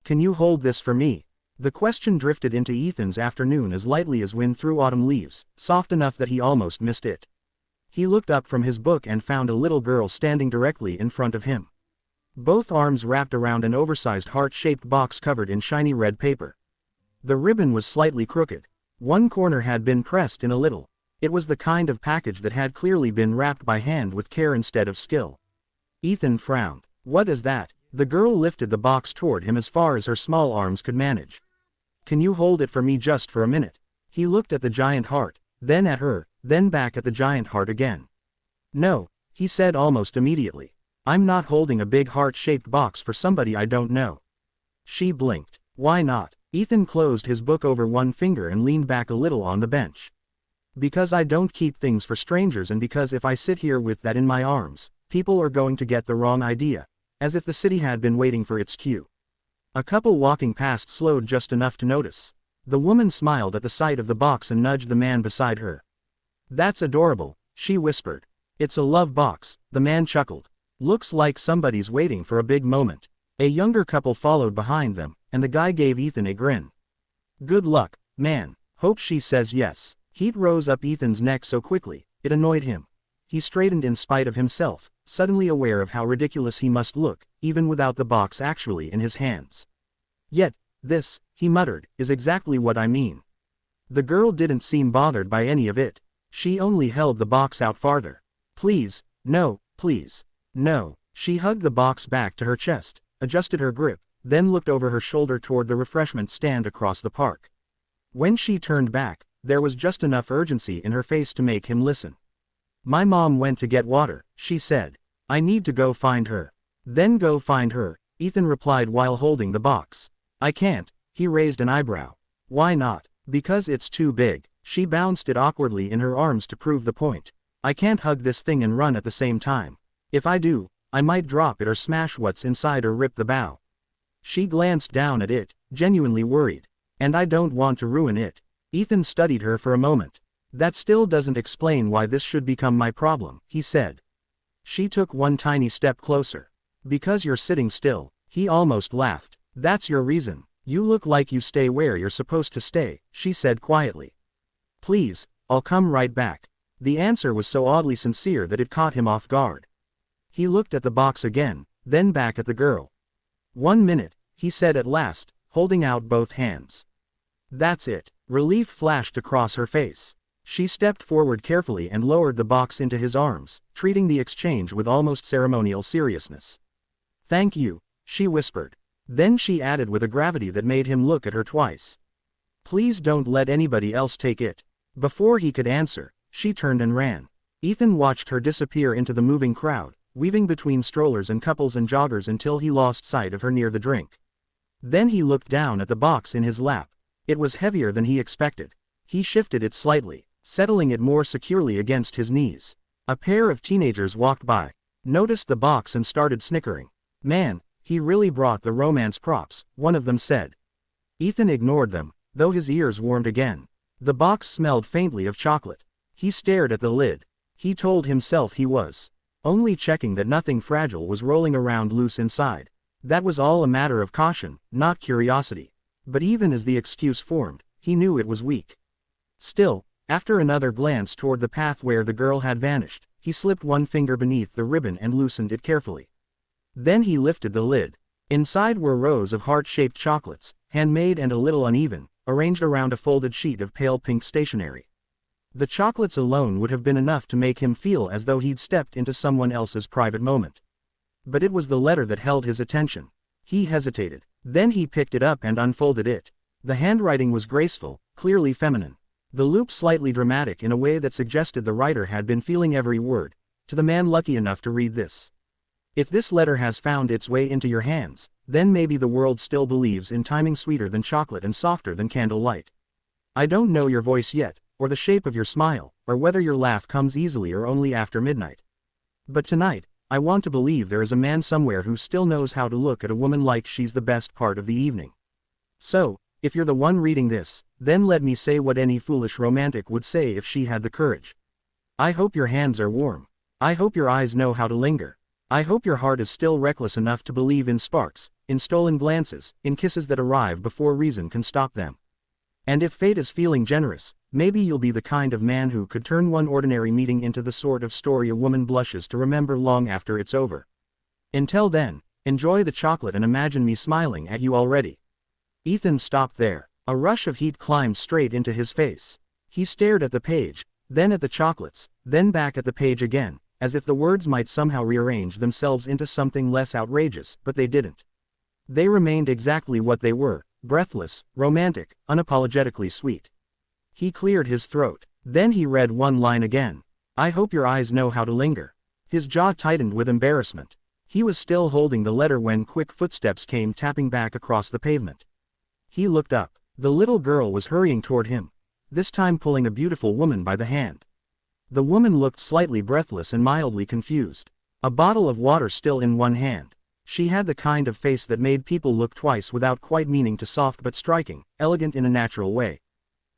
Can you hold this for me? The question drifted into Ethan's afternoon as lightly as wind through autumn leaves, soft enough that he almost missed it. He looked up from his book and found a little girl standing directly in front of him. Both arms wrapped around an oversized heart-shaped box covered in shiny red paper. The ribbon was slightly crooked. One corner had been pressed in a little. It was the kind of package that had clearly been wrapped by hand with care instead of skill. Ethan frowned. What is that? The girl lifted the box toward him as far as her small arms could manage. Can you hold it for me just for a minute? He looked at the giant heart, then at her, then back at the giant heart again. No, he said almost immediately. I'm not holding a big heart-shaped box for somebody I don't know. She blinked. Why not? Ethan closed his book over one finger and leaned back a little on the bench. Because I don't keep things for strangers, and because if I sit here with that in my arms, people are going to get the wrong idea, as if the city had been waiting for its cue. A couple walking past slowed just enough to notice. The woman smiled at the sight of the box and nudged the man beside her. That's adorable, she whispered. It's a love box, the man chuckled. Looks like somebody's waiting for a big moment. A younger couple followed behind them, and the guy gave Ethan a grin. Good luck, man. Hope she says yes. Heat rose up Ethan's neck so quickly, it annoyed him. He straightened in spite of himself, suddenly aware of how ridiculous he must look, even without the box actually in his hands. Yet, this, he muttered, is exactly what I mean. The girl didn't seem bothered by any of it. She only held the box out farther. Please, no, please, no. She hugged the box back to her chest, adjusted her grip, then looked over her shoulder toward the refreshment stand across the park. When she turned back, there was just enough urgency in her face to make him listen. My mom went to get water, she said. I need to go find her. Then go find her, Ethan replied while holding the box. I can't, he raised an eyebrow. Why not? Because it's too big. She bounced it awkwardly in her arms to prove the point. I can't hug this thing and run at the same time. If I do, I might drop it or smash what's inside or rip the bow. She glanced down at it, genuinely worried. And I don't want to ruin it. Ethan studied her for a moment. That still doesn't explain why this should become my problem, he said. She took one tiny step closer. Because you're sitting still, he almost laughed. That's your reason. You look like you stay where you're supposed to stay, she said quietly. Please, I'll come right back. The answer was so oddly sincere that it caught him off guard. He looked at the box again, then back at the girl. 1 minute, he said at last, holding out both hands. That's it. Relief flashed across her face. She stepped forward carefully and lowered the box into his arms, treating the exchange with almost ceremonial seriousness. Thank you, she whispered. Then she added with a gravity that made him look at her twice. Please don't let anybody else take it. Before he could answer, she turned and ran. Ethan watched her disappear into the moving crowd, weaving between strollers and couples and joggers until he lost sight of her near the drink. Then he looked down at the box in his lap. It was heavier than he expected. He shifted it slightly, settling it more securely against his knees. A pair of teenagers walked by, noticed the box and started snickering. Man, he really brought the romance props, one of them said. Ethan ignored them, though his ears warmed again. The box smelled faintly of chocolate. He stared at the lid. He told himself he was only checking that nothing fragile was rolling around loose inside. That was all a matter of caution, not curiosity. But even as the excuse formed, he knew it was weak. Still, after another glance toward the path where the girl had vanished, he slipped one finger beneath the ribbon and loosened it carefully. Then he lifted the lid. Inside were rows of heart-shaped chocolates, handmade and a little uneven, arranged around a folded sheet of pale pink stationery. The chocolates alone would have been enough to make him feel as though he'd stepped into someone else's private moment. But it was the letter that held his attention. He hesitated. Then he picked it up and unfolded it. The handwriting was graceful, clearly feminine. The loop slightly dramatic in a way that suggested the writer had been feeling every word. To the man lucky enough to read this. If this letter has found its way into your hands, then maybe the world still believes in timing sweeter than chocolate and softer than candlelight. I don't know your voice yet, or the shape of your smile, or whether your laugh comes easily or only after midnight. But tonight, I want to believe there is a man somewhere who still knows how to look at a woman like she's the best part of the evening. So, if you're the one reading this, then let me say what any foolish romantic would say if she had the courage. I hope your hands are warm. I hope your eyes know how to linger. I hope your heart is still reckless enough to believe in sparks, in stolen glances, in kisses that arrive before reason can stop them. And if fate is feeling generous, maybe you'll be the kind of man who could turn one ordinary meeting into the sort of story a woman blushes to remember long after it's over. Until then, enjoy the chocolate and imagine me smiling at you already. Ethan stopped there. A rush of heat climbed straight into his face. He stared at the page, then at the chocolates, then back at the page again, as if the words might somehow rearrange themselves into something less outrageous, but they didn't. They remained exactly what they were, breathless, romantic, unapologetically sweet. He cleared his throat. Then he read one line again. I hope your eyes know how to linger. His jaw tightened with embarrassment. He was still holding the letter when quick footsteps came tapping back across the pavement. He looked up. The little girl was hurrying toward him, this time pulling a beautiful woman by the hand. The woman looked slightly breathless and mildly confused. A bottle of water still in one hand. She had the kind of face that made people look twice without quite meaning to, soft but striking, elegant in a natural way.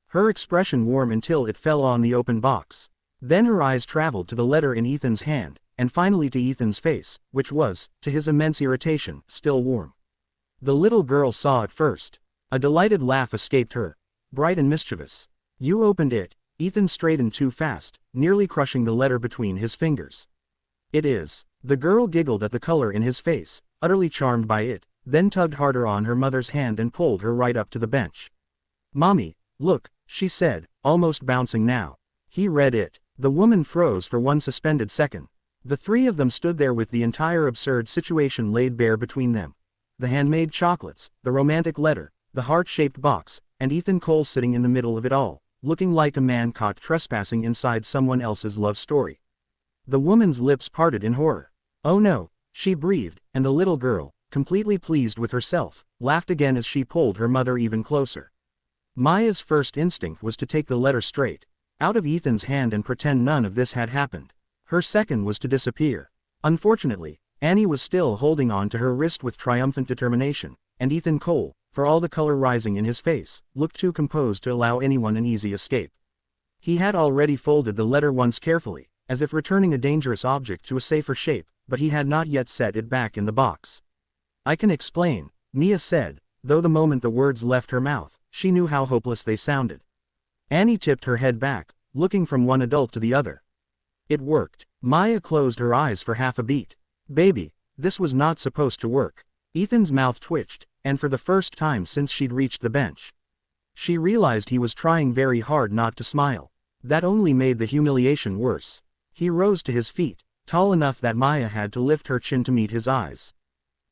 Her expression warm until it fell on the open box. Then her eyes traveled to the letter in Ethan's hand, and finally to Ethan's face, which was, to his immense irritation, still warm. The little girl saw it first. A delighted laugh escaped her, bright and mischievous. You opened it. Ethan straightened too fast, nearly crushing the letter between his fingers. It is. The girl giggled at the color in his face, utterly charmed by it, then tugged harder on her mother's hand and pulled her right up to the bench. Mommy, look, she said, almost bouncing now. He read it. The woman froze for one suspended second. The three of them stood there with the entire absurd situation laid bare between them. The handmade chocolates, the romantic letter, the heart-shaped box, and Ethan Cole sitting in the middle of it all, looking like a man caught trespassing inside someone else's love story. The woman's lips parted in horror. Oh no, she breathed, and the little girl, completely pleased with herself, laughed again as she pulled her mother even closer. Maya's first instinct was to take the letter straight out of Ethan's hand and pretend none of this had happened. Her second was to disappear. Unfortunately, Annie was still holding on to her wrist with triumphant determination, and Ethan Cole, for all the color rising in his face, looked too composed to allow anyone an easy escape. He had already folded the letter once carefully, as if returning a dangerous object to a safer shape, but he had not yet set it back in the box. I can explain, Mia said, though the moment the words left her mouth, she knew how hopeless they sounded. Annie tipped her head back, looking from one adult to the other. It worked. Maya closed her eyes for half a beat. Baby, this was not supposed to work. Ethan's mouth twitched, and for the first time since she'd reached the bench. She realized he was trying very hard not to smile. That only made the humiliation worse. He rose to his feet, tall enough that Maya had to lift her chin to meet his eyes.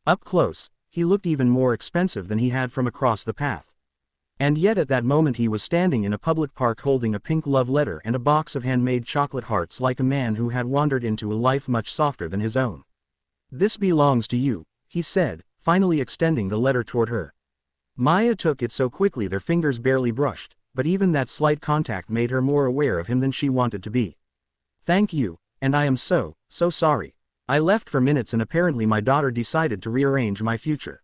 Up close, he looked even more expensive than he had from across the path. And yet at that moment he was standing in a public park holding a pink love letter and a box of handmade chocolate hearts like a man who had wandered into a life much softer than his own. This belongs to you, he said, finally extending the letter toward her. Maya took it so quickly their fingers barely brushed, but even that slight contact made her more aware of him than she wanted to be. Thank you, and I am so sorry. I left for minutes and apparently my daughter decided to rearrange my future.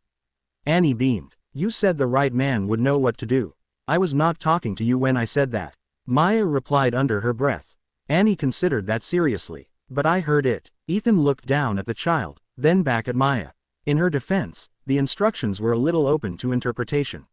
Annie beamed. You said the right man would know what to do. I was not talking to you when I said that. Maya replied under her breath. Annie considered that seriously. But I heard it. Ethan looked down at the child, then back at Maya. In her defense, the instructions were a little open to interpretation.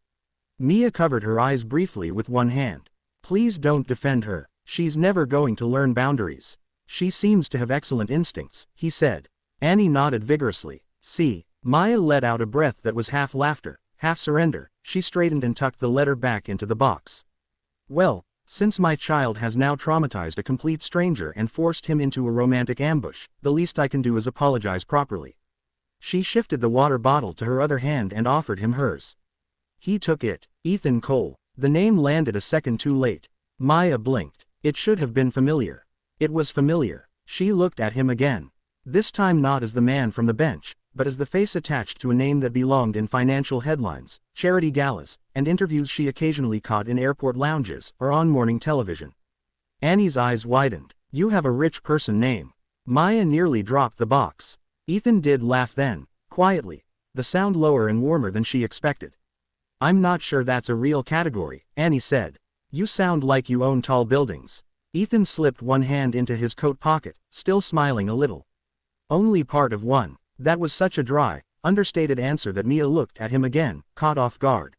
Mia covered her eyes briefly with one hand. Please don't defend her. She's never going to learn boundaries. She seems to have excellent instincts, he said. Annie nodded vigorously. See. Maya let out a breath that was half laughter, half surrender. She straightened and tucked the letter back into the box. Well, since my child has now traumatized a complete stranger and forced him into a romantic ambush, the least I can do is apologize properly. She shifted the water bottle to her other hand and offered him hers. He took it. Ethan Cole. The name landed a second too late. Maya blinked. It should have been familiar. It was familiar. She looked at him again. This time not as the man from the bench, but as the face attached to a name that belonged in financial headlines, charity galas, and interviews she occasionally caught in airport lounges or on morning television. Annie's eyes widened. You have a rich person name. Maya nearly dropped the box. Ethan did laugh then, quietly, the sound lower and warmer than she expected. I'm not sure that's a real category, Annie said. You sound like you own tall buildings. Ethan slipped one hand into his coat pocket, still smiling a little. Only part of one. That was such a dry, understated answer that Mia looked at him again, caught off guard.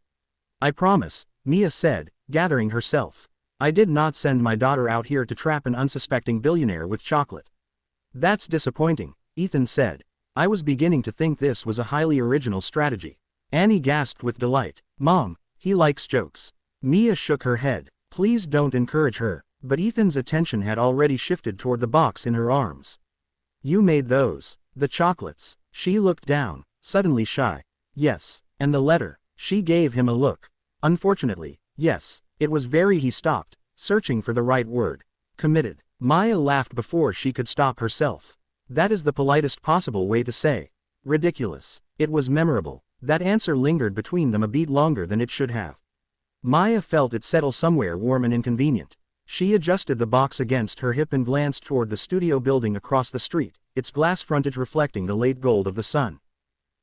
I promise, Mia said, gathering herself. I did not send my daughter out here to trap an unsuspecting billionaire with chocolate. That's disappointing, Ethan said. I was beginning to think this was a highly original strategy. Annie gasped with delight. Mom, he likes jokes. Mia shook her head. Please don't encourage her. But Ethan's attention had already shifted toward the box in her arms. You made those. The chocolates. She looked down, suddenly shy. Yes. And the letter. She gave him a look. Unfortunately, yes. It was very. He stopped, searching for the right word. Committed. Maya laughed before she could stop herself. That is the politest possible way to say. Ridiculous. It was memorable. That answer lingered between them a beat longer than it should have. Maya felt it settle somewhere warm and inconvenient. She adjusted the box against her hip and glanced toward the studio building across the street, its glass frontage reflecting the late gold of the sun.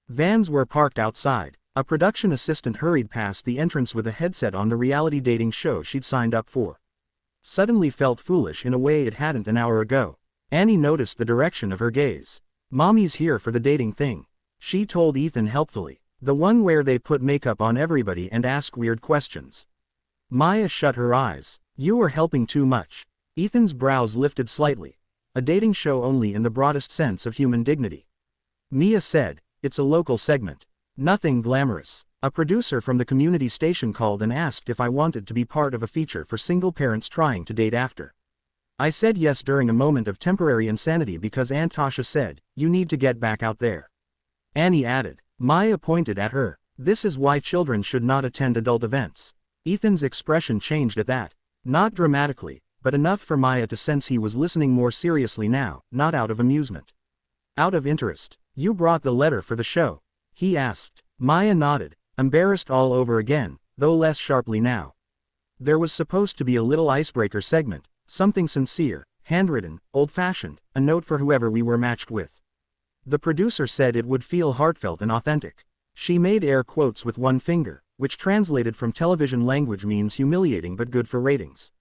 Vans were parked outside. A production assistant hurried past the entrance with a headset on the reality dating show she'd signed up for. Suddenly felt foolish in a way it hadn't an hour ago. Annie noticed the direction of her gaze. Mommy's here for the dating thing. She told Ethan helpfully. The one where they put makeup on everybody and ask weird questions. Maya shut her eyes. You are helping too much. Ethan's brows lifted slightly. A dating show only in the broadest sense of human dignity. Mia said, it's a local segment. Nothing glamorous. A producer from the community station called and asked if I wanted to be part of a feature for single parents trying to date after. I said yes during a moment of temporary insanity because Aunt Tasha said, you need to get back out there. Annie added. Maya pointed at her. This is why children should not attend adult events. Ethan's expression changed at that. Not dramatically, but enough for Maya to sense he was listening more seriously now, not out of amusement. Out of interest. You brought the letter for the show? He asked. Maya nodded, embarrassed all over again, though less sharply now. There was supposed to be a little icebreaker segment, something sincere, handwritten, old-fashioned, a note for whoever we were matched with. The producer said it would feel heartfelt and authentic. She made air quotes with one finger, which translated from television language means humiliating but good for ratings.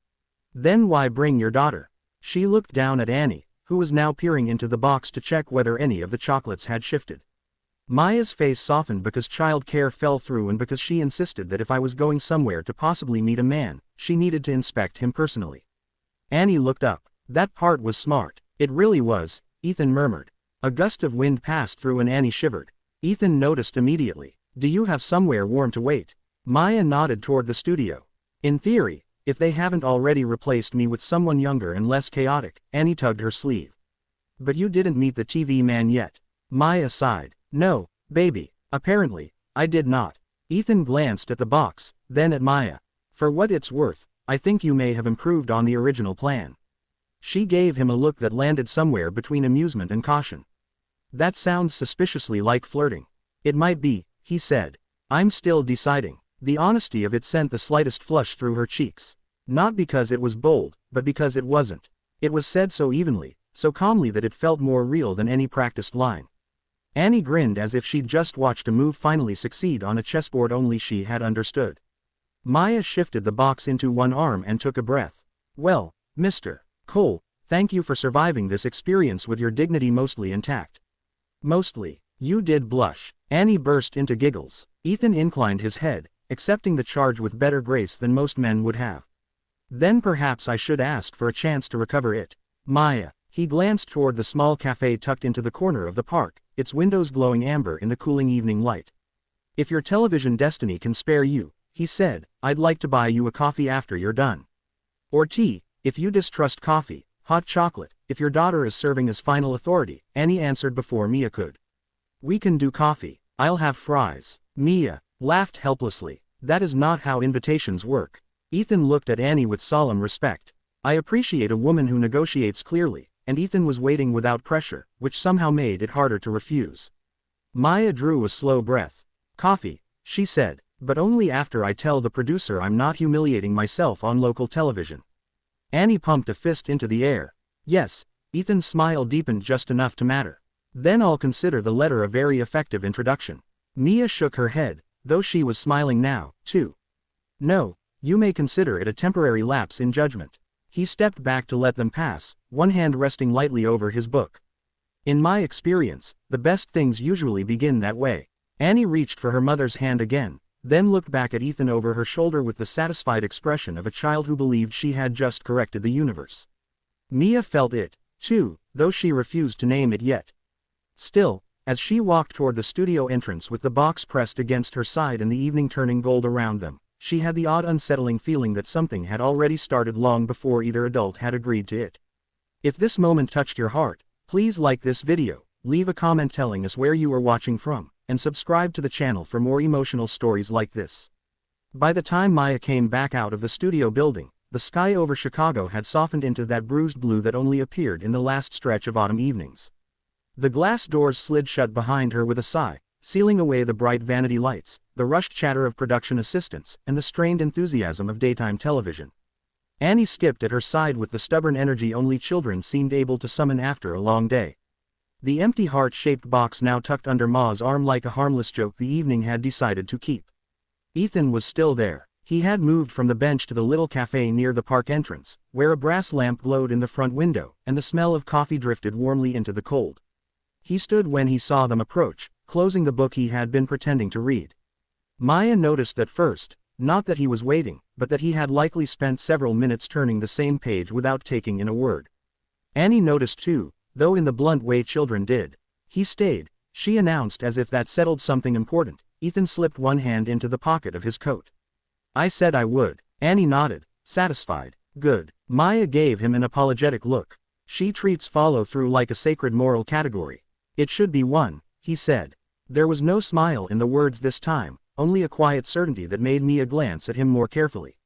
Then why bring your daughter? She looked down at Annie, who was now peering into the box to check whether any of the chocolates had shifted. Maya's face softened because child care fell through and because she insisted that if I was going somewhere to possibly meet a man, she needed to inspect him personally. Annie looked up. That part was smart. It really was, Ethan murmured. A gust of wind passed through and Annie shivered. Ethan noticed immediately. Do you have somewhere warm to wait? Maya nodded toward the studio. In theory, if they haven't already replaced me with someone younger and less chaotic. Annie tugged her sleeve. But you didn't meet the TV man yet. Maya sighed. No, baby, apparently, I did not. Ethan glanced at the box, then at Maya. For what it's worth, I think you may have improved on the original plan. She gave him a look that landed somewhere between amusement and caution. That sounds suspiciously like flirting. It might be, he said. I'm still deciding. The honesty of it sent the slightest flush through her cheeks. Not because it was bold, but because it wasn't. It was said so evenly, so calmly that it felt more real than any practiced line. Annie grinned as if she'd just watched a move finally succeed on a chessboard only she had understood. Maya shifted the box into one arm and took a breath. Well, Mr. Cole, thank you for surviving this experience with your dignity mostly intact. Mostly. You did blush. Annie burst into giggles. Ethan inclined his head, accepting the charge with better grace than most men would have. Then perhaps I should ask for a chance to recover it. Maya. He glanced toward the small cafe tucked into the corner of the park, its windows glowing amber in the cooling evening light. If your television destiny can spare you, he said, I'd like to buy you a coffee after you're done. Or tea, if you distrust coffee, hot chocolate, if your daughter is serving as final authority, Annie answered before Mia could. We can do coffee. I'll have fries. Mia laughed helplessly. That is not how invitations work. Ethan looked at Annie with solemn respect. I appreciate a woman who negotiates clearly, and Ethan was waiting without pressure, which somehow made it harder to refuse. Maya drew a slow breath. Coffee, she said, but only after I tell the producer I'm not humiliating myself on local television. Annie pumped a fist into the air. Yes, Ethan's smile deepened just enough to matter. Then I'll consider the letter a very effective introduction. Mia shook her head, though she was smiling now, too. No, you may consider it a temporary lapse in judgment. He stepped back to let them pass, one hand resting lightly over his book. In my experience, the best things usually begin that way. Annie reached for her mother's hand again, then looked back at Ethan over her shoulder with the satisfied expression of a child who believed she had just corrected the universe. Mia felt it, too, though she refused to name it yet. Still, as she walked toward the studio entrance with the box pressed against her side and the evening turning gold around them, she had the odd unsettling feeling that something had already started long before either adult had agreed to it. If this moment touched your heart, please like this video, leave a comment telling us where you are watching from, and subscribe to the channel for more emotional stories like this. By the time Maya came back out of the studio building, the sky over Chicago had softened into that bruised blue that only appeared in the last stretch of autumn evenings. The glass doors slid shut behind her with a sigh, sealing away the bright vanity lights, the rushed chatter of production assistants, and the strained enthusiasm of daytime television. Annie skipped at her side with the stubborn energy only children seemed able to summon after a long day. The empty heart-shaped box now tucked under Ma's arm like a harmless joke the evening had decided to keep. Ethan was still there. He had moved from the bench to the little cafe near the park entrance, where a brass lamp glowed in the front window, and the smell of coffee drifted warmly into the cold. He stood when he saw them approach, closing the book he had been pretending to read. Maya noticed that first, not that he was waiting, but that he had likely spent several minutes turning the same page without taking in a word. Annie noticed too, though in the blunt way children did. He stayed, she announced as if that settled something important. Ethan slipped one hand into the pocket of his coat. I said I would. Annie nodded, satisfied. Good. Maya gave him an apologetic look. She treats follow-through like a sacred moral category. It should be one, he said. There was no smile in the words this time, only a quiet certainty that made Mia glance at him more carefully.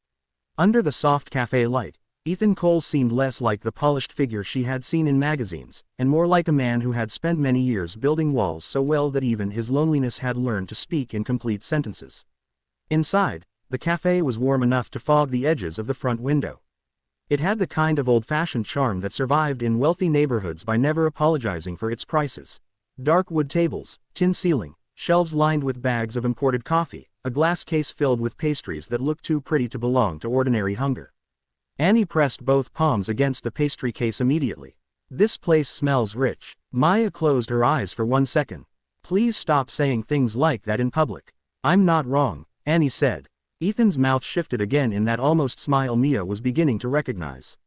Under the soft cafe light, Ethan Cole seemed less like the polished figure she had seen in magazines, and more like a man who had spent many years building walls so well that even his loneliness had learned to speak in complete sentences. Inside, the cafe was warm enough to fog the edges of the front window. It had the kind of old-fashioned charm that survived in wealthy neighborhoods by never apologizing for its prices. Dark wood tables, tin ceiling, shelves lined with bags of imported coffee, a glass case filled with pastries that looked too pretty to belong to ordinary hunger. Annie pressed both palms against the pastry case immediately. This place smells rich. Maya closed her eyes for 1 second. Please stop saying things like that in public. I'm not wrong, Annie said. Ethan's mouth shifted again in that almost smile Mia was beginning to recognize.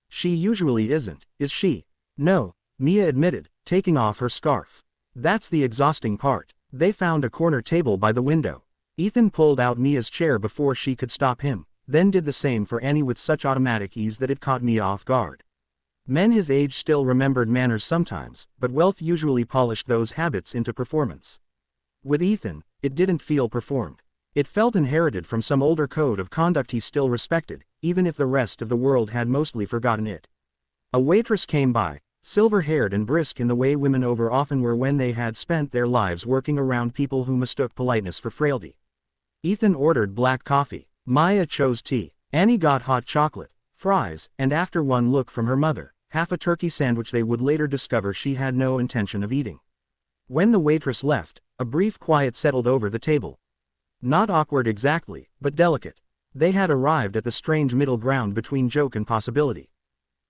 She usually isn't, is she? No, Mia admitted, taking off her scarf. That's the exhausting part. They found a corner table by the window. Ethan pulled out Mia's chair before she could stop him, then did the same for Annie with such automatic ease that it caught Mia off guard. Men his age still remembered manners sometimes, but wealth usually polished those habits into performance. With Ethan, it didn't feel performed. It felt inherited from some older code of conduct he still respected, even if the rest of the world had mostly forgotten it. A waitress came by, silver-haired and brisk in the way women over often were when they had spent their lives working around people who mistook politeness for frailty. Ethan ordered black coffee. Maya chose tea. Annie got hot chocolate, fries, and after one look from her mother, half a turkey sandwich they would later discover she had no intention of eating. When the waitress left, a brief quiet settled over the table. Not awkward exactly, but delicate. They had arrived at the strange middle ground between joke and possibility,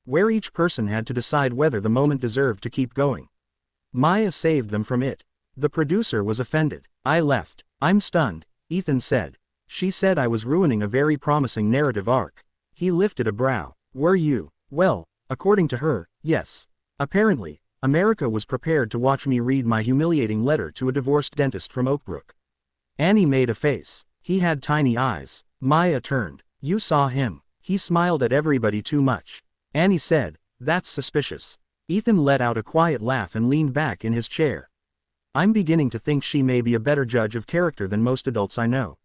where each person had to decide whether the moment deserved to keep going. Maya saved them from it. The producer was offended. I left. I'm stunned, Ethan said. She said I was ruining a very promising narrative arc. He lifted a brow. Were you? Well, according to her, yes. Apparently, America was prepared to watch me read my humiliating letter to a divorced dentist from Oakbrook. Annie made a face. He had tiny eyes. Maya turned. You saw him. He smiled at everybody too much. Annie said, that's suspicious. Ethan let out a quiet laugh and leaned back in his chair. I'm beginning to think she may be a better judge of character than most adults I know.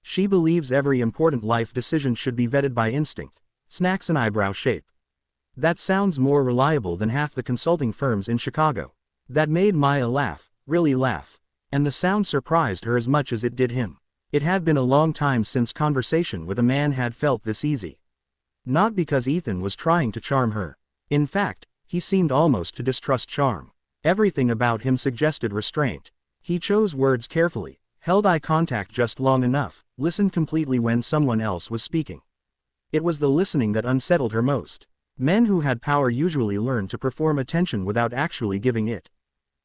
She believes every important life decision should be vetted by instinct, snacks and eyebrow shape. That sounds more reliable than half the consulting firms in Chicago. That made Maya laugh, really laugh. And the sound surprised her as much as it did him. It had been a long time since conversation with a man had felt this easy. Not because Ethan was trying to charm her. In fact, he seemed almost to distrust charm. Everything about him suggested restraint. He chose words carefully, held eye contact just long enough, listened completely when someone else was speaking. It was the listening that unsettled her most. Men who had power usually learned to perform attention without actually giving it.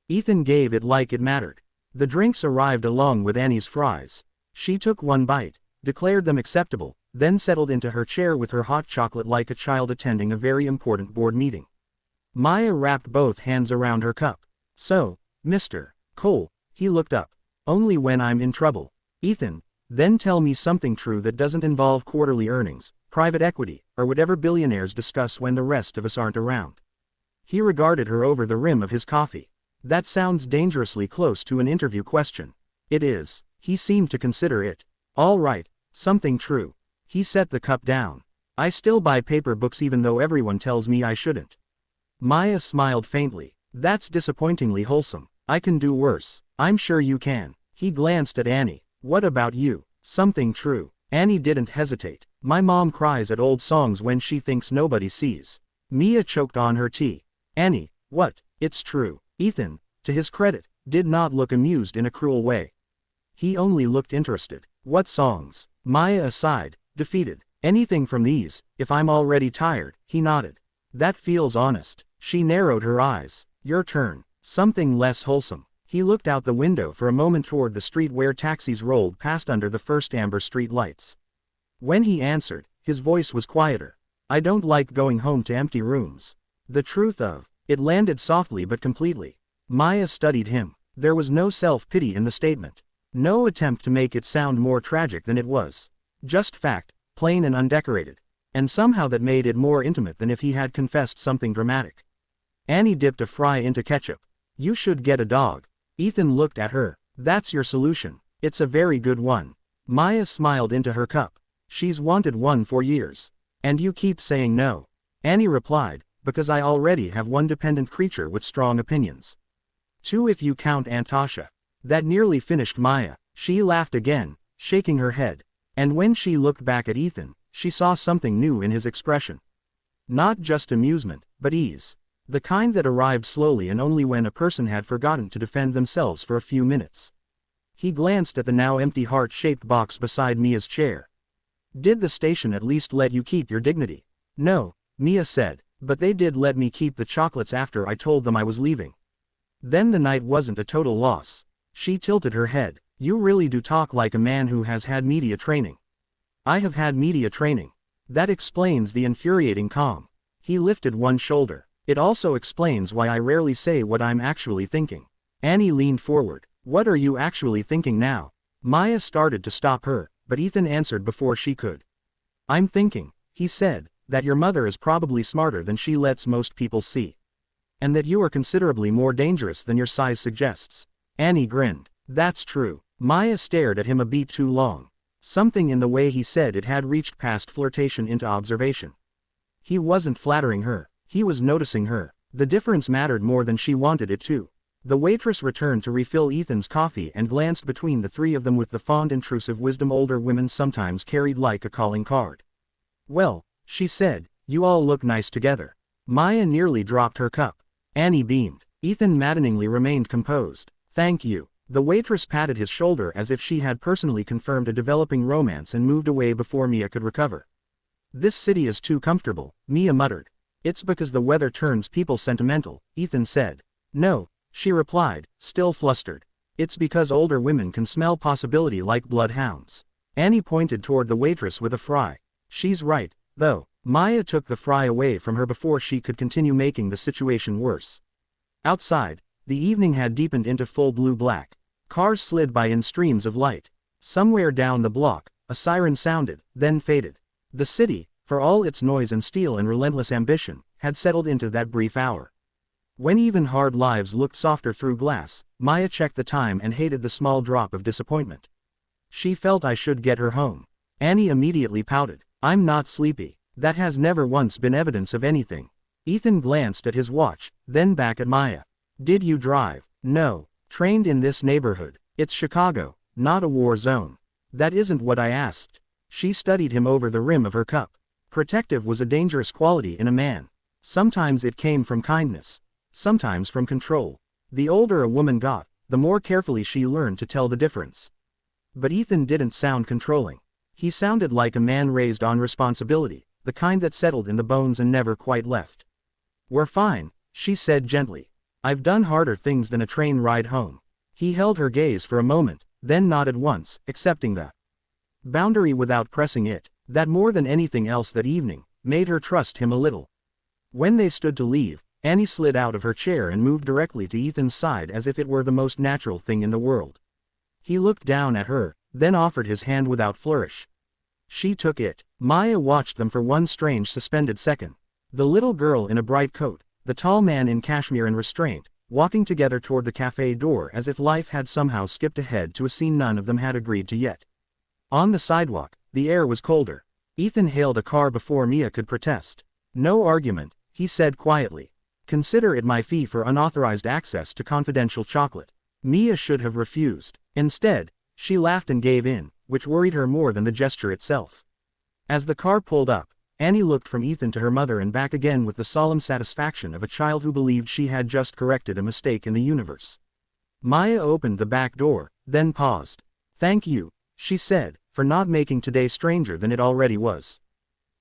Ethan gave it like it mattered. The drinks arrived along with Annie's fries. She took one bite, declared them acceptable, then settled into her chair with her hot chocolate like a child attending a very important board meeting. Maya wrapped both hands around her cup. "So, Mr. Cole," he looked up. "Only when I'm in trouble." "Ethan, then tell me something true that doesn't involve quarterly earnings, private equity, or whatever billionaires discuss when the rest of us aren't around." He regarded her over the rim of his coffee. "That sounds dangerously close to an interview question." "It is." He seemed to consider it. "All right, something true." He set the cup down. "I still buy paper books even though everyone tells me I shouldn't." Maya smiled faintly. "That's disappointingly wholesome. I can do worse." "I'm sure you can." He glanced at Annie. "What about you?" "Something true." Annie didn't hesitate. "My mom cries at old songs when she thinks nobody sees." Mia choked on her tea. "Annie, what?" "It's true." Ethan, to his credit, did not look amused in a cruel way. He only looked interested. "What songs?" Maya sighed, defeated. "Anything from these, if I'm already tired." He nodded. "That feels honest." She narrowed her eyes. "Your turn." "Something less wholesome." He looked out the window for a moment toward the street where taxis rolled past under the first amber street lights. When he answered, his voice was quieter. "I don't like going home to empty rooms." "The truth of." It landed softly but completely. Maya studied him. There was no self-pity in the statement. No attempt to make it sound more tragic than it was. Just fact, plain and undecorated. And somehow that made it more intimate than if he had confessed something dramatic. Annie dipped a fry into ketchup. "You should get a dog." Ethan looked at her. "That's your solution." "It's a very good one." Maya smiled into her cup. "She's wanted one for years. And you keep saying no." Annie replied, "Because I already have one dependent creature with strong opinions. Two if you count Aunt Tasha." That nearly finished Maya. She laughed again, shaking her head. And when she looked back at Ethan, she saw something new in his expression. Not just amusement, but ease. The kind that arrived slowly and only when a person had forgotten to defend themselves for a few minutes. He glanced at the now empty heart-shaped box beside Mia's chair. "Did the station at least let you keep your dignity?" "No," Mia said, "but they did let me keep the chocolates after I told them I was leaving." "Then the night wasn't a total loss." She tilted her head. "You really do talk like a man who has had media training." "I have had media training." "That explains the infuriating calm." He lifted one shoulder. "It also explains why I rarely say what I'm actually thinking." Annie leaned forward. "What are you actually thinking now?" Maya started to stop her, but Ethan answered before she could. "I'm thinking," he said, "that your mother is probably smarter than she lets most people see. And that you are considerably more dangerous than your size suggests." Annie grinned. "That's true." Maya stared at him a beat too long. Something in the way he said it had reached past flirtation into observation. He wasn't flattering her. He was noticing her. The difference mattered more than she wanted it to. The waitress returned to refill Ethan's coffee and glanced between the three of them with the fond intrusive wisdom older women sometimes carried like a calling card. "Well," she said, "you all look nice together." Maya nearly dropped her cup. Annie beamed. Ethan maddeningly remained composed. "Thank you." The waitress patted his shoulder as if she had personally confirmed a developing romance and moved away before Mia could recover. "This city is too comfortable," Mia muttered. "It's because the weather turns people sentimental," Ethan said. "No," she replied, still flustered. "It's because older women can smell possibility like bloodhounds." Annie pointed toward the waitress with a fry. "She's right, though." Maya took the fry away from her before she could continue making the situation worse. Outside, the evening had deepened into full blue black. Cars slid by in streams of light. Somewhere down the block, a siren sounded, then faded. The city, for all its noise and steel and relentless ambition, had settled into that brief hour. When even hard lives looked softer through glass, Maya checked the time and hated the small drop of disappointment. She felt I should get her home. Annie immediately pouted. "I'm not sleepy." That has never once been evidence of anything. Ethan glanced at his watch, then back at Maya. "Did you drive?" "No. Trained in this neighborhood. It's Chicago, not a war zone." "That isn't what I asked." She studied him over the rim of her cup. Protective was a dangerous quality in a man. Sometimes it came from kindness. Sometimes from control. The older a woman got, the more carefully she learned to tell the difference. But Ethan didn't sound controlling. He sounded like a man raised on responsibility, the kind that settled in the bones and never quite left. "We're fine," she said gently. "I've done harder things than a train ride home." He held her gaze for a moment, then nodded once, accepting the boundary without pressing it, that more than anything else that evening, made her trust him a little. When they stood to leave, Annie slid out of her chair and moved directly to Ethan's side as if it were the most natural thing in the world. He looked down at her, then offered his hand without flourish. She took it. Maya watched them for one strange suspended second. The little girl in a bright coat, the tall man in cashmere and restraint, walking together toward the cafe door as if life had somehow skipped ahead to a scene none of them had agreed to yet. On the sidewalk, the air was colder. Ethan hailed a car before Mia could protest. "No argument," he said quietly. "Consider it my fee for unauthorized access to confidential chocolate." Mia should have refused. Instead, she laughed and gave in, which worried her more than the gesture itself. As the car pulled up, Annie looked from Ethan to her mother and back again with the solemn satisfaction of a child who believed she had just corrected a mistake in the universe. Maya opened the back door, then paused. "Thank you," she said, "for not making today stranger than it already was."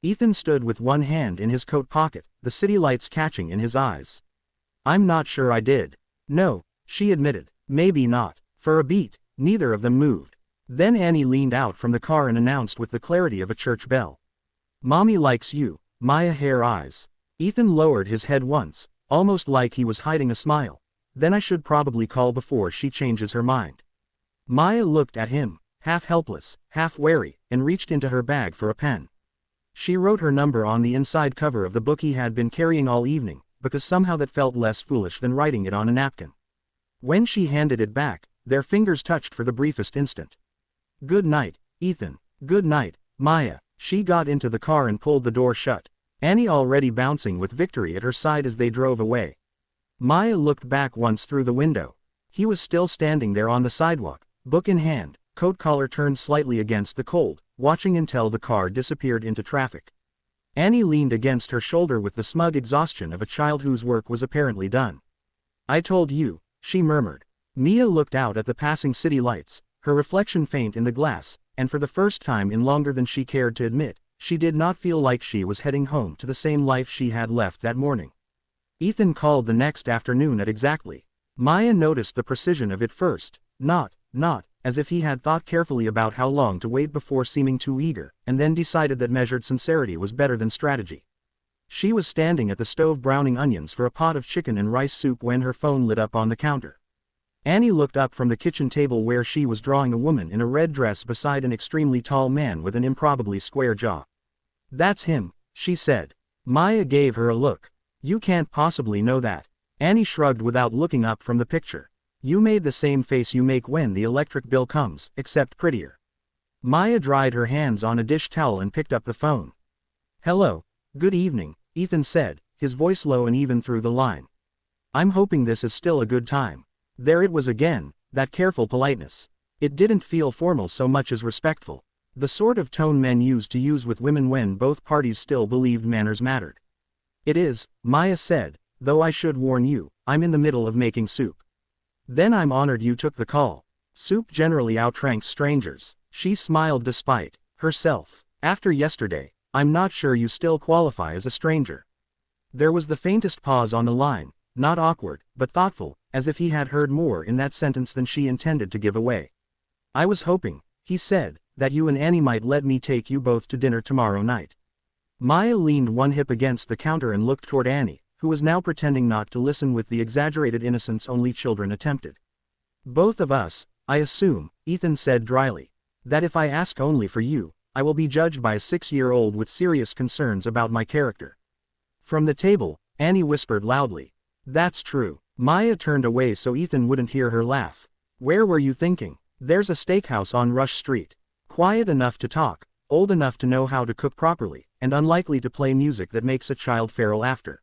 Ethan stood with one hand in his coat pocket, the city lights catching in his eyes. "I'm not sure I did." "No," she admitted. "Maybe not." For a beat, neither of them moved. Then Annie leaned out from the car and announced with the clarity of a church bell. "Mommy likes you, Maya hair eyes." Ethan lowered his head once, almost like he was hiding a smile. "Then I should probably call before she changes her mind." Maya looked at him, half helpless, half wary, and reached into her bag for a pen. She wrote her number on the inside cover of the book he had been carrying all evening, because somehow that felt less foolish than writing it on a napkin. When she handed it back, their fingers touched for the briefest instant. "Good night, Ethan." "Good night, Maya." She got into the car and pulled the door shut, Annie already bouncing with victory at her side as they drove away. Maya looked back once through the window. He was still standing there on the sidewalk, book in hand, coat collar turned slightly against the cold, watching until the car disappeared into traffic. Annie leaned against her shoulder with the smug exhaustion of a child whose work was apparently done. "I told you," she murmured. Mia looked out at the passing city lights, her reflection faint in the glass, and for the first time in longer than she cared to admit, she did not feel like she was heading home to the same life she had left that morning. Ethan called the next afternoon at exactly. Maya noticed the precision of it first, not, as if he had thought carefully about how long to wait before seeming too eager, and then decided that measured sincerity was better than strategy. She was standing at the stove browning onions for a pot of chicken and rice soup when her phone lit up on the counter. Annie looked up from the kitchen table where she was drawing a woman in a red dress beside an extremely tall man with an improbably square jaw. "That's him," she said. Maya gave her a look. "You can't possibly know that." Annie shrugged without looking up from the picture. "You made the same face you make when the electric bill comes, except prettier." Maya dried her hands on a dish towel and picked up the phone. "Hello. Good evening," Ethan said, his voice low and even through the line. "I'm hoping this is still a good time." There it was again, that careful politeness. It didn't feel formal so much as respectful. The sort of tone men used to use with women when both parties still believed manners mattered. "It is," Maya said, "though I should warn you, I'm in the middle of making soup." "Then I'm honored you took the call. Soup generally outranks strangers." She smiled despite herself. "After yesterday, I'm not sure you still qualify as a stranger." There was the faintest pause on the line, not awkward, but thoughtful, as if he had heard more in that sentence than she intended to give away. "I was hoping," he said, "that you and Annie might let me take you both to dinner tomorrow night." Maya leaned one hip against the counter and looked toward Annie, who was now pretending not to listen with the exaggerated innocence only children attempted. "Both of us, I assume," Ethan said dryly. "That if I ask only for you, I will be judged by a 6-year-old with serious concerns about my character." From the table, Annie whispered loudly. "That's true." Maya turned away so Ethan wouldn't hear her laugh. "Where were you thinking?" "There's a steakhouse on Rush Street. Quiet enough to talk, old enough to know how to cook properly, and unlikely to play music that makes a child feral after."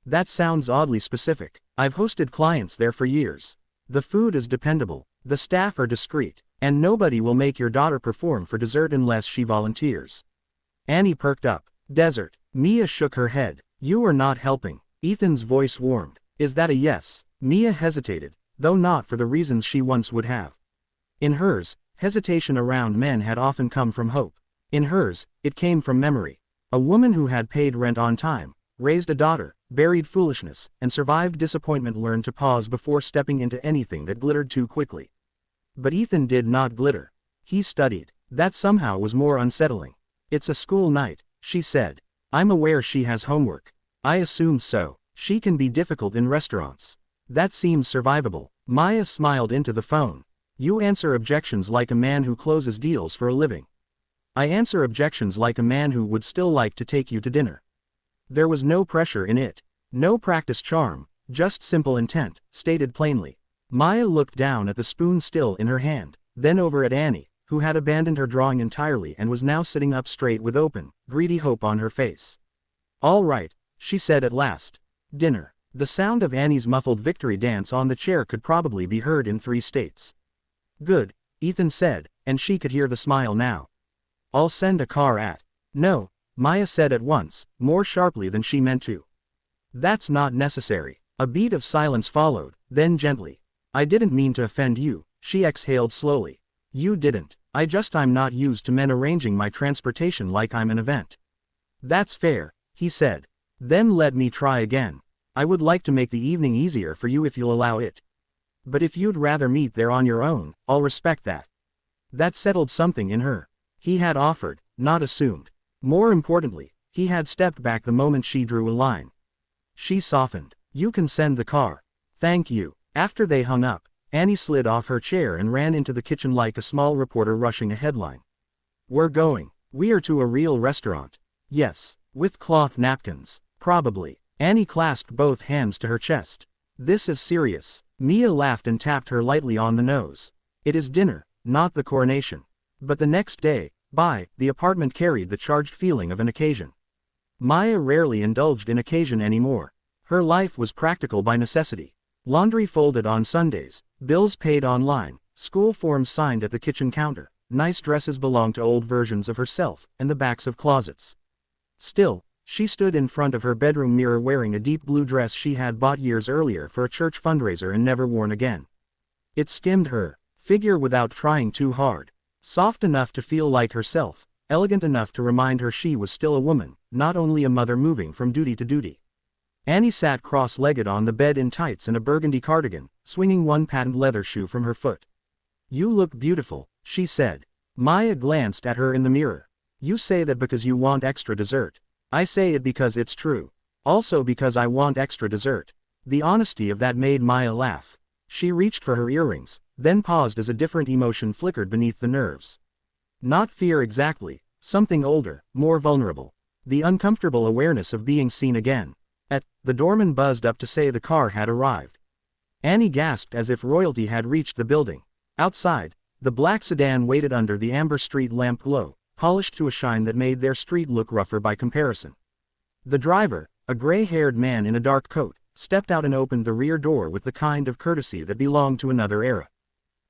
"That sounds oddly specific." "I've hosted clients there for years. The food is dependable, the staff are discreet, and nobody will make your daughter perform for dessert unless she volunteers." Annie perked up. "Dessert." Mia shook her head. "You are not helping." Ethan's voice warmed. "Is that a yes?" Mia hesitated, though not for the reasons she once would have. In hers, hesitation around men had often come from hope. In hers, it came from memory. A woman who had paid rent on time, raised a daughter, buried foolishness, and survived disappointment learned to pause before stepping into anything that glittered too quickly. But Ethan did not glitter. He studied. That somehow was more unsettling. It's a school night, she said. I'm aware she has homework. I assumed so. She can be difficult in restaurants. That seems survivable. Maya smiled into the phone. You answer objections like a man who closes deals for a living. I answer objections like a man who would still like to take you to dinner. There was no pressure in it. No practiced charm, just simple intent, stated plainly. Maya looked down at the spoon still in her hand, then over at Annie, who had abandoned her drawing entirely and was now sitting up straight with open, greedy hope on her face. All right, she said at last. Dinner. The sound of Annie's muffled victory dance on the chair could probably be heard in 3 states. Good, Ethan said, and she could hear the smile now. I'll send a car at. No, Maya said at once, more sharply than she meant to. That's not necessary. A beat of silence followed, then gently. I didn't mean to offend you, she exhaled slowly. You didn't. I'm not used to men arranging my transportation like I'm an event. That's fair, he said. Then let me try again. I would like to make the evening easier for you if you'll allow it. But if you'd rather meet there on your own, I'll respect that. That settled something in her. He had offered, not assumed. More importantly, he had stepped back the moment she drew a line. She softened. You can send the car. Thank you. After they hung up, Annie slid off her chair and ran into the kitchen like a small reporter rushing a headline. We're going. We're to a real restaurant. Yes. With cloth napkins. Probably. Annie clasped both hands to her chest. This is serious. Mia laughed and tapped her lightly on the nose. It is dinner, not the coronation. But the next day, the apartment carried the charged feeling of an occasion. Maya rarely indulged in occasion anymore. Her life was practical by necessity. Laundry folded on Sundays, bills paid online, school forms signed at the kitchen counter, nice dresses belonged to old versions of herself, and the backs of closets. Still, she stood in front of her bedroom mirror wearing a deep blue dress she had bought years earlier for a church fundraiser and never worn again. It skimmed her figure without trying too hard. Soft enough to feel like herself, elegant enough to remind her she was still a woman, not only a mother moving from duty to duty. Annie sat cross-legged on the bed in tights and a burgundy cardigan, swinging one patent leather shoe from her foot. You look beautiful, she said. Maya glanced at her in the mirror. You say that because you want extra dessert. I say it because it's true. Also because I want extra dessert. The honesty of that made Maya laugh. She reached for her earrings, then paused as a different emotion flickered beneath the nerves. Not fear exactly, something older, more vulnerable. The uncomfortable awareness of being seen again. The doorman buzzed up to say the car had arrived. Annie gasped as if royalty had reached the building. Outside, the black sedan waited under the amber street lamp glow, polished to a shine that made their street look rougher by comparison. The driver, a gray-haired man in a dark coat, stepped out and opened the rear door with the kind of courtesy that belonged to another era.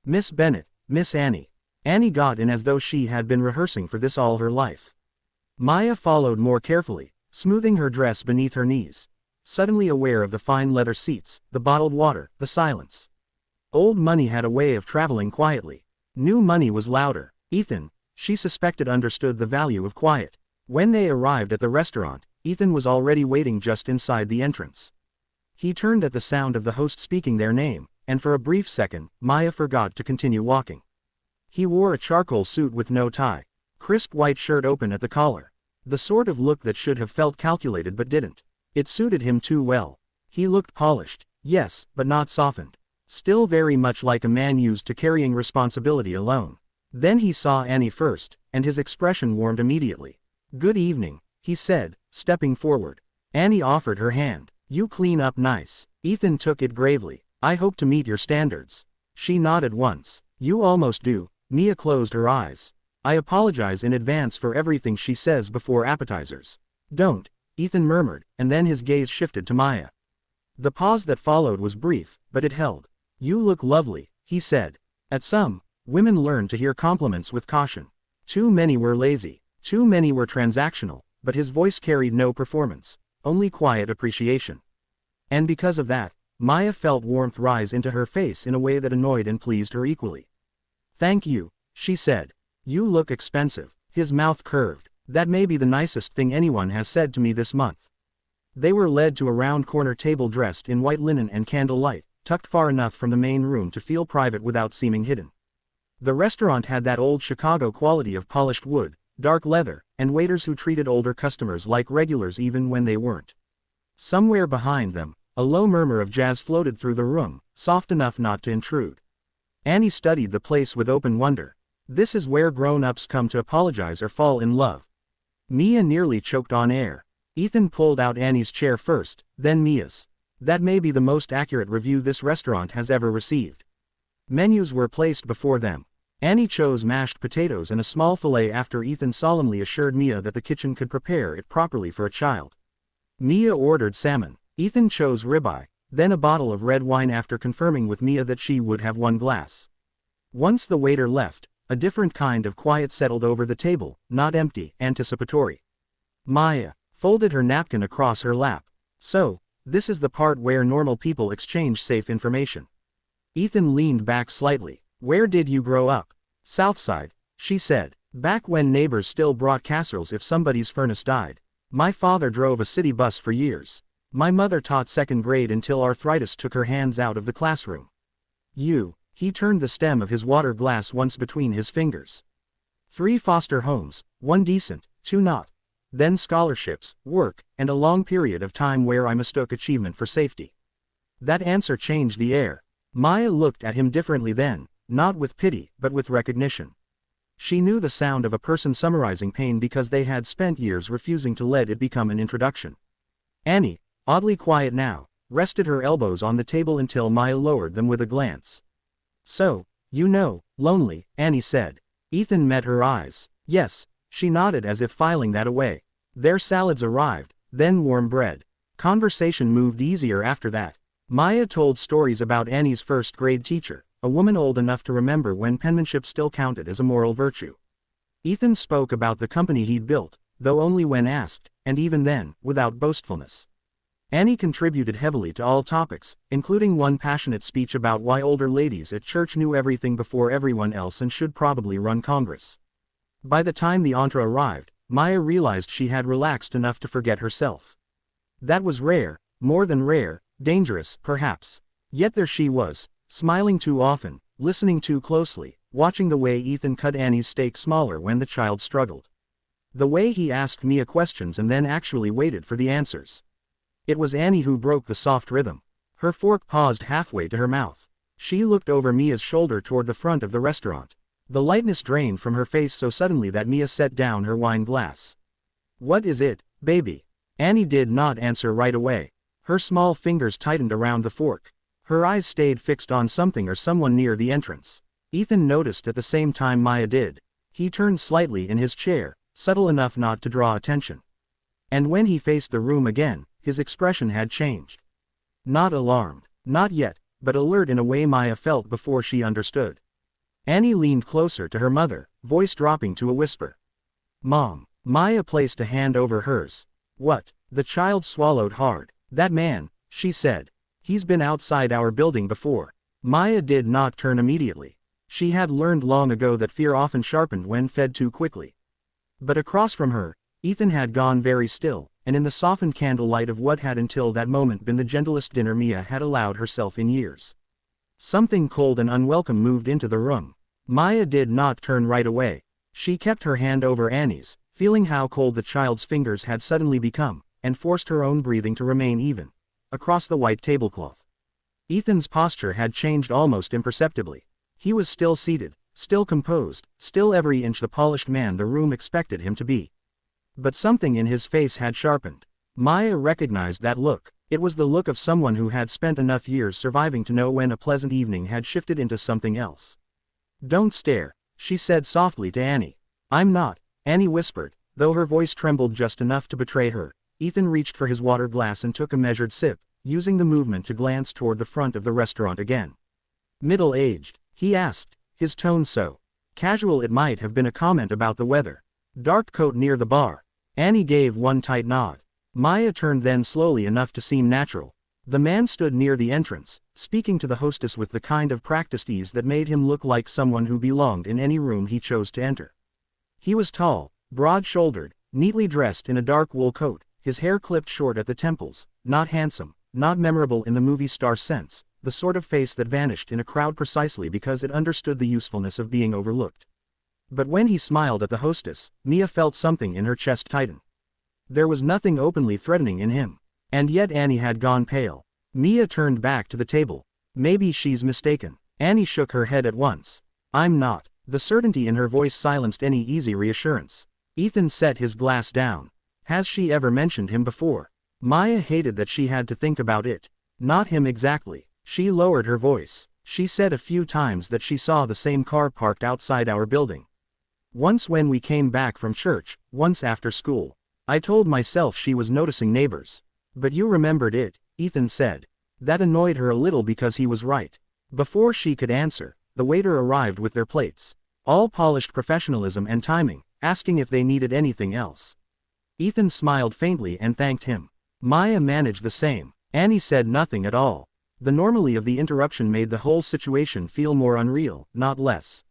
Miss Bennet, Miss Annie. Annie got in as though she had been rehearsing for this all her life. Maya followed more carefully, smoothing her dress beneath her knees. Suddenly aware of the fine leather seats, the bottled water, the silence. Old money had a way of traveling quietly. New money was louder. Ethan, she suspected, understood the value of quiet. When they arrived at the restaurant, Ethan was already waiting just inside the entrance. He turned at the sound of the host speaking their name, and for a brief second, Maya forgot to continue walking. He wore a charcoal suit with no tie. Crisp white shirt open at the collar. The sort of look that should have felt calculated but didn't. It suited him too well. He looked polished, yes, but not softened. Still very much like a man used to carrying responsibility alone. Then he saw Annie first, and his expression warmed immediately. Good evening, he said, stepping forward. Annie offered her hand. You clean up nice. Ethan took it gravely. I hope to meet your standards. She nodded once. You almost do. Mia closed her eyes. I apologize in advance for everything she says before appetizers. Don't. Ethan murmured, and then his gaze shifted to Maya. The pause that followed was brief, but it held. You look lovely, he said. At some, women learn to hear compliments with caution. Too many were lazy, too many were transactional, but his voice carried no performance, only quiet appreciation. And because of that, Maya felt warmth rise into her face in a way that annoyed and pleased her equally. Thank you, she said. You look expensive. His mouth curved. That may be the nicest thing anyone has said to me this month. They were led to a round corner table dressed in white linen and candlelight, tucked far enough from the main room to feel private without seeming hidden. The restaurant had that old Chicago quality of polished wood, dark leather, and waiters who treated older customers like regulars even when they weren't. Somewhere behind them, a low murmur of jazz floated through the room, soft enough not to intrude. Annie studied the place with open wonder. This is where grown-ups come to apologize or fall in love. Mia nearly choked on air. Ethan pulled out Annie's chair first, then Mia's. That may be the most accurate review this restaurant has ever received. Menus were placed before them. Annie chose mashed potatoes and a small fillet after Ethan solemnly assured Mia that the kitchen could prepare it properly for a child. Mia ordered salmon. Ethan chose ribeye, then a bottle of red wine after confirming with Mia that she would have one glass. Once the waiter left, a different kind of quiet settled over the table, not empty, anticipatory. Maya folded her napkin across her lap. So, this is the part where normal people exchange safe information. Ethan leaned back slightly. Where did you grow up? Southside, she said. Back when neighbors still brought casseroles if somebody's furnace died. My father drove a city bus for years. My mother taught second grade until arthritis took her hands out of the classroom. He turned the stem of his water glass once between his fingers. 3 foster homes, 1 decent, 2 not. Then scholarships, work, and a long period of time where I mistook achievement for safety. That answer changed the air. Maya looked at him differently then, not with pity, but with recognition. She knew the sound of a person summarizing pain because they had spent years refusing to let it become an introduction. Annie, oddly quiet now, rested her elbows on the table until Maya lowered them with a glance. So, lonely, Annie said. Ethan met her eyes. Yes, she nodded as if filing that away. Their salads arrived, then warm bread. Conversation moved easier after that. Maya told stories about Annie's first-grade teacher, a woman old enough to remember when penmanship still counted as a moral virtue. Ethan spoke about the company he'd built, though only when asked, and even then, without boastfulness. Annie contributed heavily to all topics, including one passionate speech about why older ladies at church knew everything before everyone else and should probably run Congress. By the time the entree arrived, Maya realized she had relaxed enough to forget herself. That was rare, more than rare, dangerous, perhaps. Yet there she was, smiling too often, listening too closely, watching the way Ethan cut Annie's steak smaller when the child struggled. The way he asked Mia questions and then actually waited for the answers. It was Annie who broke the soft rhythm. Her fork paused halfway to her mouth. She looked over Mia's shoulder toward the front of the restaurant. The lightness drained from her face so suddenly that Mia set down her wine glass. What is it, baby? Annie did not answer right away. Her small fingers tightened around the fork. Her eyes stayed fixed on something or someone near the entrance. Ethan noticed at the same time Maya did. He turned slightly in his chair, subtle enough not to draw attention. And when he faced the room again, his expression had changed. Not alarmed, not yet, but alert in a way Maya felt before she understood. Annie leaned closer to her mother, voice dropping to a whisper. Mom. Maya placed a hand over hers. What? The child swallowed hard. That man, she said. He's been outside our building before. Maya did not turn immediately. She had learned long ago that fear often sharpened when fed too quickly. But across from her, Ethan had gone very still, and in the softened candlelight of what had until that moment been the gentlest dinner Mia had allowed herself in years. Something cold and unwelcome moved into the room. Maya did not turn right away. She kept her hand over Annie's, feeling how cold the child's fingers had suddenly become, and forced her own breathing to remain even. Across the white tablecloth. Ethan's posture had changed almost imperceptibly. He was still seated, still composed, still every inch the polished man the room expected him to be. But something in his face had sharpened. Maya recognized that look. It was the look of someone who had spent enough years surviving to know when a pleasant evening had shifted into something else. Don't stare, she said softly to Annie. I'm not, Annie whispered, though her voice trembled just enough to betray her. Ethan reached for his water glass and took a measured sip, using the movement to glance toward the front of the restaurant again. Middle-aged, he asked, his tone so casual it might have been a comment about the weather. Dark coat near the bar. Annie gave one tight nod. Maya turned then slowly enough to seem natural. The man stood near the entrance, speaking to the hostess with the kind of practiced ease that made him look like someone who belonged in any room he chose to enter. He was tall, broad-shouldered, neatly dressed in a dark wool coat, his hair clipped short at the temples, not handsome, not memorable in the movie star sense, the sort of face that vanished in a crowd precisely because it understood the usefulness of being overlooked. But when he smiled at the hostess, Mia felt something in her chest tighten. There was nothing openly threatening in him. And yet Annie had gone pale. Mia turned back to the table. Maybe she's mistaken. Annie shook her head at once. I'm not. The certainty in her voice silenced any easy reassurance. Ethan set his glass down. Has she ever mentioned him before? Maya hated that she had to think about it. Not him exactly. She lowered her voice. She said a few times that she saw the same car parked outside our building. Once when we came back from church, once after school. I told myself she was noticing neighbors. But you remembered it, Ethan said. That annoyed her a little because he was right. Before she could answer, the waiter arrived with their plates. All polished professionalism and timing, asking if they needed anything else. Ethan smiled faintly and thanked him. Maya managed the same. Annie said nothing at all. The normality of the interruption made the whole situation feel more unreal, not less.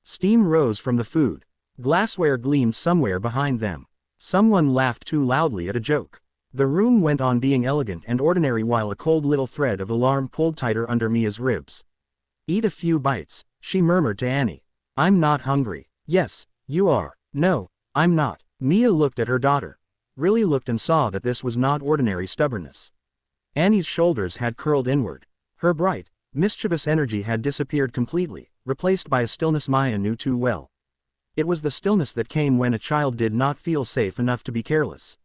Steam rose from the food. Glassware gleamed somewhere behind them. Someone laughed too loudly at a joke. The room went on being elegant and ordinary while a cold little thread of alarm pulled tighter under Mia's ribs. Eat a few bites, she murmured to Annie. I'm not hungry. Yes, you are. No, I'm not. Mia looked at her daughter. Really looked and saw that this was not ordinary stubbornness. Annie's shoulders had curled inward. Her bright, mischievous energy had disappeared completely, replaced by a stillness Maya knew too well. It was the stillness that came when a child did not feel safe enough to be careless.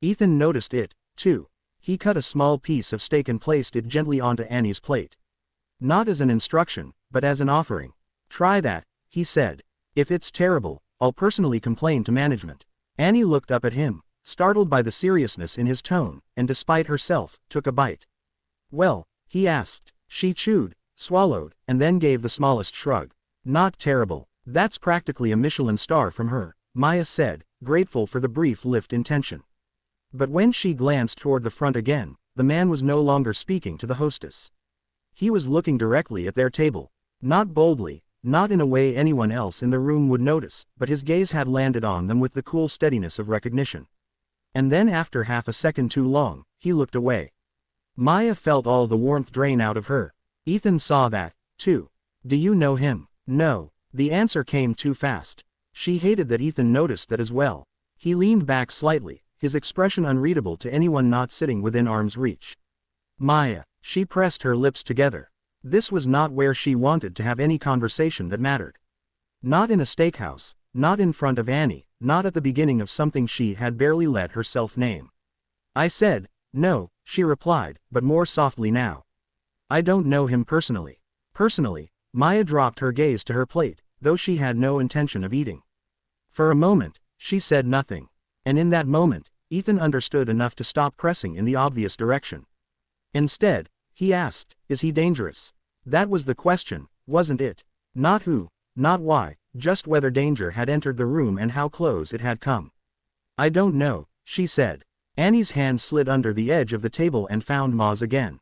Ethan noticed it, too. He cut a small piece of steak and placed it gently onto Annie's plate. Not as an instruction, but as an offering. Try that, he said. If it's terrible, I'll personally complain to management. Annie looked up at him, startled by the seriousness in his tone, and despite herself, took a bite. Well, he asked. She chewed, swallowed, and then gave the smallest shrug. Not terrible. That's practically a Michelin star from her, Maya said, grateful for the brief lift in tension. But when she glanced toward the front again, the man was no longer speaking to the hostess. He was looking directly at their table. Not boldly, not in a way anyone else in the room would notice, but his gaze had landed on them with the cool steadiness of recognition. And then after half a second too long, he looked away. Maya felt all the warmth drain out of her. Ethan saw that, too. Do you know him? No. The answer came too fast. She hated that Ethan noticed that as well. He leaned back slightly, his expression unreadable to anyone not sitting within arm's reach. Maya, she pressed her lips together. This was not where she wanted to have any conversation that mattered. Not in a steakhouse, not in front of Annie, not at the beginning of something she had barely let herself name. I said, no, she replied, but more softly now. I don't know him personally. Personally, Maya dropped her gaze to her plate, though she had no intention of eating. For a moment, she said nothing. And in that moment, Ethan understood enough to stop pressing in the obvious direction. Instead, he asked, is he dangerous? That was the question, wasn't it? Not who, not why, just whether danger had entered the room and how close it had come. I don't know, she said. Annie's hand slid under the edge of the table and found Ma's again.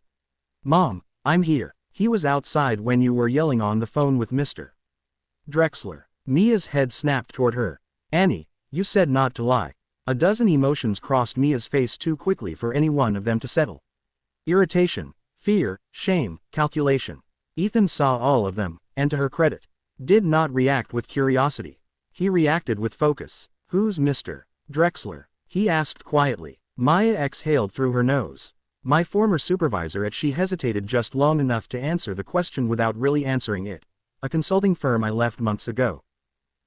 Mom, I'm here. He was outside when you were yelling on the phone with Mr. Drexler. Mia's head snapped toward her. Annie, you said not to lie. A dozen emotions crossed Mia's face too quickly for any one of them to settle. Irritation, fear, shame, calculation. Ethan saw all of them, and to her credit, did not react with curiosity. He reacted with focus. Who's Mr. Drexler? He asked quietly. Maya exhaled through her nose. My former supervisor. She hesitated just long enough to answer the question without really answering it. A consulting firm I left months ago.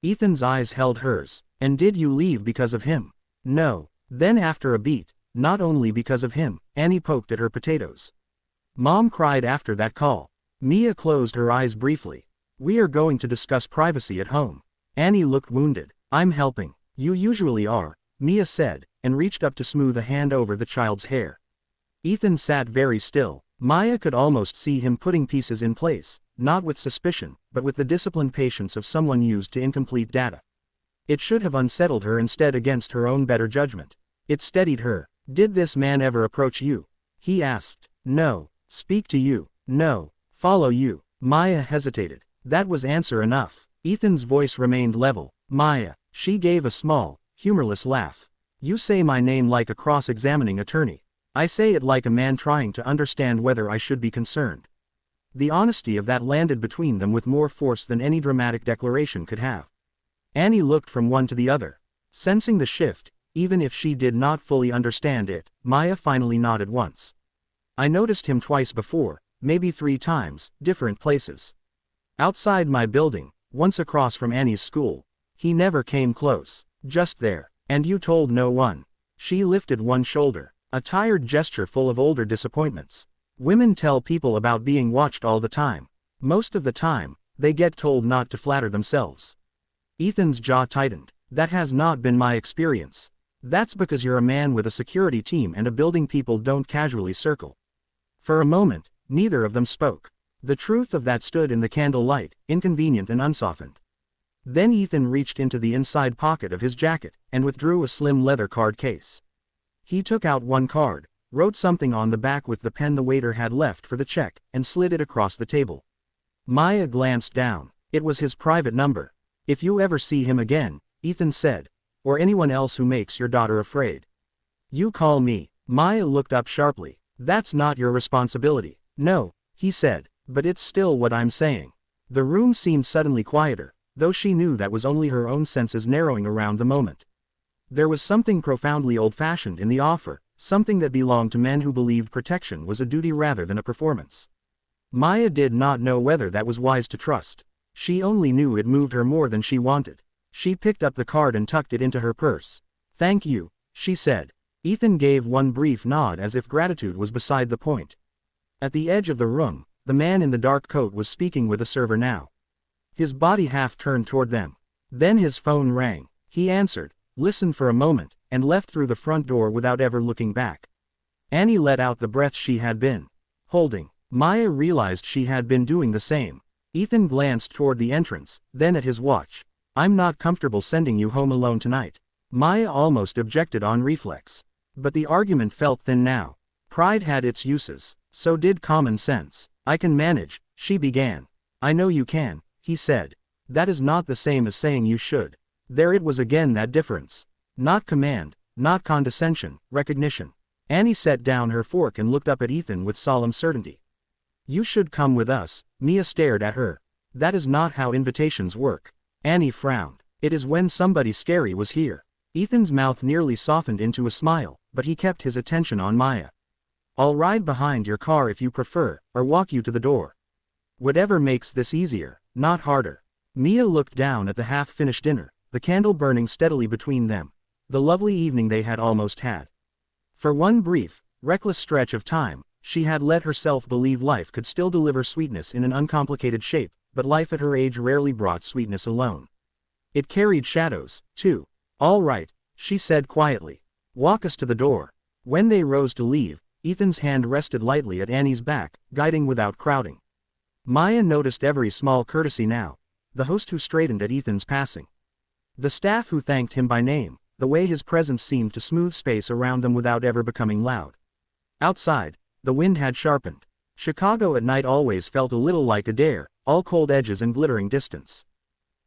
Ethan's eyes held hers. And did you leave because of him? No. Then after a beat, not only because of him, Annie poked at her potatoes. Mom cried after that call. Mia closed her eyes briefly. We are going to discuss privacy at home. Annie looked wounded. I'm helping. You usually are, Mia said, and reached up to smooth a hand over the child's hair. Ethan sat very still. Maya could almost see him putting pieces in place, not with suspicion, but with the disciplined patience of someone used to incomplete data. It should have unsettled her instead against her own better judgment. It steadied her. Did this man ever approach you? He asked. No. Speak to you? No. Follow you? Maya hesitated. That was answer enough. Ethan's voice remained level. Maya. She gave a small, humorless laugh. You say my name like a cross-examining attorney. I say it like a man trying to understand whether I should be concerned. The honesty of that landed between them with more force than any dramatic declaration could have. Annie looked from one to the other. Sensing the shift, even if she did not fully understand it, Maya finally nodded once. I noticed him twice before, maybe 3 times, different places. Outside my building, once across from Annie's school. He never came close. Just there. And you told no one. She lifted one shoulder, a tired gesture full of older disappointments. Women tell people about being watched all the time. Most of the time, they get told not to flatter themselves. Ethan's jaw tightened. That has not been my experience. That's because you're a man with a security team and a building people don't casually circle. For a moment, neither of them spoke. The truth of that stood in the candle light, inconvenient and unsoftened. Then Ethan reached into the inside pocket of his jacket, and withdrew a slim leather card case. He took out one card, wrote something on the back with the pen the waiter had left for the check, and slid it across the table. Maya glanced down. It was his private number. If you ever see him again, Ethan said, or anyone else who makes your daughter afraid, you call me. Maya looked up sharply. That's not your responsibility. No, he said, but it's still what I'm saying. The room seemed suddenly quieter, though she knew that was only her own senses narrowing around the moment. There was something profoundly old-fashioned in the offer, something that belonged to men who believed protection was a duty rather than a performance. Maya did not know whether that was wise to trust. She only knew it moved her more than she wanted. She picked up the card and tucked it into her purse. Thank you, she said. Ethan gave one brief nod as if gratitude was beside the point. At the edge of the room, the man in the dark coat was speaking with a server now. His body half turned toward them. Then his phone rang. He answered, listened for a moment, and left through the front door without ever looking back. Annie let out the breath she had been holding. Maya realized she had been doing the same. Ethan glanced toward the entrance, then at his watch. I'm not comfortable sending you home alone tonight. Maya almost objected on reflex. But the argument felt thin now. Pride had its uses. So did common sense. I can manage, she began. I know you can, he said. That is not the same as saying you should. There it was again, that difference. Not command, not condescension, recognition. Annie set down her fork and looked up at Ethan with solemn certainty. You should come with us. Mia stared at her. That is not how invitations work. Annie frowned. It is when somebody scary was here. Ethan's mouth nearly softened into a smile, but he kept his attention on Maya. I'll ride behind your car if you prefer, or walk you to the door. Whatever makes this easier, not harder. Mia looked down at the half-finished dinner, the candle burning steadily between them. The lovely evening they had almost had. For one brief, reckless stretch of time, she had let herself believe life could still deliver sweetness in an uncomplicated shape, but life at her age rarely brought sweetness alone. It carried shadows, too. All right, she said quietly. Walk us to the door. When they rose to leave, Ethan's hand rested lightly at Annie's back, guiding without crowding. Maya noticed every small courtesy now. The host who straightened at Ethan's passing. The staff who thanked him by name, the way his presence seemed to smooth space around them without ever becoming loud. Outside, the wind had sharpened. Chicago at night always felt a little like a dare, all cold edges and glittering distance.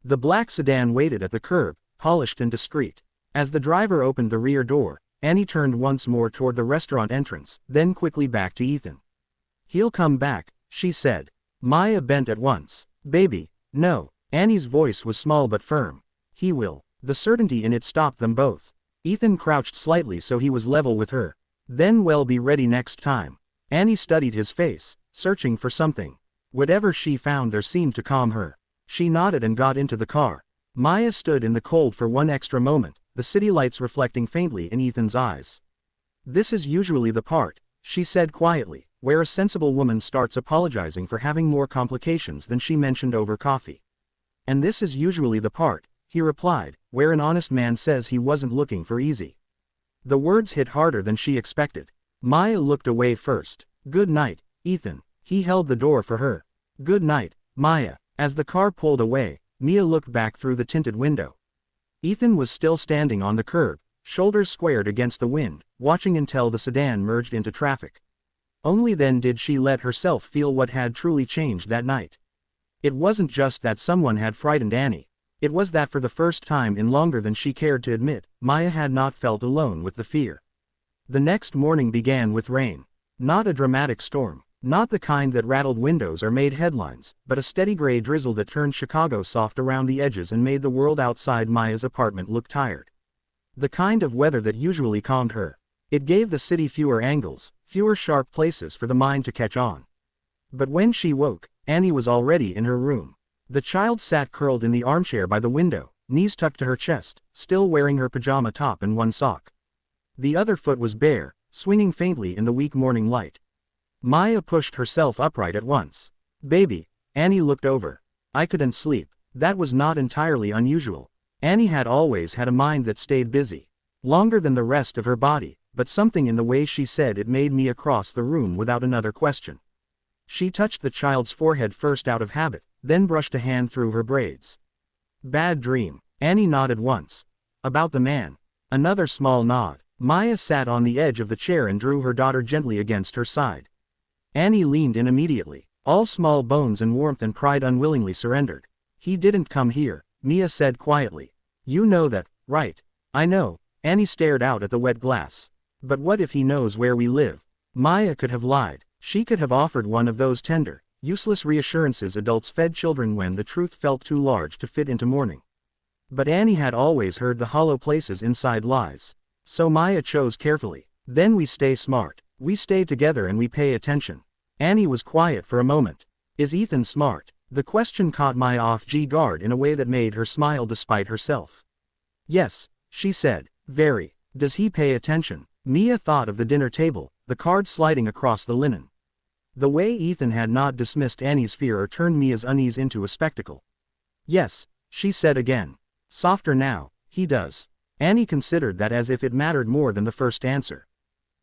The black sedan waited at the curb, polished and discreet. As the driver opened the rear door, Annie turned once more toward the restaurant entrance, then quickly back to Ethan. He'll come back, she said. Maya bent at once. Baby, no. Annie's voice was small but firm. He will. The certainty in it stopped them both. Ethan crouched slightly so he was level with her. Then we'll be ready next time. Annie studied his face, searching for something. Whatever she found there seemed to calm her. She nodded and got into the car. Maya stood in the cold for one extra moment, the city lights reflecting faintly in Ethan's eyes. This is usually the part, she said quietly, where a sensible woman starts apologizing for having more complications than she mentioned over coffee. And this is usually the part, he replied, where an honest man says he wasn't looking for easy. The words hit harder than she expected. Maya looked away first. Good night, Ethan. He held the door for her. Good night, Maya. As the car pulled away, Mia looked back through the tinted window. Ethan was still standing on the curb, shoulders squared against the wind, watching until the sedan merged into traffic. Only then did she let herself feel what had truly changed that night. It wasn't just that someone had frightened Annie. It was that for the first time in longer than she cared to admit, Maya had not felt alone with the fear. The next morning began with rain. Not a dramatic storm. Not the kind that rattled windows or made headlines, but a steady gray drizzle that turned Chicago soft around the edges and made the world outside Maya's apartment look tired. The kind of weather that usually calmed her. It gave the city fewer angles, fewer sharp places for the mind to catch on. But when she woke, Annie was already in her room. The child sat curled in the armchair by the window, knees tucked to her chest, still wearing her pajama top and one sock. The other foot was bare, swinging faintly in the weak morning light. Maya pushed herself upright at once. "Baby," Annie looked over. "I couldn't sleep." That was not entirely unusual. Annie had always had a mind that stayed busy. Longer than the rest of her body, but something in the way she said it made me across the room without another question. She touched the child's forehead first out of habit, then brushed a hand through her braids. "Bad dream." Annie nodded once. "About the man?" Another small nod. Maya sat on the edge of the chair and drew her daughter gently against her side. Annie leaned in immediately. All small bones and warmth and pride unwillingly surrendered. "He didn't come here," Mia said quietly. "You know that, right?" "I know." Annie stared out at the wet glass. "But what if he knows where we live?" Maya could have lied. She could have offered one of those tender, useless reassurances adults fed children when the truth felt too large to fit into mourning. But Annie had always heard the hollow places inside lies. So Maya chose carefully. "Then we stay smart. We stay together and we pay attention." Annie was quiet for a moment. "Is Ethan smart?" The question caught Maya off guard in a way that made her smile despite herself. "Yes," she said. "Very." "Does he pay attention?" Mia thought of the dinner table, the cards sliding across the linen. The way Ethan had not dismissed Annie's fear or turned Mia's unease into a spectacle. "Yes," she said again. Softer now. "He does." Annie considered that as if it mattered more than the first answer.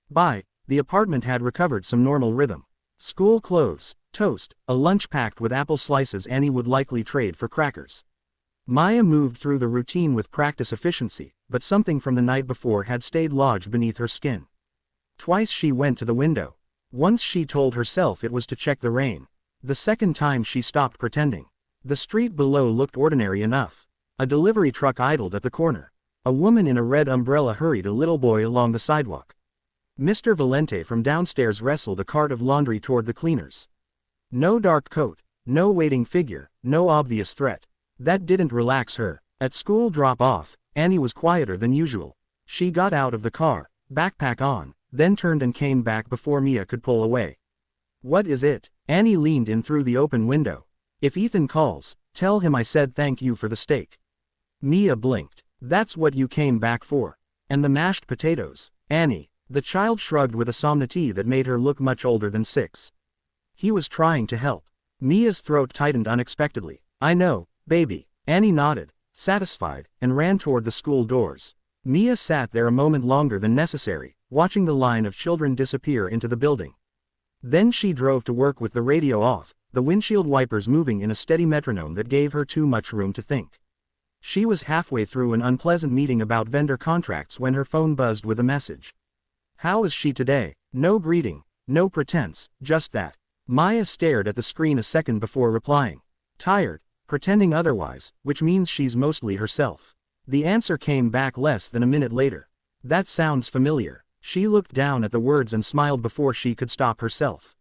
The apartment had recovered some normal rhythm. School clothes, toast, a lunch packed with apple slices Annie would likely trade for crackers. Maya moved through the routine with practice efficiency, but something from the night before had stayed lodged beneath her skin. Twice she went to the window. Once she told herself it was to check the rain. The second time she stopped pretending. The street below looked ordinary enough. A delivery truck idled at the corner. A woman in a red umbrella hurried a little boy along the sidewalk. Mr. Valente from downstairs wrestled a cart of laundry toward the cleaners. No dark coat, no waiting figure, no obvious threat. That didn't relax her. At school drop-off, Annie was quieter than usual. She got out of the car, backpack on, then turned and came back before Mia could pull away. "What is it?" Annie leaned in through the open window. "If Ethan calls, tell him I said thank you for the steak." Mia blinked. "That's what you came back for? And the mashed potatoes?" "Annie." The child shrugged with a solemnity that made her look much older than 6. "He was trying to help." Mia's throat tightened unexpectedly. "I know, baby." Annie nodded, satisfied, and ran toward the school doors. Mia sat there a moment longer than necessary, watching the line of children disappear into the building. Then she drove to work with the radio off, the windshield wipers moving in a steady metronome that gave her too much room to think. She was halfway through an unpleasant meeting about vendor contracts when her phone buzzed with a message. How is she today? No greeting, no pretense, just that. Maya stared at the screen a second before replying. Tired, pretending otherwise, which means she's mostly herself. The answer came back less than a minute later. That sounds familiar. She looked down at the words and smiled before she could stop herself.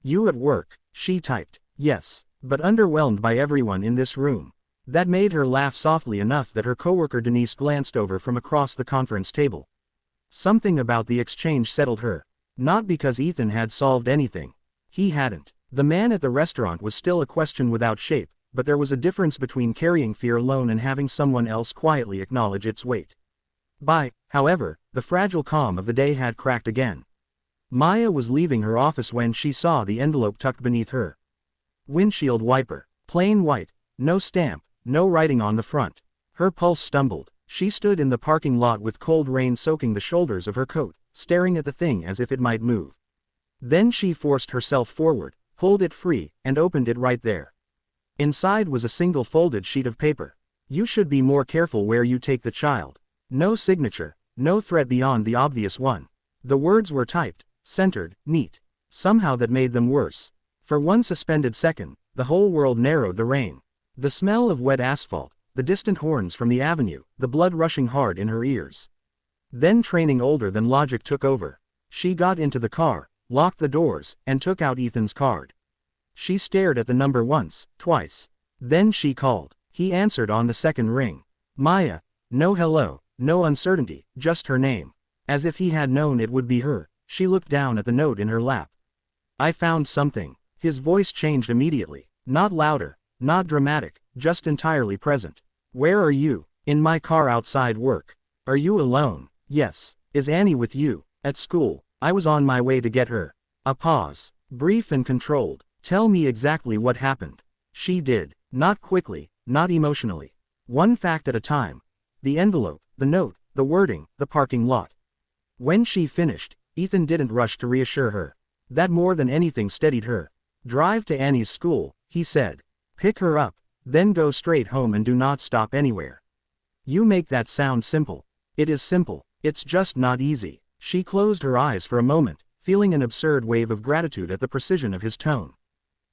You at work, she typed. Yes, but underwhelmed by everyone in this room. That made her laugh softly enough that her coworker Denise glanced over from across the conference table. Something about the exchange settled her. Not because Ethan had solved anything. He hadn't. The man at the restaurant was still a question without shape, but there was a difference between carrying fear alone and having someone else quietly acknowledge its weight. However, the fragile calm of the day had cracked again. Maya was leaving her office when she saw the envelope tucked beneath her windshield wiper. Plain white, no stamp, no writing on the front. Her pulse stumbled. She stood in the parking lot with cold rain soaking the shoulders of her coat, staring at the thing as if it might move. Then she forced herself forward, pulled it free, and opened it right there. Inside was a single folded sheet of paper. You should be more careful where you take the child. No signature, no threat beyond the obvious one. The words were typed, centered, neat. Somehow that made them worse. For one suspended second, the whole world narrowed the rain. The smell of wet asphalt, the distant horns from the avenue, the blood rushing hard in her ears. Then training older than logic took over. She got into the car, locked the doors, and took out Ethan's card. She stared at the number once, twice. Then she called. He answered on the second ring. Maya. No hello, no uncertainty, just her name. As if he had known it would be her, she looked down at the note in her lap. I found something. His voice changed immediately. Not louder, not dramatic, just entirely present. Where are you? In my car outside work. Are you alone? Yes. Is Annie with you? At school. I was on my way to get her. A pause. Brief and controlled. Tell me exactly what happened. She did. Not quickly, not emotionally. One fact at a time. The envelope, the note, the wording, the parking lot. When she finished, Ethan didn't rush to reassure her. That more than anything steadied her. Drive to Annie's school, he said. Pick her up, then go straight home and do not stop anywhere. You make that sound simple. It is simple, it's just not easy. She closed her eyes for a moment, feeling an absurd wave of gratitude at the precision of his tone.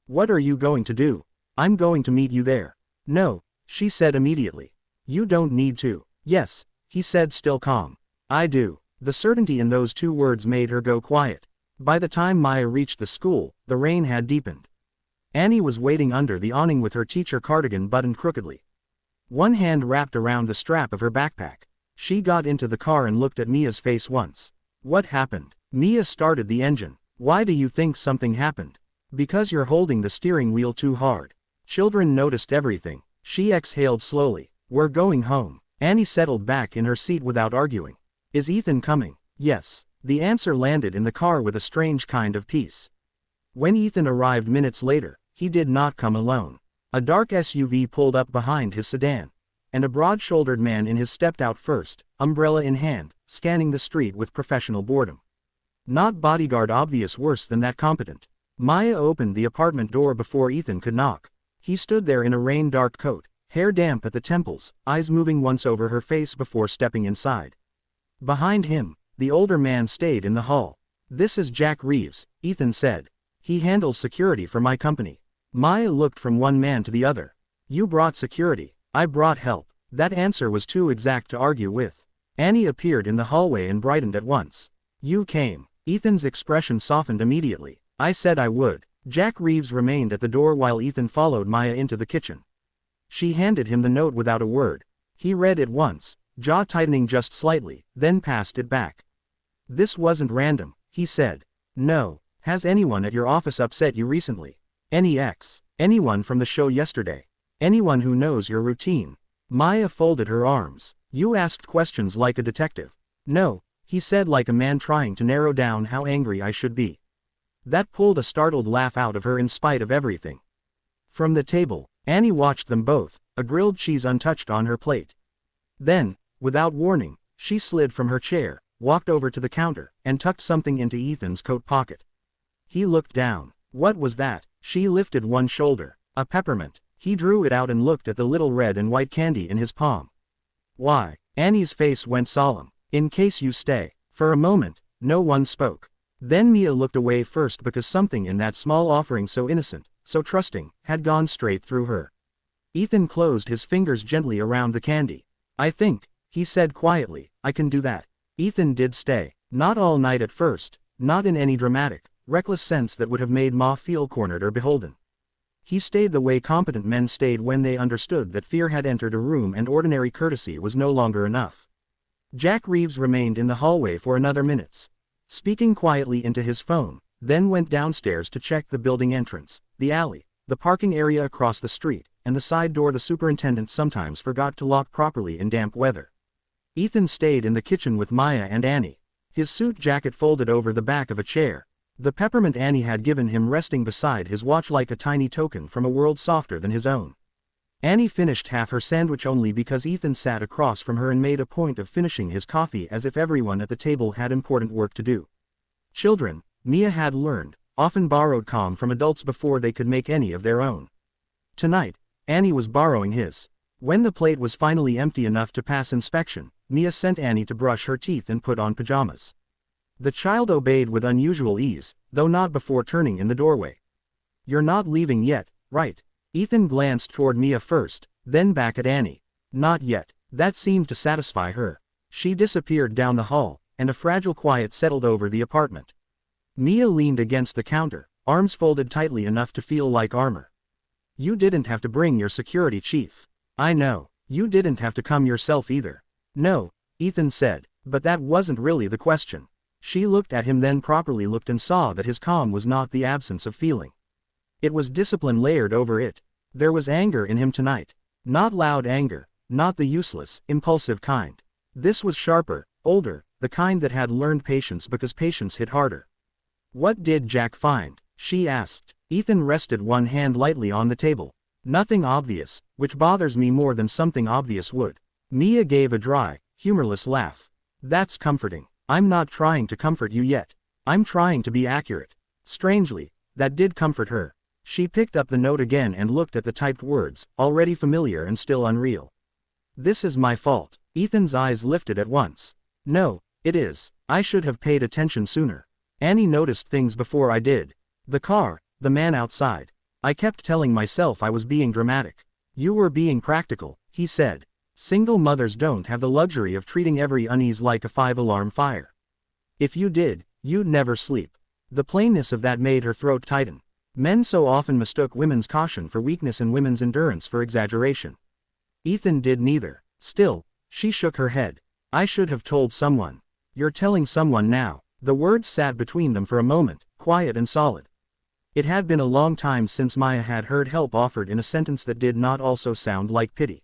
What are you going to do? I'm going to meet you there. No, she said immediately. You don't need to. Yes, he said, still calm. I do. The certainty in those two words made her go quiet. By the time Maya reached the school, the rain had deepened. Annie was waiting under the awning with her teacher cardigan buttoned crookedly. One hand wrapped around the strap of her backpack. She got into the car and looked at Mia's face once. What happened? Mia started the engine. Why do you think something happened? Because you're holding the steering wheel too hard. Children noticed everything. She exhaled slowly. We're going home. Annie settled back in her seat without arguing. Is Ethan coming? Yes. The answer landed in the car with a strange kind of peace. When Ethan arrived minutes later, he did not come alone. A dark SUV pulled up behind his sedan, and a broad-shouldered man in his stepped out first, umbrella in hand, scanning the street with professional boredom. Not bodyguard obvious, worse than that competent. Maya opened the apartment door before Ethan could knock. He stood there in a rain-dark coat, hair damp at the temples, eyes moving once over her face before stepping inside. Behind him, the older man stayed in the hall. This is Jack Reeves, Ethan said. He handles security for my company. Maya looked from one man to the other. You brought security. I brought help. That answer was too exact to argue with. Annie appeared in the hallway and brightened at once. You came. Ethan's expression softened immediately. I said I would. Jack Reeves remained at the door while Ethan followed Maya into the kitchen. She handed him the note without a word. He read it once, jaw tightening just slightly, then passed it back. This wasn't random, he said. No. Has anyone at your office upset you recently? Anyone from the show yesterday? Anyone who knows your routine? Maya folded her arms. You asked questions like a detective. No, he said, like a man trying to narrow down how angry I should be. That pulled a startled laugh out of her in spite of everything. From the table, Annie watched them both, a grilled cheese untouched on her plate. Then, without warning, she slid from her chair, walked over to the counter, and tucked something into Ethan's coat pocket. He looked down. What was that? She lifted one shoulder. A peppermint. He drew it out and looked at the little red and white candy in his palm. Why? Annie's face went solemn. In case you stay. For a moment, no one spoke. Then Mia looked away first because something in that small offering, so innocent, so trusting, had gone straight through her. Ethan closed his fingers gently around the candy. I think, he said quietly, I can do that. Ethan did stay. Not all night at first, not in any dramatic, reckless sense that would have made Ma feel cornered or beholden. He stayed the way competent men stayed when they understood that fear had entered a room and ordinary courtesy was no longer enough. Jack Reeves remained in the hallway for another minute, speaking quietly into his phone, then went downstairs to check the building entrance, the alley, the parking area across the street, and the side door the superintendent sometimes forgot to lock properly in damp weather. Ethan stayed in the kitchen with Maya and Annie, his suit jacket folded over the back of a chair, the peppermint Annie had given him resting beside his watch like a tiny token from a world softer than his own. Annie finished half her sandwich only because Ethan sat across from her and made a point of finishing his coffee, as if everyone at the table had important work to do. Children, Mia had learned, often borrowed calm from adults before they could make any of their own. Tonight, Annie was borrowing his. When the plate was finally empty enough to pass inspection, Mia sent Annie to brush her teeth and put on pajamas. The child obeyed with unusual ease, though not before turning in the doorway. You're not leaving yet, right? Ethan glanced toward Mia first, then back at Annie. Not yet. That seemed to satisfy her. She disappeared down the hall, and a fragile quiet settled over the apartment. Mia leaned against the counter, arms folded tightly enough to feel like armor. You didn't have to bring your security chief. I know. You didn't have to come yourself either. No, Ethan said, but that wasn't really the question. She looked at him, then properly looked, and saw that his calm was not the absence of feeling. It was discipline layered over it. There was anger in him tonight. Not loud anger, not the useless, impulsive kind. This was sharper, older, the kind that had learned patience because patience hit harder. What did Jack find? She asked. Ethan rested one hand lightly on the table. Nothing obvious, which bothers me more than something obvious would. Mia gave a dry, humorless laugh. That's comforting. I'm not trying to comfort you yet. I'm trying to be accurate. Strangely, that did comfort her. She picked up the note again and looked at the typed words, already familiar and still unreal. This is my fault. Ethan's eyes lifted at once. No, it is. I should have paid attention sooner. Annie noticed things before I did. The car, the man outside. I kept telling myself I was being dramatic. You were being practical, he said. Single mothers don't have the luxury of treating every unease like a 5-alarm fire. If you did, you'd never sleep. The plainness of that made her throat tighten. Men so often mistook women's caution for weakness and women's endurance for exaggeration. Ethan did neither. Still, she shook her head. I should have told someone. You're telling someone now. The words sat between them for a moment, quiet and solid. It had been a long time since Maya had heard help offered in a sentence that did not also sound like pity.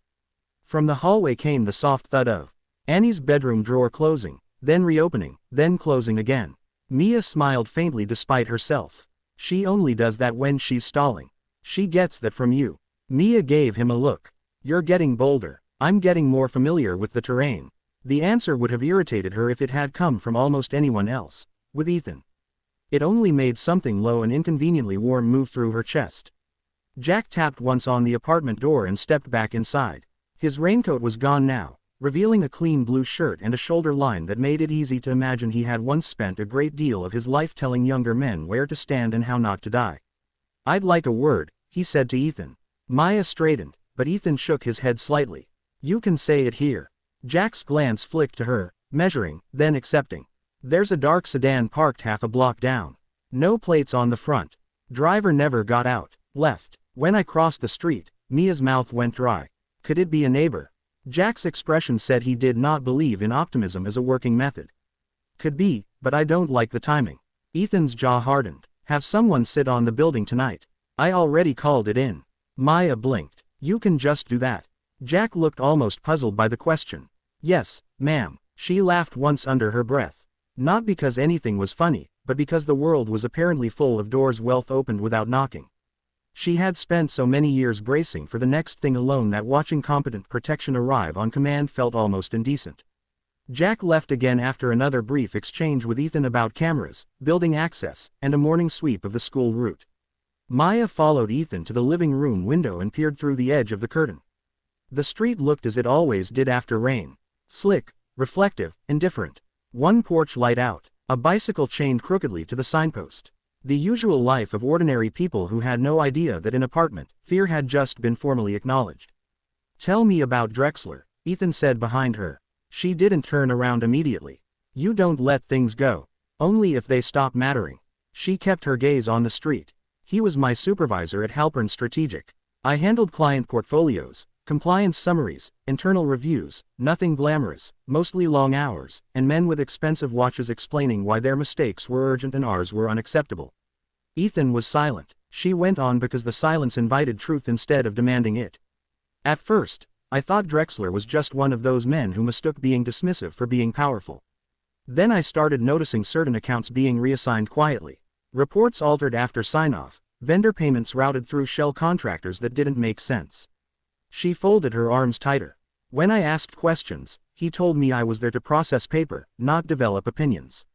From the hallway came the soft thud of Annie's bedroom drawer closing, then reopening, then closing again. Mia smiled faintly despite herself. She only does that when she's stalling. She gets that from you. Mia gave him a look. You're getting bolder. I'm getting more familiar with the terrain. The answer would have irritated her if it had come from almost anyone else. With Ethan. It only made something low and inconveniently warm move through her chest. Jack tapped once on the apartment door and stepped back inside. His raincoat was gone now, revealing a clean blue shirt and a shoulder line that made it easy to imagine he had once spent a great deal of his life telling younger men where to stand and how not to die. I'd like a word, he said to Ethan. Maya straightened, but Ethan shook his head slightly. You can say it here. Jack's glance flicked to her, measuring, then accepting. There's a dark sedan parked half a block down. No plates on the front. Driver never got out. Left. When I crossed the street, Mia's mouth went dry. Could it be a neighbor? Jack's expression said he did not believe in optimism as a working method. Could be, but I don't like the timing. Ethan's jaw hardened. Have someone sit on the building tonight. I already called it in. Maya blinked. You can just do that. Jack looked almost puzzled by the question. Yes, ma'am. She laughed once under her breath. Not because anything was funny, but because the world was apparently full of doors wealth opened without knocking. She had spent so many years bracing for the next thing alone that watching competent protection arrive on command felt almost indecent. Jack left again after another brief exchange with Ethan about cameras, building access, and a morning sweep of the school route. Maya followed Ethan to the living room window and peered through the edge of the curtain. The street looked as it always did after rain. Slick, reflective, indifferent. One porch light out, a bicycle chained crookedly to the signpost. The usual life of ordinary people who had no idea that in apartment, fear had just been formally acknowledged. Tell me about Drexler, Ethan said behind her. She didn't turn around immediately. You don't let things go. Only if they stop mattering. She kept her gaze on the street. He was my supervisor at Halpern Strategic. I handled client portfolios, compliance summaries, internal reviews, nothing glamorous, mostly long hours, and men with expensive watches explaining why their mistakes were urgent and ours were unacceptable. Ethan was silent. She went on because the silence invited truth instead of demanding it. At first, I thought Drexler was just one of those men who mistook being dismissive for being powerful. Then I started noticing certain accounts being reassigned quietly. Reports altered after sign-off, vendor payments routed through shell contractors that didn't make sense. She folded her arms tighter. When I asked questions, he told me I was there to process paper, not develop opinions.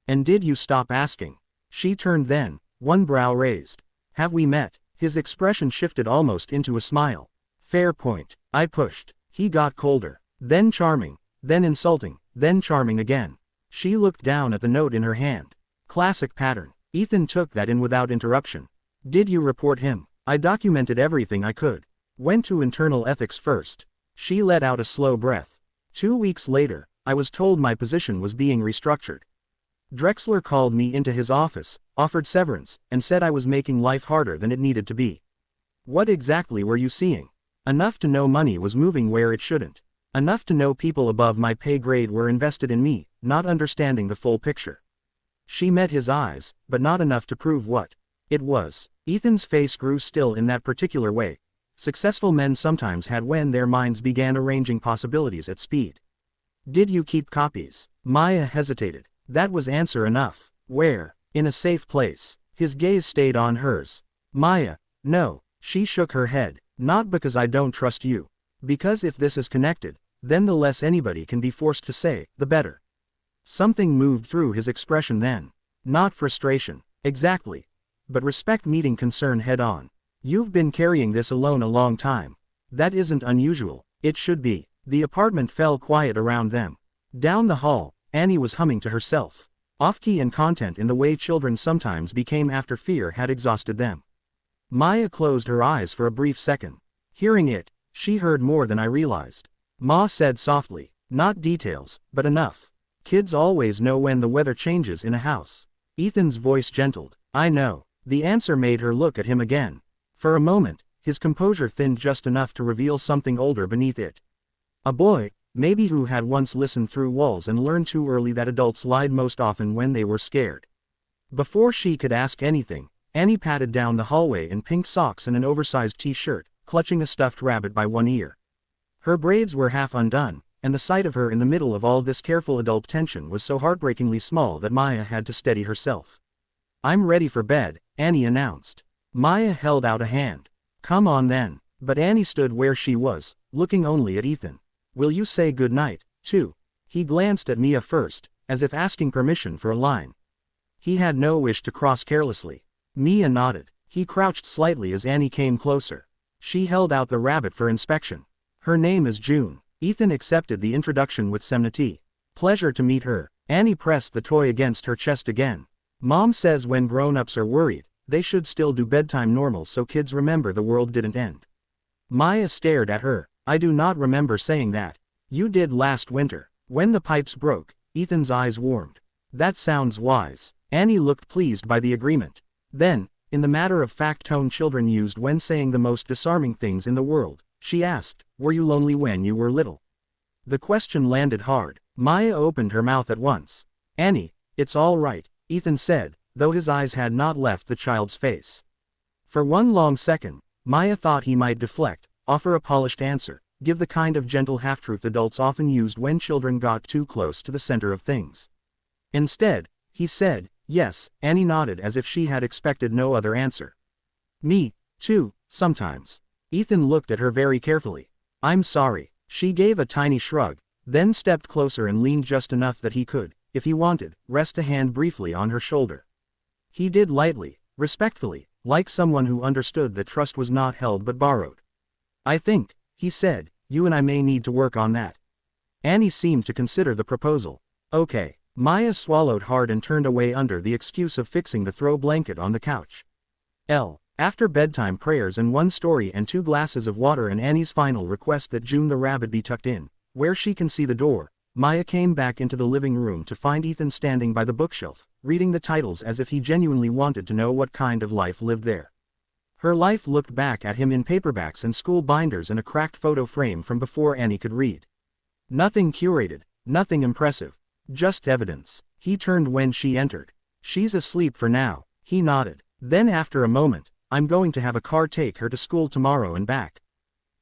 And did you stop asking? She turned then, one brow raised. Have we met? His expression shifted almost into a smile. Fair point. I pushed. He got colder. Then charming. Then insulting. Then charming again. She looked down at the note in her hand. Classic pattern. Ethan took that in without interruption. Did you report him? I documented everything I could. Went to internal ethics first. She let out a slow breath. 2 weeks later, I was told my position was being restructured. Drexler called me into his office, offered severance, and said I was making life harder than it needed to be. What exactly were you seeing? Enough to know money was moving where it shouldn't. Enough to know people above my pay grade were invested in me, not understanding the full picture. She met his eyes, but not enough to prove what it was. Ethan's face grew still in that particular way. Successful men sometimes had when their minds began arranging possibilities at speed. Did you keep copies? Maya hesitated. That was answer enough. Where? In a safe place. His gaze stayed on hers. Maya, no. She shook her head. Not because I don't trust you. Because if this is connected, then the less anybody can be forced to say, the better. Something moved through his expression then. Not frustration. Exactly. But respect, meeting concern head on. You've been carrying this alone a long time. That isn't unusual. It should be. The apartment fell quiet around them. Down the hall, Annie was humming to herself. Off-key and content in the way children sometimes became after fear had exhausted them. Maya closed her eyes for a brief second. Hearing it, she heard more than I realized. Ma said softly, not details, but enough. Kids always know when the weather changes in a house. Ethan's voice gentled. I know. The answer made her look at him again. For a moment, his composure thinned just enough to reveal something older beneath it. A boy, maybe, who had once listened through walls and learned too early that adults lied most often when they were scared. Before she could ask anything, Annie patted down the hallway in pink socks and an oversized t-shirt, clutching a stuffed rabbit by one ear. Her braids were half undone, and the sight of her in the middle of all this careful adult tension was so heartbreakingly small that Maya had to steady herself. I'm ready for bed, Annie announced. Maya held out a hand. Come on then. But Annie stood where she was, looking only at Ethan. Will you say good night, too? He glanced at Mia first, as if asking permission for a line. He had no wish to cross carelessly. Mia nodded. He crouched slightly as Annie came closer. She held out the rabbit for inspection. Her name is June. Ethan accepted the introduction with solemnity. Pleasure to meet her. Annie pressed the toy against her chest again. Mom says when grown-ups are worried, they should still do bedtime normal so kids remember the world didn't end. Maya stared at her. I do not remember saying that. You did last winter. When the pipes broke, Ethan's eyes warmed. That sounds wise. Annie looked pleased by the agreement. Then, in the matter-of-fact tone children used when saying the most disarming things in the world, she asked, were you lonely when you were little? The question landed hard. Maya opened her mouth at once. Annie, it's all right, Ethan said, though his eyes had not left the child's face. For one long second, Maya thought he might deflect, offer a polished answer, give the kind of gentle half-truth adults often used when children got too close to the center of things. Instead, he said, yes. Annie nodded as if she had expected no other answer. Me, too, sometimes. Ethan looked at her very carefully. I'm sorry. She gave a tiny shrug, then stepped closer and leaned just enough that he could, if he wanted, rest a hand briefly on her shoulder. He did lightly, respectfully, like someone who understood that trust was not held but borrowed. I think, he said, you and I may need to work on that. Annie seemed to consider the proposal. Okay. Maya swallowed hard and turned away under the excuse of fixing the throw blanket on the couch. After bedtime prayers and 1 story and 2 glasses of water and Annie's final request that June the rabbit be tucked in, where she can see the door, Maya came back into the living room to find Ethan standing by the bookshelf, reading the titles as if he genuinely wanted to know what kind of life lived there. Her life looked back at him in paperbacks and school binders and a cracked photo frame from before Annie could read. Nothing curated, nothing impressive. Just evidence. He turned when she entered. She's asleep for now, he nodded. Then after a moment, I'm going to have a car take her to school tomorrow and back.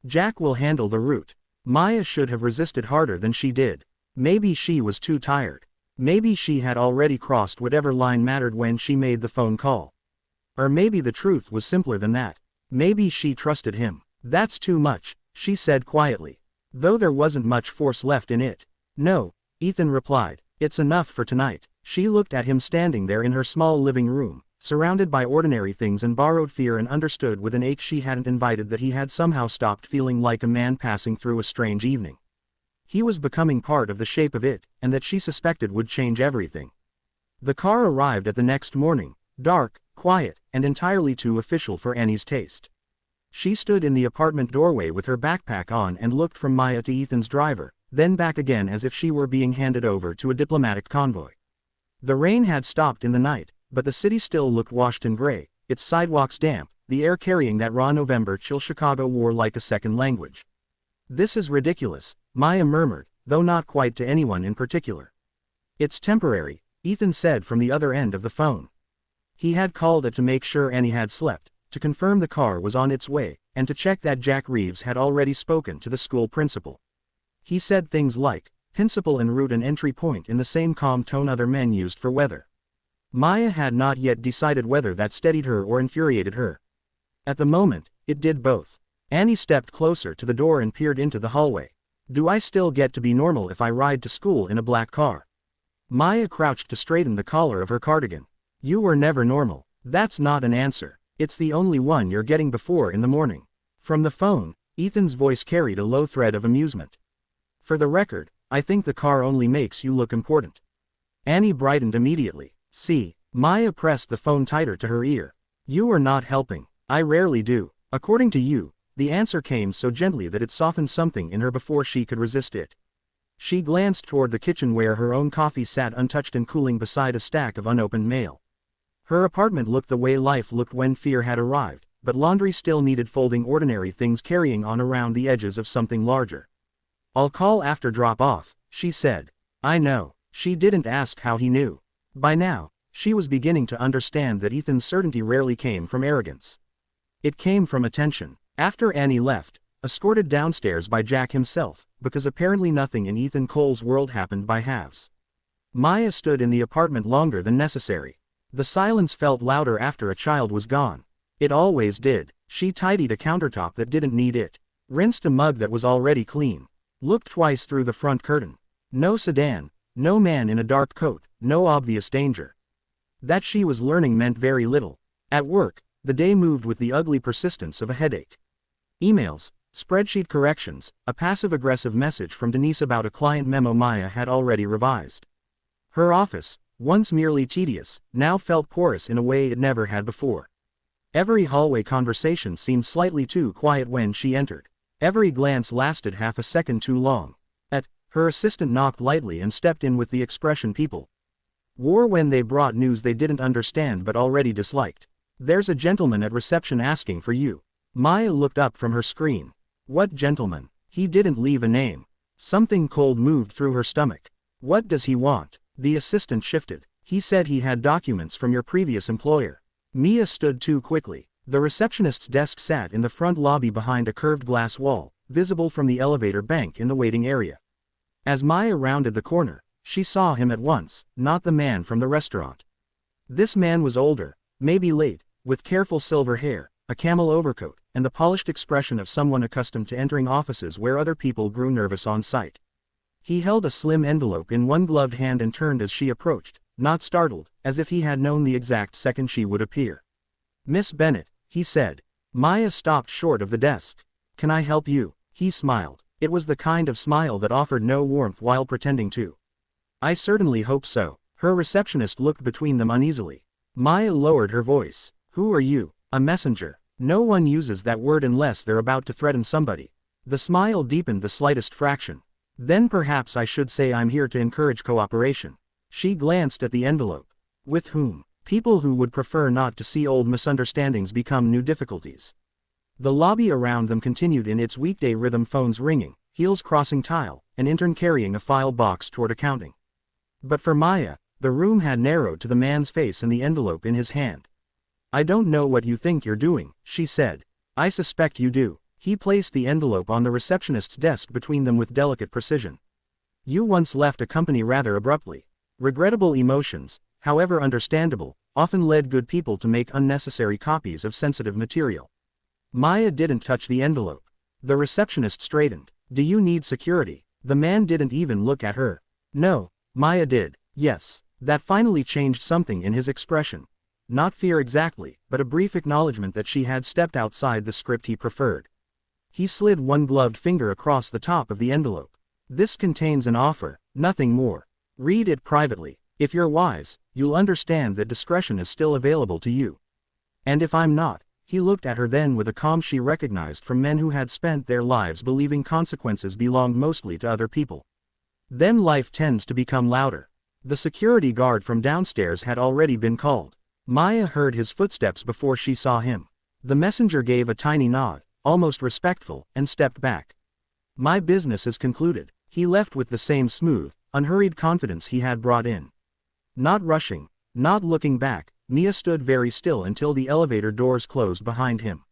Jack will handle the route. Maya should have resisted harder than she did. Maybe she was too tired. Maybe she had already crossed whatever line mattered when she made the phone call. Or maybe the truth was simpler than that. Maybe she trusted him. That's too much, she said quietly. Though there wasn't much force left in it. No. Ethan replied, it's enough for tonight. She looked at him standing there in her small living room, surrounded by ordinary things and borrowed fear, and understood with an ache she hadn't invited that he had somehow stopped feeling like a man passing through a strange evening. He was becoming part of the shape of it, and that she suspected would change everything. The car arrived at the next morning, dark, quiet, and entirely too official for Annie's taste. She stood in the apartment doorway with her backpack on and looked from Maya to Ethan's driver, then back again as if she were being handed over to a diplomatic convoy. The rain had stopped in the night, but the city still looked washed and gray, its sidewalks damp, the air carrying that raw November chill Chicago wore like a second language. "This is ridiculous," Maya murmured, though not quite to anyone in particular. "It's temporary," Ethan said from the other end of the phone. He had called it to make sure Annie had slept, to confirm the car was on its way, and to check that Jack Reeves had already spoken to the school principal. He said things like, "Principal en route and entry point" in the same calm tone other men used for weather. Maya had not yet decided whether that steadied her or infuriated her. At the moment, it did both. Annie stepped closer to the door and peered into the hallway. "Do I still get to be normal if I ride to school in a black car?" Maya crouched to straighten the collar of her cardigan. "You were never normal. That's not an answer. It's the only one you're getting before in the morning." From the phone, Ethan's voice carried a low thread of amusement. "For the record, I think the car only makes you look important." Annie brightened immediately. "See?" Maya pressed the phone tighter to her ear. "You are not helping." "I rarely do. According to you." The answer came so gently that it softened something in her before she could resist it. She glanced toward the kitchen where her own coffee sat untouched and cooling beside a stack of unopened mail. Her apartment looked the way life looked when fear had arrived, but laundry still needed folding, ordinary things carrying on around the edges of something larger. "I'll call after drop-off," she said. "I know." She didn't ask how he knew. By now, she was beginning to understand that Ethan's certainty rarely came from arrogance. It came from attention. After Annie left, escorted downstairs by Jack himself, because apparently nothing in Ethan Cole's world happened by halves, Maya stood in the apartment longer than necessary. The silence felt louder after a child was gone. It always did. She tidied a countertop that didn't need it. Rinsed a mug that was already clean. Looked twice through the front curtain. No sedan, no man in a dark coat, no obvious danger. That she was learning meant very little. At work, the day moved with the ugly persistence of a headache. Emails, spreadsheet corrections, a passive-aggressive message from Denise about a client memo Maya had already revised. Her office, once merely tedious, now felt porous in a way it never had before. Every hallway conversation seemed slightly too quiet when she entered. Every glance lasted half a second too long. Her assistant knocked lightly and stepped in with the expression people wore when they brought news they didn't understand but already disliked. "There's a gentleman at reception asking for you." Maya looked up from her screen. "What gentleman?" He didn't leave a name. Something cold moved through her stomach. "What does he want?" The assistant shifted. "He said he had documents from your previous employer." Mia stood too quickly. The receptionist's desk sat in the front lobby behind a curved glass wall, visible from the elevator bank in the waiting area. As Maya rounded the corner, she saw him at once, not the man from the restaurant. This man was older, maybe late, with careful silver hair, a camel overcoat, and the polished expression of someone accustomed to entering offices where other people grew nervous on sight. He held a slim envelope in one gloved hand and turned as she approached, not startled, as if he had known the exact second she would appear. "Miss Bennett," he said. Maya stopped short of the desk. "Can I help you?" He smiled. It was the kind of smile that offered no warmth while pretending to. "I certainly hope so." Her receptionist looked between them uneasily. Maya lowered her voice. "Who are you?" "A messenger." No one uses that word unless they're about to threaten somebody. The smile deepened the slightest fraction. "Then perhaps I should say I'm here to encourage cooperation." She glanced at the envelope. "With whom?" "People who would prefer not to see old misunderstandings become new difficulties." The lobby around them continued in its weekday rhythm, phones ringing, heels crossing tile, an intern carrying a file box toward accounting. But for Maya, the room had narrowed to the man's face and the envelope in his hand. "I don't know what you think you're doing," she said. "I suspect you do." He placed the envelope on the receptionist's desk between them with delicate precision. "You once left a company rather abruptly. Regrettable emotions, however understandable, often led good people to make unnecessary copies of sensitive material." Maya didn't touch the envelope. The receptionist straightened. "Do you need security?" The man didn't even look at her. "No." Maya did. "Yes." That finally changed something in his expression. Not fear exactly, but a brief acknowledgement that she had stepped outside the script he preferred. He slid one gloved finger across the top of the envelope. "This contains an offer, nothing more. Read it privately. If you're wise, you'll understand that discretion is still available to you. And if I'm not, He looked at her then with a calm she recognized from men who had spent their lives believing consequences belonged mostly to other people. Then life tends to become louder. The security guard from downstairs had already been called. Maya heard his footsteps before she saw him. The messenger gave a tiny nod, almost respectful, and stepped back. My business is concluded. He left with the same smooth, unhurried confidence he had brought in. Not rushing, not looking back, Mia stood very still until the elevator doors closed behind him.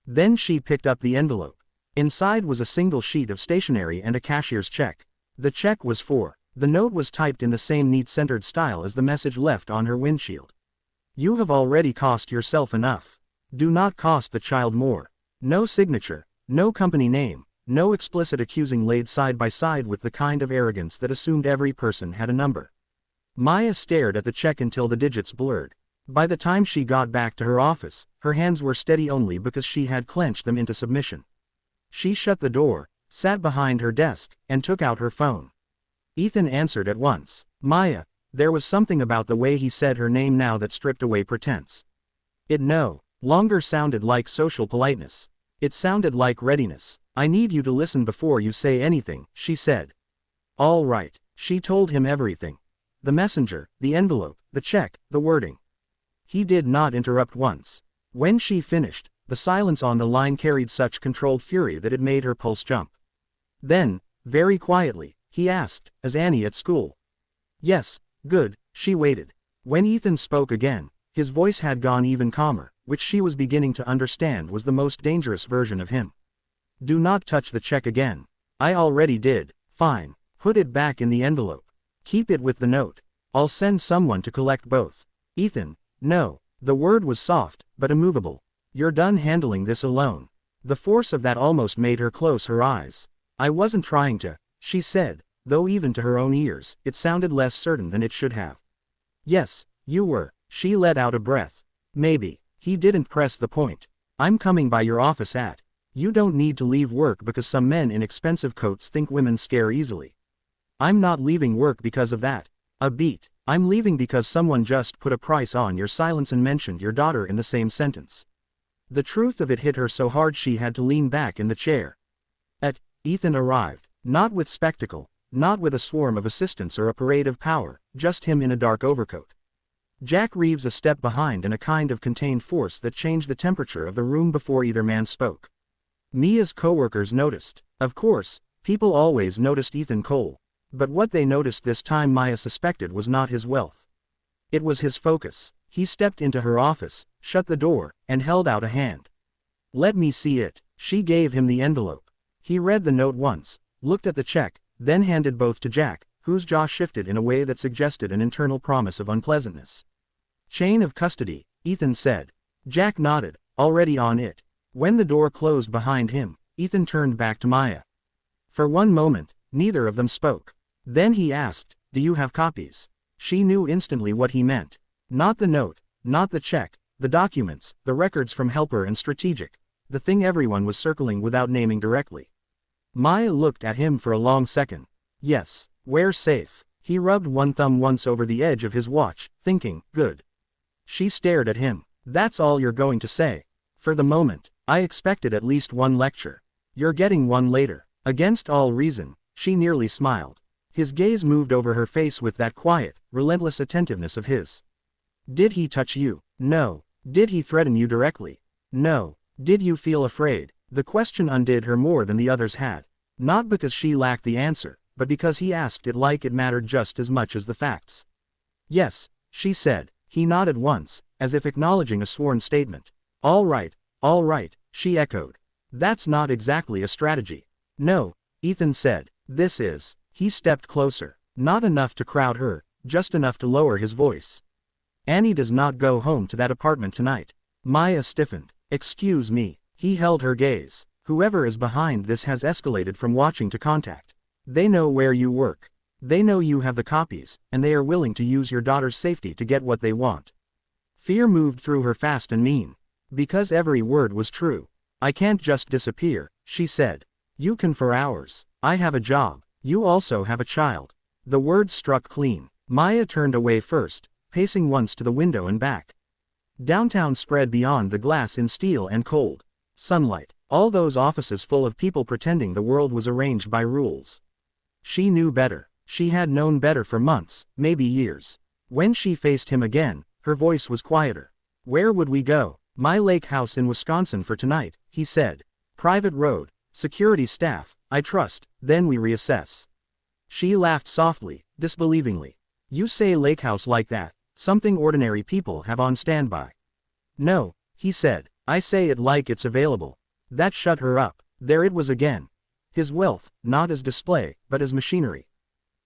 Then she picked up the envelope. Inside was a single sheet of stationery and a cashier's check. The check was for. The note was typed in the same neat centered style as the message left on her windshield. You have already cost yourself enough. Do not cost the child more. No signature, no company name, no explicit accusing laid side by side with the kind of arrogance that assumed every person had a number. Maya stared at the check until the digits blurred. By the time she got back to her office, her hands were steady only because she had clenched them into submission. She shut the door, sat behind her desk, and took out her phone. Ethan answered at once. Maya. There was something about the way he said her name now that stripped away pretense. It no longer sounded like social politeness. It sounded like readiness. I need you to listen before you say anything, she said. All right. She told him everything. The messenger, the envelope, the check, the wording. He did not interrupt once. When she finished, the silence on the line carried such controlled fury that it made her pulse jump. Then, very quietly, he asked, "Is Annie at school?" Yes, good, she waited. When Ethan spoke again, his voice had gone even calmer, which she was beginning to understand was the most dangerous version of him. Do not touch the check again. I already did. Fine. Put it back in the envelope. Keep it with the note. I'll send someone to collect both. Ethan, no. The word was soft, but immovable. You're done handling this alone. The force of that almost made her close her eyes. I wasn't trying to, she said, though even to her own ears, it sounded less certain than it should have. Yes, you were. She let out a breath. Maybe. He didn't press the point. I'm coming by your office at. You don't need to leave work because some men in expensive coats think women scare easily. I'm not leaving work because of that. A beat. I'm leaving because someone just put a price on your silence and mentioned your daughter in the same sentence. The truth of it hit her so hard she had to lean back in the chair. Ethan arrived, not with spectacle, not with a swarm of assistants or a parade of power, just him in a dark overcoat. Jack Reeves a step behind and a kind of contained force that changed the temperature of the room before either man spoke. Mia's co-workers noticed. Of course, people always noticed Ethan Cole. But what they noticed this time Maya suspected was not his wealth. It was his focus. He stepped into her office, shut the door, and held out a hand. Let me see it. She gave him the envelope. He read the note once, looked at the check, then handed both to Jack, whose jaw shifted in a way that suggested an internal promise of unpleasantness. Chain of custody, Ethan said. Jack nodded, already on it. When the door closed behind him, Ethan turned back to Maya. For one moment, neither of them spoke. Then he asked, "Do you have copies?" She knew instantly what he meant. Not the note, not the check, the documents, the records from Helper and Strategic, the thing everyone was circling without naming directly. Maya looked at him for a long second. Yes, we're safe. He rubbed one thumb once over the edge of his watch, thinking, good. She stared at him. That's all you're going to say? For the moment, I expected at least one lecture. You're getting one later. Against all reason, she nearly smiled. His gaze moved over her face with that quiet, relentless attentiveness of his. Did he touch you? No. Did he threaten you directly? No. Did you feel afraid? The question undid her more than the others had. Not because she lacked the answer, but because he asked it like it mattered just as much as the facts. Yes, she said. He nodded once, as if acknowledging a sworn statement. All right, she echoed. That's not exactly a strategy. No, Ethan said. This is. He stepped closer. Not enough to crowd her, just enough to lower his voice. Annie does not go home to that apartment tonight. Maya stiffened. Excuse me. He held her gaze. Whoever is behind this has escalated from watching to contact. They know where you work. They know you have the copies, and they are willing to use your daughter's safety to get what they want. Fear moved through her fast and mean. Because every word was true. I can't just disappear, she said. You can for hours. I have a job. You also have a child. The words struck clean. Maya turned away first, pacing once to the window and back. Downtown spread beyond the glass in steel and cold sunlight. All those offices full of people pretending the world was arranged by rules. She knew better. She had known better for months, maybe years. When she faced him again, her voice was quieter. "Where would we go?" "My lake house in Wisconsin for tonight," he said. "Private road, security staff, I trust, then we reassess." She laughed softly, disbelievingly. "You say lake house like that, something ordinary people have on standby." "No," he said, "I say it like it's available." That shut her up. There it was again. His wealth, not as display, but as machinery.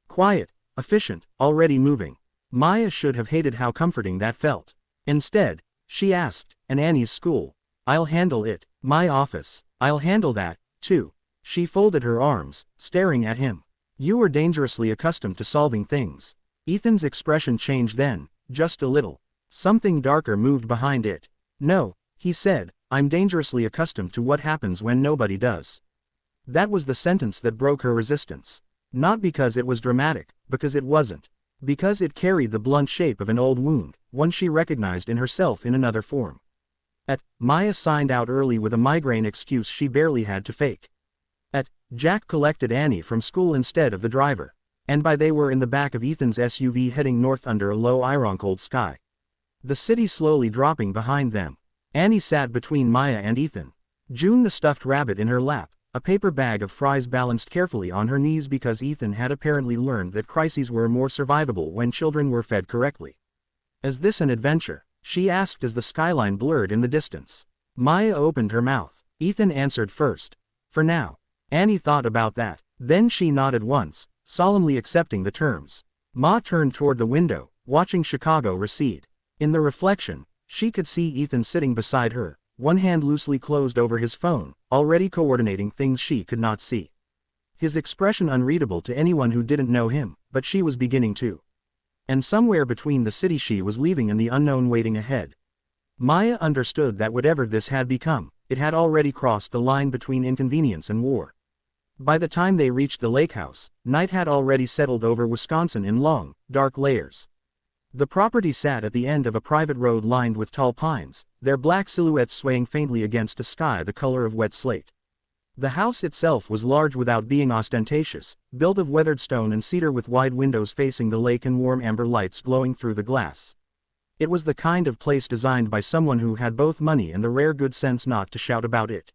Quiet, efficient, already moving. Maya should have hated how comforting that felt. Instead, she asked, "And Annie's school?" "I'll handle it. My office, I'll handle that, too." She folded her arms, staring at him. "You were dangerously accustomed to solving things." Ethan's expression changed then, just a little. Something darker moved behind it. "No," he said, "I'm dangerously accustomed to what happens when nobody does." That was the sentence that broke her resistance. Not because it was dramatic, because it wasn't. Because it carried the blunt shape of an old wound, one she recognized in herself in another form. Maya signed out early with a migraine excuse she barely had to fake. Jack collected Annie from school instead of the driver. And by they were in the back of Ethan's SUV heading north under a low iron-cold sky. The city slowly dropping behind them. Annie sat between Maya and Ethan. June the stuffed rabbit in her lap, a paper bag of fries balanced carefully on her knees because Ethan had apparently learned that crises were more survivable when children were fed correctly. "Is this an adventure?" she asked as the skyline blurred in the distance. Maya opened her mouth. Ethan answered first. "For now." Annie thought about that. Then she nodded once, solemnly accepting the terms. Ma turned toward the window, watching Chicago recede. In the reflection, she could see Ethan sitting beside her, one hand loosely closed over his phone, already coordinating things she could not see. His expression unreadable to anyone who didn't know him, but she was beginning to. And somewhere between the city she was leaving and the unknown waiting ahead. Maya understood that whatever this had become, it had already crossed the line between inconvenience and war. By the time they reached the lake house, night had already settled over Wisconsin in long, dark layers. The property sat at the end of a private road lined with tall pines, their black silhouettes swaying faintly against a sky the color of wet slate. The house itself was large without being ostentatious, built of weathered stone and cedar with wide windows facing the lake and warm amber lights glowing through the glass. It was the kind of place designed by someone who had both money and the rare good sense not to shout about it.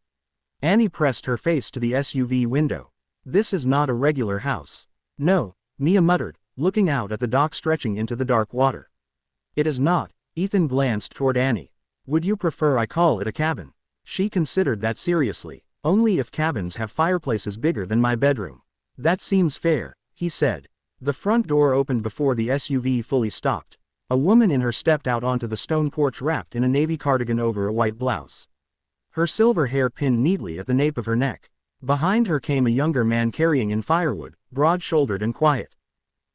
Annie pressed her face to the SUV window. "This is not a regular house." "No," Mia muttered, looking out at the dock stretching into the dark water. "It is not." Ethan glanced toward Annie. "Would you prefer I call it a cabin?" She considered that seriously. "Only if cabins have fireplaces bigger than my bedroom." "That seems fair," he said. The front door opened before the SUV fully stopped. A woman in her stepped out onto the stone porch wrapped in a navy cardigan over a white blouse. Her silver hair pinned neatly at the nape of her neck. Behind her came a younger man carrying in firewood, broad-shouldered and quiet.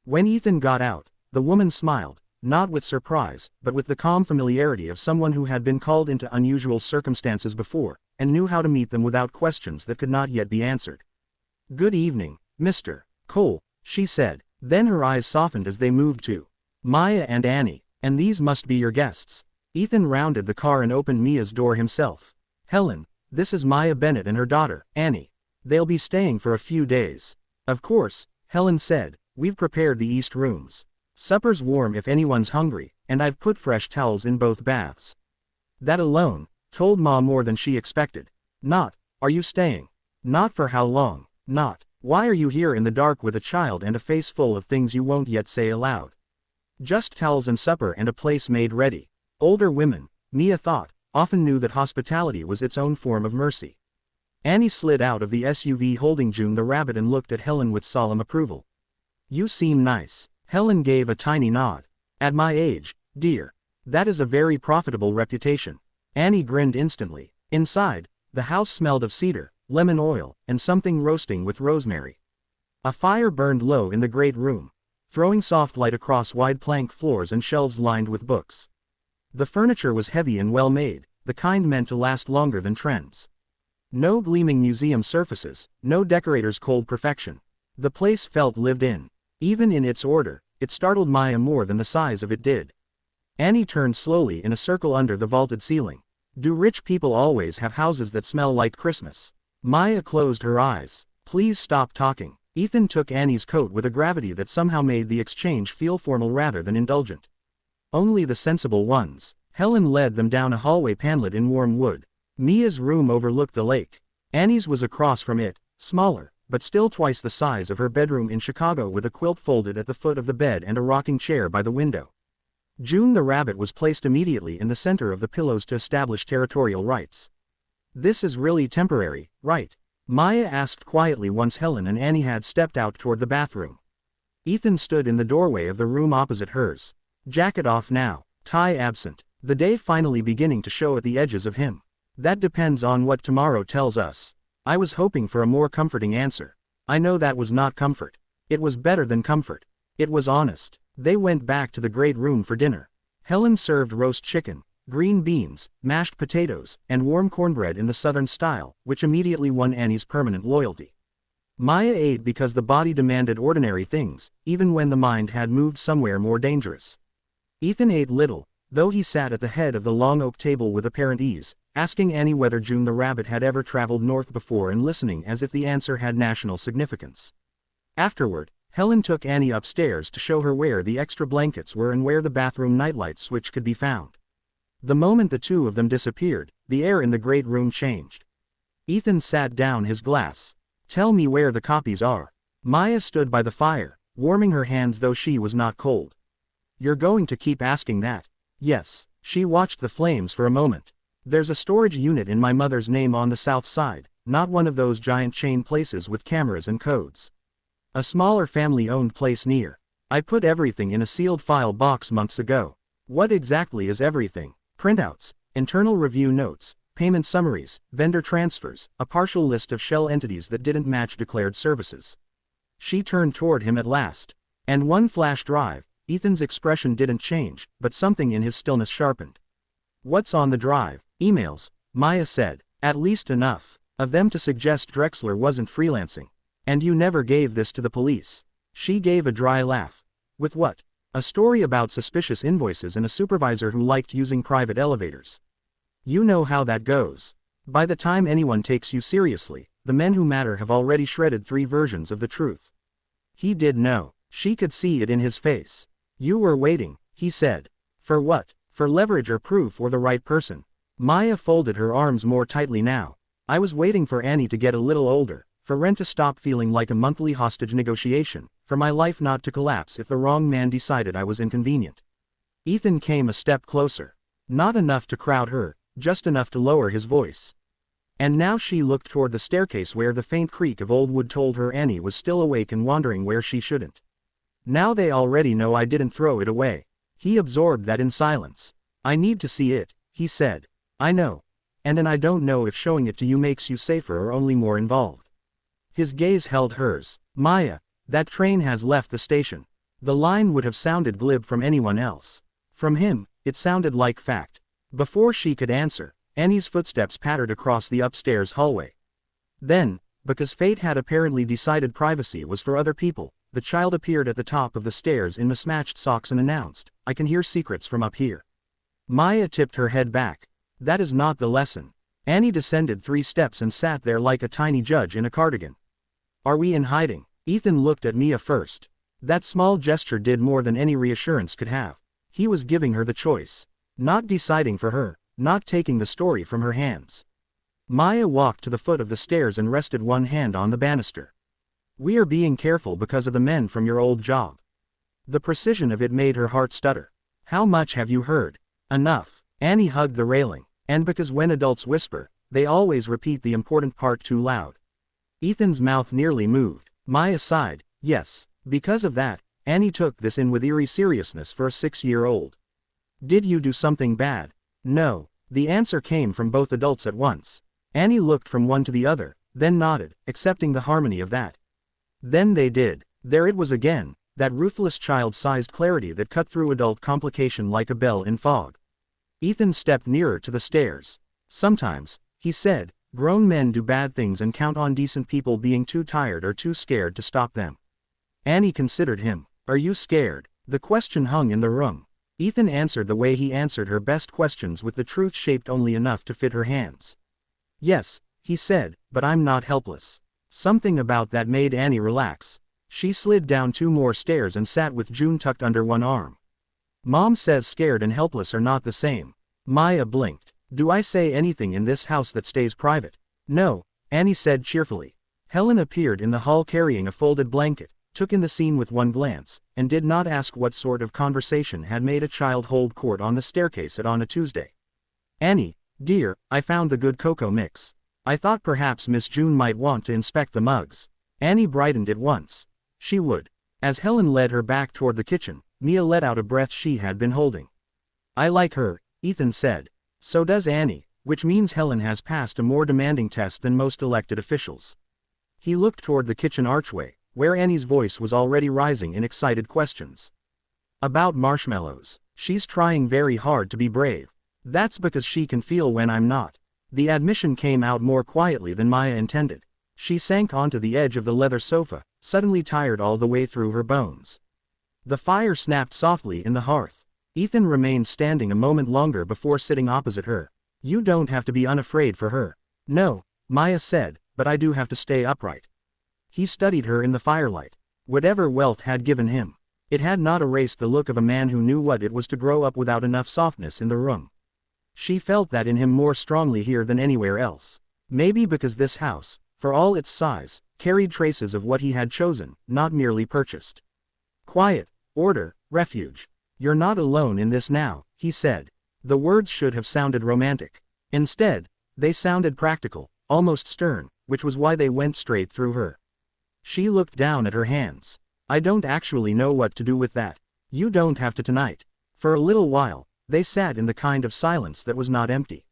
When Ethan got out, the woman smiled, not with surprise, but with the calm familiarity of someone who had been called into unusual circumstances before, and knew how to meet them without questions that could not yet be answered. "Good evening, Mr. Cole," she said, then her eyes softened as they moved to Maya and Annie. "And these must be your guests." Ethan rounded the car and opened Mia's door himself. "Helen, this is Maya Bennett and her daughter, Annie. They'll be staying for a few days." "Of course," Helen said, "we've prepared the east rooms. Supper's warm if anyone's hungry, and I've put fresh towels in both baths." That alone told Ma more than she expected. Not, "Are you staying?" Not for how long? Not, "Why are you here in the dark with a child and a face full of things you won't yet say aloud?" Just towels and supper and a place made ready. Older women, Mia thought, often knew that hospitality was its own form of mercy. Annie slid out of the SUV holding June the rabbit and looked at Helen with solemn approval. "You seem nice." Helen gave a tiny nod. "At my age, dear. That is a very profitable reputation." Annie grinned instantly. Inside, the house smelled of cedar, lemon oil, and something roasting with rosemary. A fire burned low in the great room, throwing soft light across wide plank floors and shelves lined with books. The furniture was heavy and well made, the kind meant to last longer than trends. No gleaming museum surfaces, no decorator's cold perfection. The place felt lived in. Even in its order, it startled Maya more than the size of it did. Annie turned slowly in a circle under the vaulted ceiling. Do rich people always have houses that smell like Christmas? Maya closed her eyes. Please stop talking. Ethan took Annie's coat with a gravity that somehow made the exchange feel formal rather than indulgent. Only the sensible ones. Helen led them down a hallway paneled in warm wood. Mia's room overlooked the lake. Annie's was across from it, smaller, but still twice the size of her bedroom in Chicago, with a quilt folded at the foot of the bed and a rocking chair by the window. June the rabbit was placed immediately in the center of the pillows to establish territorial rights. This is really temporary, right? Maya asked quietly once Helen and Annie had stepped out toward the bathroom. Ethan stood in the doorway of the room opposite hers. Jacket off now, tie absent, the day finally beginning to show at the edges of him. That depends on what tomorrow tells us. I was hoping for a more comforting answer. I know that was not comfort. It was better than comfort. It was honest. They went back to the great room for dinner. Helen served roast chicken, green beans, mashed potatoes, and warm cornbread in the Southern style, which immediately won Annie's permanent loyalty. Maya ate because the body demanded ordinary things, even when the mind had moved somewhere more dangerous. Ethan ate little, though he sat at the head of the long oak table with apparent ease, asking Annie whether June the rabbit had ever traveled north before and listening as if the answer had national significance. Afterward, Helen took Annie upstairs to show her where the extra blankets were and where the bathroom nightlight switch could be found. The moment the two of them disappeared, the air in the great room changed. Ethan sat down his glass. Tell me where the copies are. Maya stood by the fire, warming her hands though she was not cold. You're going to keep asking that? Yes. She watched the flames for a moment. There's a storage unit in my mother's name on the south side, not one of those giant chain places with cameras and codes. A smaller family-owned place near. I put everything in a sealed file box months ago. What exactly is everything? Printouts, internal review notes, payment summaries, vendor transfers, a partial list of shell entities that didn't match declared services. She turned toward him at last. And one flash drive. Ethan's expression didn't change, but something in his stillness sharpened. What's on the drive? Emails, Maya said. At least enough of them to suggest Drexler wasn't freelancing. And you never gave this to the police. She gave a dry laugh. With what? A story about suspicious invoices and a supervisor who liked using private elevators. You know how that goes. By the time anyone takes you seriously, the men who matter have already shredded 3 versions of the truth. He did know. She could see it in his face. You were waiting, he said. For what? For leverage or proof or the right person? Maya folded her arms more tightly now. I was waiting for Annie to get a little older. For rent to stop feeling like a monthly hostage negotiation, for my life not to collapse if the wrong man decided I was inconvenient. Ethan came a step closer. Not enough to crowd her, just enough to lower his voice. And now she looked toward the staircase where the faint creak of old wood told her Annie was still awake and wandering where she shouldn't. Now they already know I didn't throw it away. He absorbed that in silence. I need to see it, he said. I know. And I don't know if showing it to you makes you safer or only more involved. His gaze held hers. Maya, that train has left the station. The line would have sounded glib from anyone else. From him, it sounded like fact. Before she could answer, Annie's footsteps pattered across the upstairs hallway. Then, because fate had apparently decided privacy was for other people, the child appeared at the top of the stairs in mismatched socks and announced, I can hear secrets from up here. Maya tipped her head back. That is not the lesson. Annie descended 3 steps and sat there like a tiny judge in a cardigan. Are we in hiding? Ethan looked at Mia first. That small gesture did more than any reassurance could have. He was giving her the choice. Not deciding for her, not taking the story from her hands. Maya walked to the foot of the stairs and rested one hand on the banister. We are being careful because of the men from your old job. The precision of it made her heart stutter. How much have you heard? Enough. Annie hugged the railing. And because when adults whisper, they always repeat the important part too loud. Ethan's mouth nearly moved. Maya sighed. Yes. Because of that, Annie took this in with eerie seriousness for a 6-year-old. Did you do something bad? No. The answer came from both adults at once. Annie looked from one to the other, then nodded, accepting the harmony of that. Then they did. There it was again, that ruthless child-sized clarity that cut through adult complication like a bell in fog. Ethan stepped nearer to the stairs. Sometimes, he said, grown men do bad things and count on decent people being too tired or too scared to stop them. Annie considered him. Are you scared? The question hung in the room. Ethan answered the way he answered her best questions, with the truth shaped only enough to fit her hands. Yes, he said, but I'm not helpless. Something about that made Annie relax. She slid down 2 more stairs and sat with June tucked under one arm. Mom says scared and helpless are not the same. Maya blinked. Do I say anything in this house that stays private? No, Annie said cheerfully. Helen appeared in the hall carrying a folded blanket, took in the scene with one glance, and did not ask what sort of conversation had made a child hold court on the staircase on a Tuesday. Annie, dear, I found the good cocoa mix. I thought perhaps Miss June might want to inspect the mugs. Annie brightened at once. She would. As Helen led her back toward the kitchen, Mia let out a breath she had been holding. I like her, Ethan said. So does Annie, which means Helen has passed a more demanding test than most elected officials. He looked toward the kitchen archway, where Annie's voice was already rising in excited questions. About marshmallows. She's trying very hard to be brave. That's because she can feel when I'm not. The admission came out more quietly than Maya intended. She sank onto the edge of the leather sofa, suddenly tired all the way through her bones. The fire snapped softly in the hearth. Ethan remained standing a moment longer before sitting opposite her. You don't have to be unafraid for her. No, Maya said, but I do have to stay upright. He studied her in the firelight. Whatever wealth had given him, it had not erased the look of a man who knew what it was to grow up without enough softness in the room. She felt that in him more strongly here than anywhere else. Maybe because this house, for all its size, carried traces of what he had chosen, not merely purchased. Quiet, order, refuge. You're not alone in this now, he said. The words should have sounded romantic. Instead, they sounded practical, almost stern, which was why they went straight through her. She looked down at her hands. I don't actually know what to do with that. You don't have to tonight. For a little while, they sat in the kind of silence that was not empty.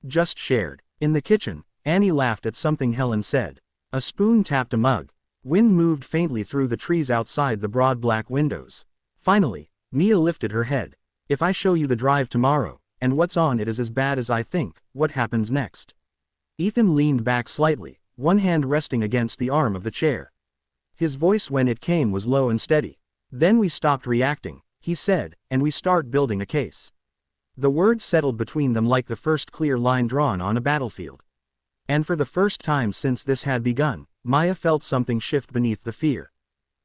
Just shared. In the kitchen, Annie laughed at something Helen said. A spoon tapped a mug. Wind moved faintly through the trees outside the broad black windows. Finally, Mia lifted her head. If I show you the drive tomorrow, and what's on it is as bad as I think, what happens next? Ethan leaned back slightly, one hand resting against the arm of the chair. His voice when it came was low and steady. Then we stopped reacting, he said, and we start building a case. The words settled between them like the first clear line drawn on a battlefield. And for the first time since this had begun, Maya felt something shift beneath the fear.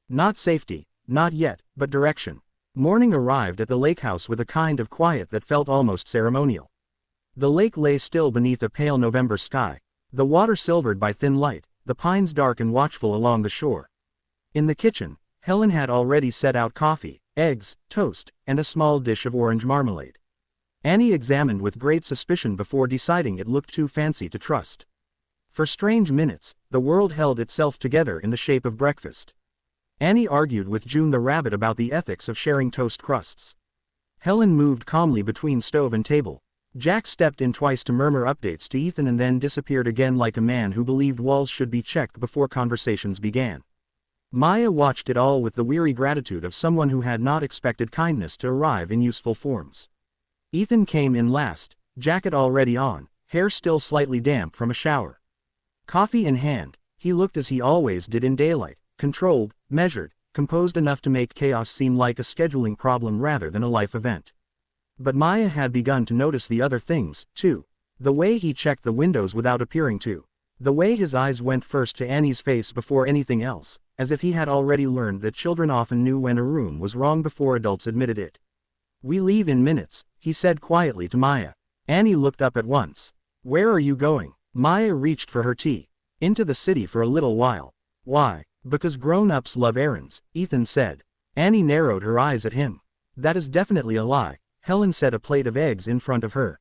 Not safety, not yet, but direction. Morning arrived at the lake house with a kind of quiet that felt almost ceremonial. The lake lay still beneath a pale November sky, the water silvered by thin light, the pines dark and watchful along the shore. In the kitchen, Helen had already set out coffee, eggs, toast, and a small dish of orange marmalade. Annie examined with great suspicion before deciding it looked too fancy to trust. For strange minutes, the world held itself together in the shape of breakfast. Annie argued with June the rabbit about the ethics of sharing toast crusts. Helen moved calmly between stove and table. Jack stepped in twice to murmur updates to Ethan and then disappeared again like a man who believed walls should be checked before conversations began. Maya watched it all with the weary gratitude of someone who had not expected kindness to arrive in useful forms. Ethan came in last, jacket already on, hair still slightly damp from a shower. Coffee in hand, he looked as he always did in daylight, controlled, measured, composed enough to make chaos seem like a scheduling problem rather than a life event. But Maya had begun to notice the other things, too. The way he checked the windows without appearing to. The way his eyes went first to Annie's face before anything else, as if he had already learned that children often knew when a room was wrong before adults admitted it. We leave in minutes, he said quietly to Maya. Annie looked up at once. Where are you going? Maya reached for her tea. Into the city for a little while. Why? Because grown-ups love errands, Ethan said. Annie narrowed her eyes at him. That is definitely a lie, Helen set a plate of eggs in front of her.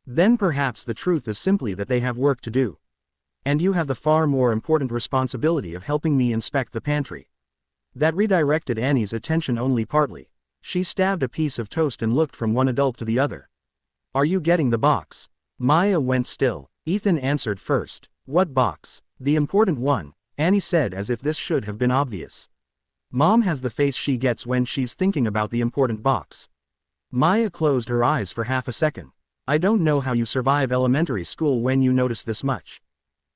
Then perhaps the truth is simply that they have work to do. And you have the far more important responsibility of helping me inspect the pantry. That redirected Annie's attention only partly. She stabbed a piece of toast and looked from one adult to the other. Are you getting the box? Maya went still. Ethan answered first. What box? The important one, Annie said as if this should have been obvious. Mom has the face she gets when she's thinking about the important box. Maya closed her eyes for half a second. I don't know how you survive elementary school when you notice this much.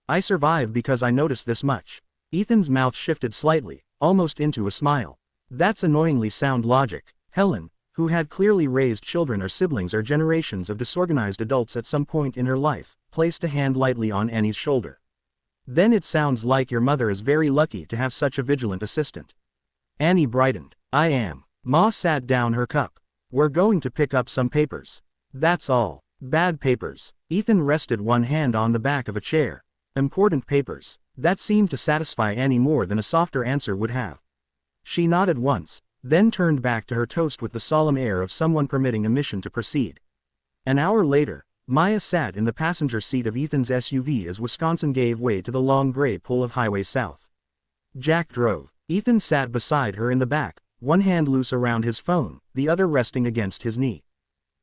I survive because I notice this much. Ethan's mouth shifted slightly, almost into a smile. That's annoyingly sound logic, Helen, who had clearly raised children or siblings or generations of disorganized adults at some point in her life, placed a hand lightly on Annie's shoulder. "Then it sounds like your mother is very lucky to have such a vigilant assistant." Annie brightened. "I am." Ma sat down her cup. "We're going to pick up some papers." "That's all." "Bad papers." Ethan rested one hand on the back of a chair. "Important papers." That seemed to satisfy Annie more than a softer answer would have. She nodded once, then turned back to her toast with the solemn air of someone permitting a mission to proceed. An hour later, Maya sat in the passenger seat of Ethan's SUV as Wisconsin gave way to the long gray pull of Highway South. Jack drove. Ethan sat beside her in the back, one hand loose around his phone, the other resting against his knee.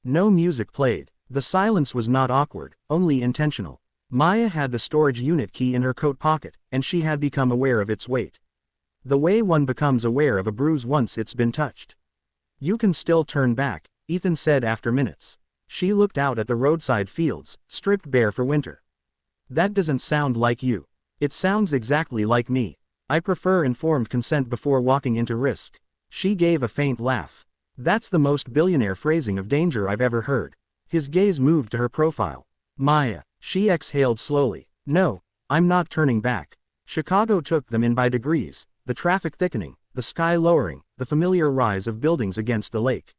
No music played. The silence was not awkward, only intentional. Maya had the storage unit key in her coat pocket, and she had become aware of its weight. The way one becomes aware of a bruise once it's been touched. "You can still turn back," Ethan said after minutes. She looked out at the roadside fields, stripped bare for winter. "That doesn't sound like you." "It sounds exactly like me. I prefer informed consent before walking into risk." She gave a faint laugh. "That's the most billionaire phrasing of danger I've ever heard." His gaze moved to her profile. "Maya." She exhaled slowly. "No, I'm not turning back." Chicago took them in by degrees, the traffic thickening, the sky lowering, the familiar rise of buildings against the lake.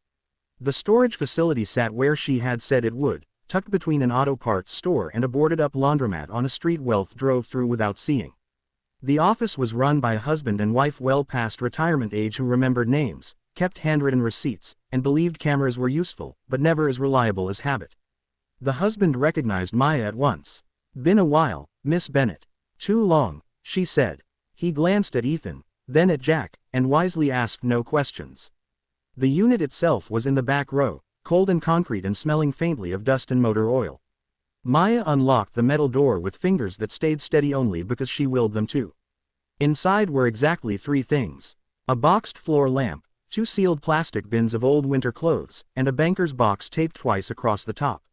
The storage facility sat where she had said it would, tucked between an auto parts store and a boarded-up laundromat on a street Wealth drove through without seeing. The office was run by a husband and wife well past retirement age who remembered names, kept handwritten receipts, and believed cameras were useful, but never as reliable as habit. The husband recognized Maya at once. "Been a while, Miss Bennett." "Too long," she said. He glanced at Ethan, then at Jack, and wisely asked no questions. The unit itself was in the back row, cold and concrete and smelling faintly of dust and motor oil. Maya unlocked the metal door with fingers that stayed steady only because she willed them to. Inside were exactly three things: a boxed floor lamp, two sealed plastic bins of old winter clothes, and a banker's box taped twice across the top.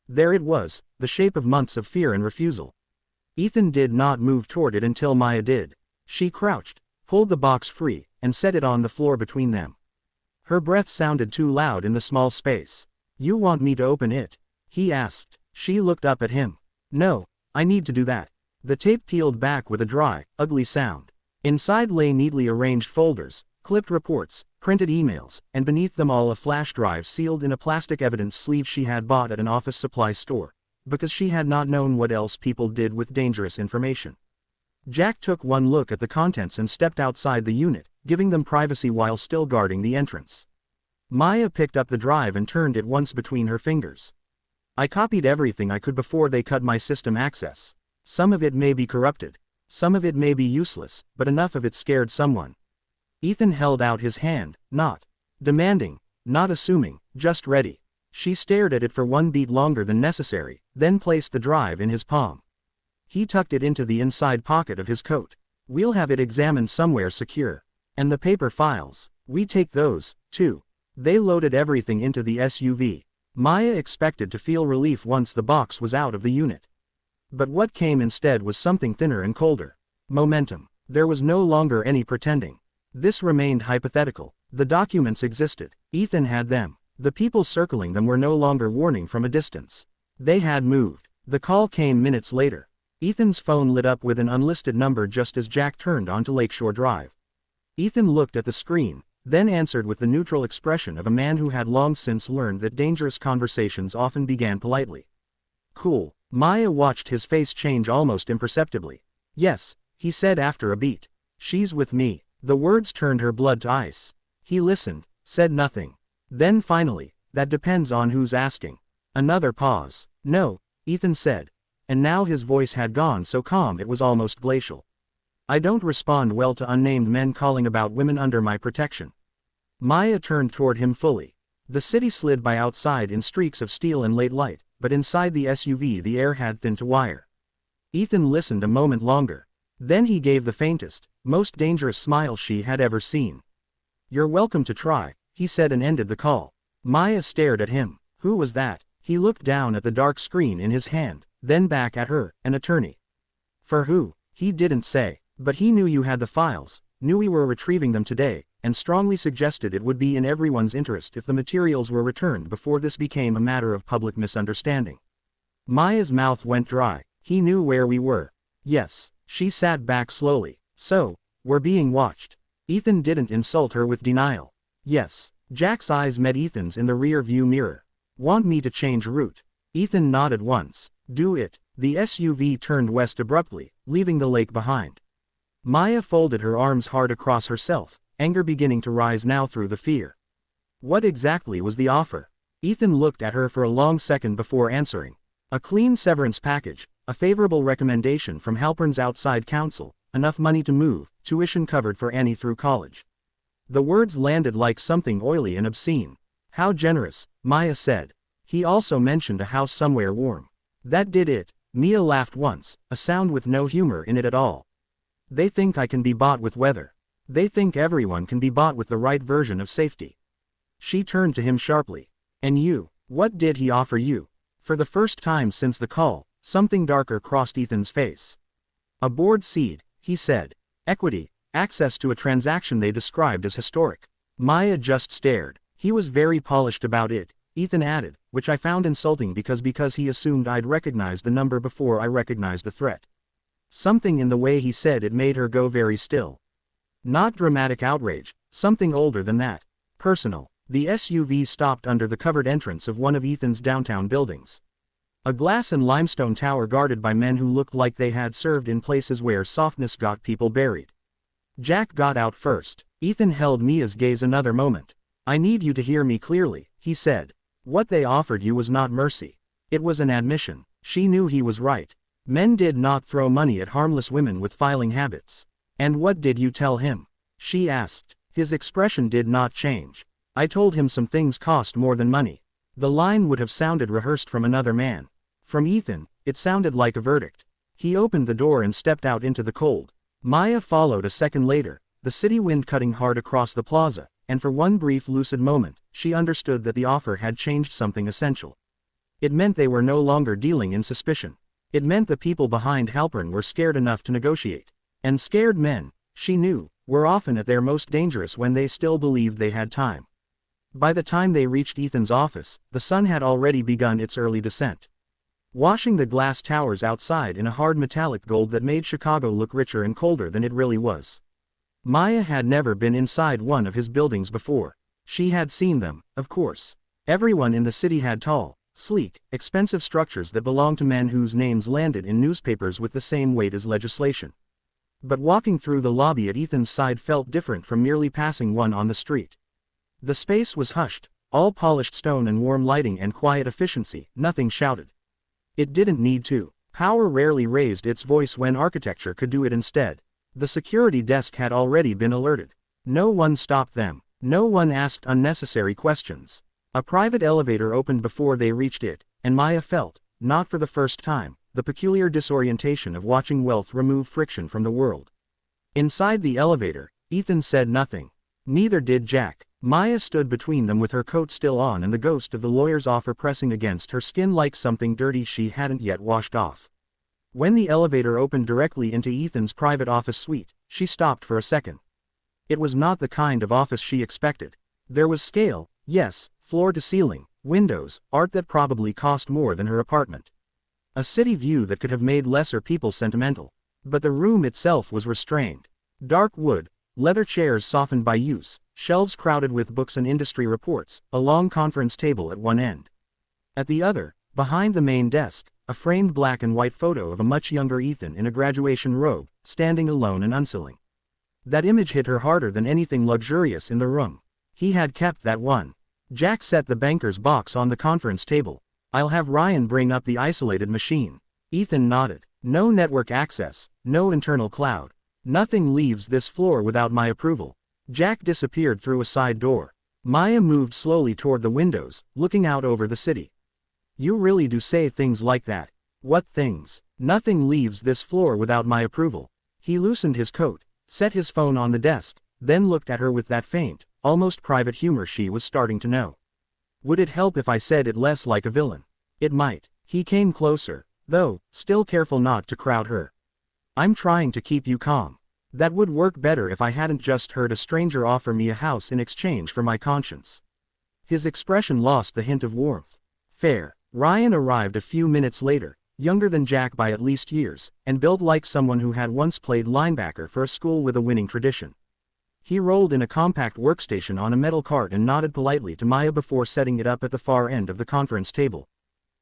There it was, the shape of months of fear and refusal. Ethan did not move toward it until Maya did. She crouched, pulled the box free, and set it on the floor between them. Her breath sounded too loud in the small space. "You want me to open it?" he asked. She looked up at him. "No, I need to do that." The tape peeled back with a dry, ugly sound. Inside lay neatly arranged folders, clipped reports, printed emails, and beneath them all a flash drive sealed in a plastic evidence sleeve she had bought at an office supply store, because she had not known what else people did with dangerous information. Jack took one look at the contents and stepped outside the unit, giving them privacy while still guarding the entrance. Maya picked up the drive and turned it once between her fingers. "I copied everything I could before they cut my system access. Some of it may be corrupted. Some of it may be useless, but enough of it scared someone." Ethan held out his hand, not demanding, not assuming, just ready. She stared at it for one beat longer than necessary, then placed the drive in his palm. He tucked it into the inside pocket of his coat. "We'll have it examined somewhere secure. And the paper files, we take those, too." They loaded everything into the SUV. Maya expected to feel relief once the box was out of the unit. But what came instead was something thinner and colder. Momentum. There was no longer any pretending. This remained hypothetical. The documents existed. Ethan had them. The people circling them were no longer warning from a distance. They had moved. The call came minutes later. Ethan's phone lit up with an unlisted number just as Jack turned onto Lakeshore Drive. Ethan looked at the screen, then answered with the neutral expression of a man who had long since learned that dangerous conversations often began politely. "Cool." Maya watched his face change almost imperceptibly. "Yes," he said after a beat. "She's with me." The words turned her blood to ice. He listened, said nothing. Then finally, "That depends on who's asking." Another pause. "No," Ethan said. And now his voice had gone so calm it was almost glacial. "I don't respond well to unnamed men calling about women under my protection." Maya turned toward him fully. The city slid by outside in streaks of steel and late light, but inside the SUV the air had thinned to wire. Ethan listened a moment longer. Then he gave the faintest, most dangerous smile she had ever seen. "You're welcome to try," he said and ended the call. Maya stared at him. Who was that? He looked down at the dark screen in his hand, then back at her. "An attorney." "For who?" He didn't say. "But he knew you had the files, knew we were retrieving them today, and strongly suggested it would be in everyone's interest if the materials were returned before this became a matter of public misunderstanding. Maya's mouth went dry. He knew where we were. Yes, she sat back slowly. So, we're being watched. Ethan didn't insult her with denial. Yes. Jack's eyes met Ethan's in the rear view mirror. Want me to change route? Ethan nodded once. Do it. The SUV turned west abruptly, leaving the lake behind. Maya folded her arms hard across herself, anger beginning to rise now through the fear. What exactly was the offer? Ethan looked at her for a long second before answering. A clean severance package, a favorable recommendation from Halpern's outside counsel, enough money to move, tuition covered for Annie through college. The words landed like something oily and obscene. How generous, Maya said. He also mentioned a house somewhere warm. That did it. Mia laughed once, a sound with no humor in it at all. They think I can be bought with weather. They think everyone can be bought with the right version of safety. She turned to him sharply. And you, what did he offer you? For the first time since the call, something darker crossed Ethan's face. A board seat, he said. Equity, access to a transaction they described as historic. Maya just stared. He was very polished about it, Ethan added, which I found insulting because he assumed I'd recognized the number before I recognized the threat. Something in the way he said it made her go very still. Not dramatic outrage, something older than that. Personal. The SUV stopped under the covered entrance of one of Ethan's downtown buildings. A glass and limestone tower guarded by men who looked like they had served in places where softness got people buried. Jack got out first. Ethan held Mia's gaze another moment. I need you to hear me clearly, he said. What they offered you was not mercy. It was an admission. She knew he was right. Men did not throw money at harmless women with filing habits. And what did you tell him? She asked. His expression did not change. I told him some things cost more than money. The line would have sounded rehearsed from another man. From Ethan, it sounded like a verdict. He opened the door and stepped out into the cold. Maya followed a second later, the city wind cutting hard across the plaza, and for one brief lucid moment, she understood that the offer had changed something essential. It meant they were no longer dealing in suspicion. It meant the people behind Halpern were scared enough to negotiate. And scared men, she knew, were often at their most dangerous when they still believed they had time. By the time they reached Ethan's office, the sun had already begun its early descent, washing the glass towers outside in a hard metallic gold that made Chicago look richer and colder than it really was. Maya had never been inside one of his buildings before. She had seen them, of course. Everyone in the city had tall, sleek, expensive structures that belonged to men whose names landed in newspapers with the same weight as legislation. But walking through the lobby at Ethan's side felt different from merely passing one on the street. The space was hushed, all polished stone and warm lighting and quiet efficiency, nothing shouted. It didn't need to. Power rarely raised its voice when architecture could do it instead. The security desk had already been alerted. No one stopped them. No one asked unnecessary questions. A private elevator opened before they reached it, and Maya felt, not for the first time, the peculiar disorientation of watching wealth remove friction from the world. Inside the elevator, Ethan said nothing. Neither did Jack. Maya stood between them with her coat still on and the ghost of the lawyer's offer pressing against her skin like something dirty she hadn't yet washed off. When the elevator opened directly into Ethan's private office suite, she stopped for a second. It was not the kind of office she expected. There was scale, yes, floor to ceiling, windows, art that probably cost more than her apartment. A city view that could have made lesser people sentimental. But the room itself was restrained. Dark wood, leather chairs softened by use, shelves crowded with books and industry reports, a long conference table at one end. At the other, behind the main desk, a framed black and white photo of a much younger Ethan in a graduation robe, standing alone and unsewing. That image hit her harder than anything luxurious in the room. He had kept that one. Jack set the banker's box on the conference table. I'll have Ryan bring up the isolated machine. Ethan nodded. No network access, no internal cloud. Nothing leaves this floor without my approval. Jack disappeared through a side door. Maya moved slowly toward the windows, looking out over the city. You really do say things like that. What things? Nothing leaves this floor without my approval. He loosened his coat, set his phone on the desk, then looked at her with that faint, almost private humor she was starting to know. Would it help if I said it less like a villain? It might. He came closer, though, still careful not to crowd her. I'm trying to keep you calm. That would work better if I hadn't just heard a stranger offer me a house in exchange for my conscience. His expression lost the hint of warmth. Fair. Ryan arrived a few minutes later, younger than Jack by at least years, and built like someone who had once played linebacker for a school with a winning tradition. He rolled in a compact workstation on a metal cart and nodded politely to Maya before setting it up at the far end of the conference table.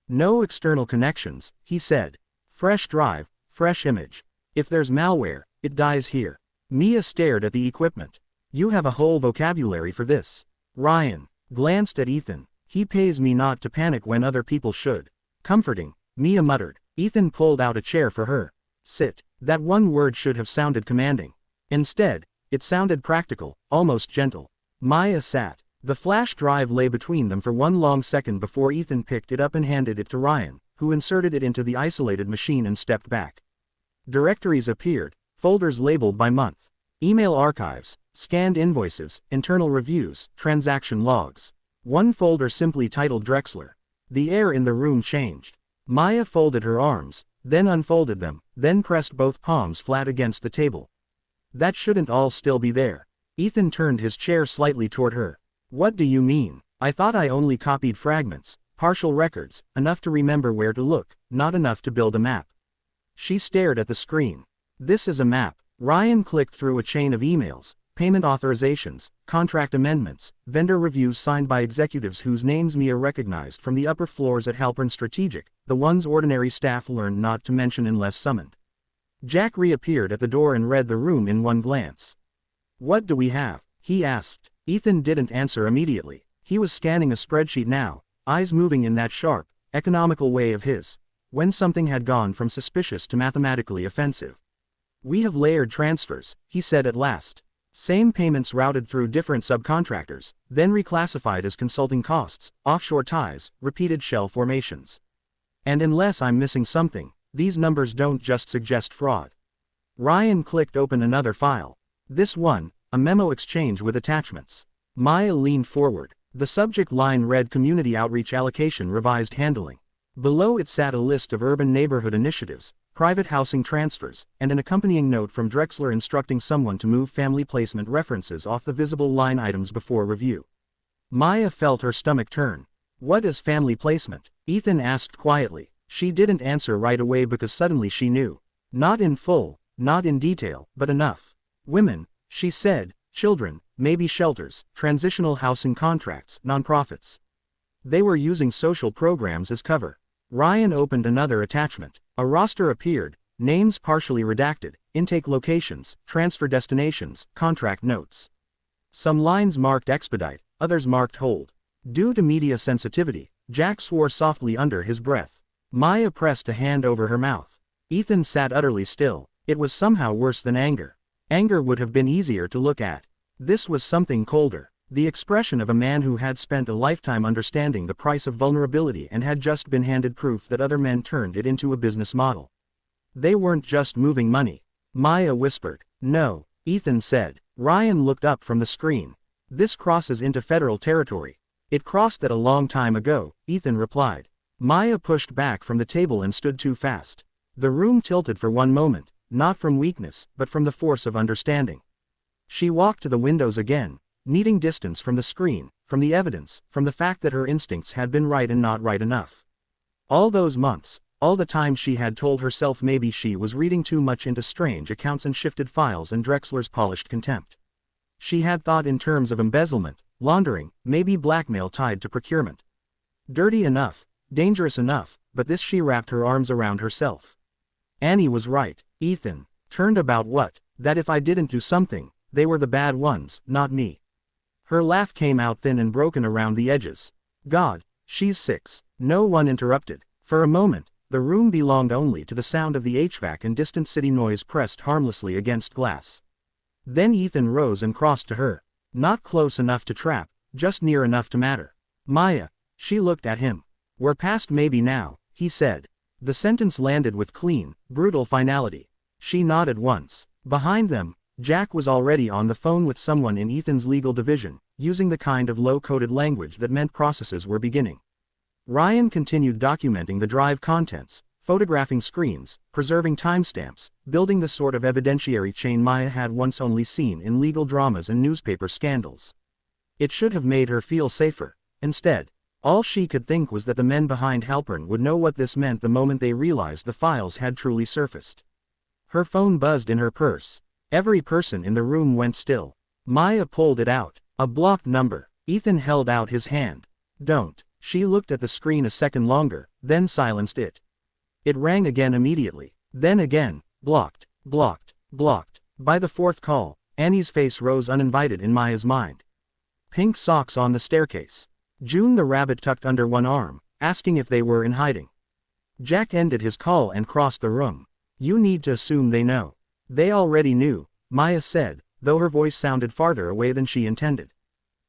No external connections, he said. Fresh drive, fresh image. If there's malware, it dies here. Mia stared at the equipment. You have a whole vocabulary for this. Ryan glanced at Ethan. He pays me not to panic when other people should. Comforting, Mia muttered. Ethan pulled out a chair for her. Sit. That one word should have sounded commanding. Instead, it sounded practical, almost gentle. Maya sat. The flash drive lay between them for one long second before Ethan picked it up and handed it to Ryan, who inserted it into the isolated machine and stepped back. Directories appeared, folders labeled by month. Email archives, scanned invoices, internal reviews, transaction logs. One folder simply titled Drexler. The air in the room changed. Maya folded her arms, then unfolded them, then pressed both palms flat against the table. That shouldn't all still be there. Ethan turned his chair slightly toward her. What do you mean? I thought I only copied fragments, partial records, enough to remember where to look, not enough to build a map. She stared at the screen. This is a map. Ryan clicked through a chain of emails, payment authorizations, contract amendments, vendor reviews signed by executives whose names Mia recognized from the upper floors at Halpern Strategic, the ones ordinary staff learned not to mention unless summoned. Jack reappeared at the door and read the room in one glance. What do we have? He asked. Ethan didn't answer immediately. He was scanning a spreadsheet now, eyes moving in that sharp, economical way of his, when something had gone from suspicious to mathematically offensive. We have layered transfers, he said at last. Same payments routed through different subcontractors, then reclassified as consulting costs, offshore ties, repeated shell formations. And unless I'm missing something, these numbers don't just suggest fraud. Ryan clicked open another file. This one, a memo exchange with attachments. Maya leaned forward. The subject line read Community Outreach Allocation Revised Handling. Below it sat a list of urban neighborhood initiatives, private housing transfers, and an accompanying note from Drexler instructing someone to move family placement references off the visible line items before review. Maya felt her stomach turn. What is family placement? Ethan asked quietly. She didn't answer right away because suddenly she knew. Not in full, not in detail, but enough. Women, she said, children, maybe shelters, transitional housing contracts, nonprofits. They were using social programs as cover. Ryan opened another attachment. A roster appeared, names partially redacted, intake locations, transfer destinations, contract notes. Some lines marked expedite, others marked hold. Due to media sensitivity, Jack swore softly under his breath. Maya pressed a hand over her mouth. Ethan sat utterly still. It was somehow worse than anger. Anger would have been easier to look at. This was something colder. The expression of a man who had spent a lifetime understanding the price of vulnerability and had just been handed proof that other men turned it into a business model. They weren't just moving money. Maya whispered. No, Ethan said. Ryan looked up from the screen. This crosses into federal territory. It crossed that a long time ago, Ethan replied. Maya pushed back from the table and stood too fast. The room tilted for one moment, not from weakness, but from the force of understanding. She walked to the windows again, needing distance from the screen, from the evidence, from the fact that her instincts had been right and not right enough. All those months, all the time she had told herself maybe she was reading too much into strange accounts and shifted files and Drexler's polished contempt. She had thought in terms of embezzlement, laundering, maybe blackmail tied to procurement. Dirty enough, dangerous enough, but this she wrapped her arms around herself. Annie was right. Ethan turned about what? That if I didn't do something, they were the bad ones, not me. Her laugh came out thin and broken around the edges. God, she's 6. No one interrupted. For a moment, the room belonged only to the sound of the HVAC and distant city noise pressed harmlessly against glass. Then Ethan rose and crossed to her. Not close enough to trap, just near enough to matter. Maya. She looked at him. We're past maybe now, he said. The sentence landed with clean, brutal finality. She nodded once. Behind them, Jack was already on the phone with someone in Ethan's legal division, using the kind of low-coded language that meant processes were beginning. Ryan continued documenting the drive contents, photographing screens, preserving timestamps, building the sort of evidentiary chain Maya had once only seen in legal dramas and newspaper scandals. It should have made her feel safer. Instead, all she could think was that the men behind Halpern would know what this meant the moment they realized the files had truly surfaced. Her phone buzzed in her purse. Every person in the room went still. Maya pulled it out. A blocked number. Ethan held out his hand. "Don't." She looked at the screen a second longer, then silenced it. It rang again immediately. Then again. Blocked. Blocked. Blocked. By the fourth call, Annie's face rose uninvited in Maya's mind. Pink socks on the staircase. June the rabbit tucked under one arm, asking if they were in hiding. Jack ended his call and crossed the room. "You need to assume they know." "They already knew," Maya said, though her voice sounded farther away than she intended.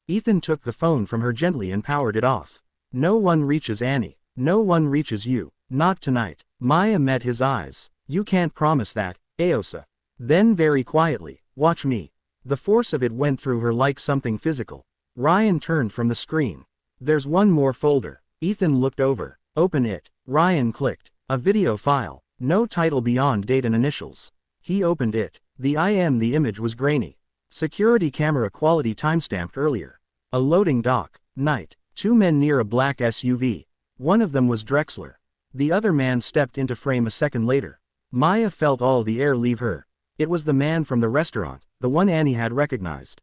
Ethan took the phone from her gently and powered it off. "No one reaches Annie. No one reaches you. Not tonight." Maya met his eyes. "You can't promise that, Aosa." Then very quietly, "Watch me." The force of it went through her like something physical. Ryan turned from the screen. "There's one more folder." Ethan looked over. "Open it." Ryan clicked. A video file. No title beyond date and initials. He opened it. The image was grainy. Security camera quality timestamped earlier. A loading dock. Night. Two men near a black SUV. One of them was Drexler. The other man stepped into frame a second later. Maya felt all the air leave her. It was the man from the restaurant, the one Annie had recognized.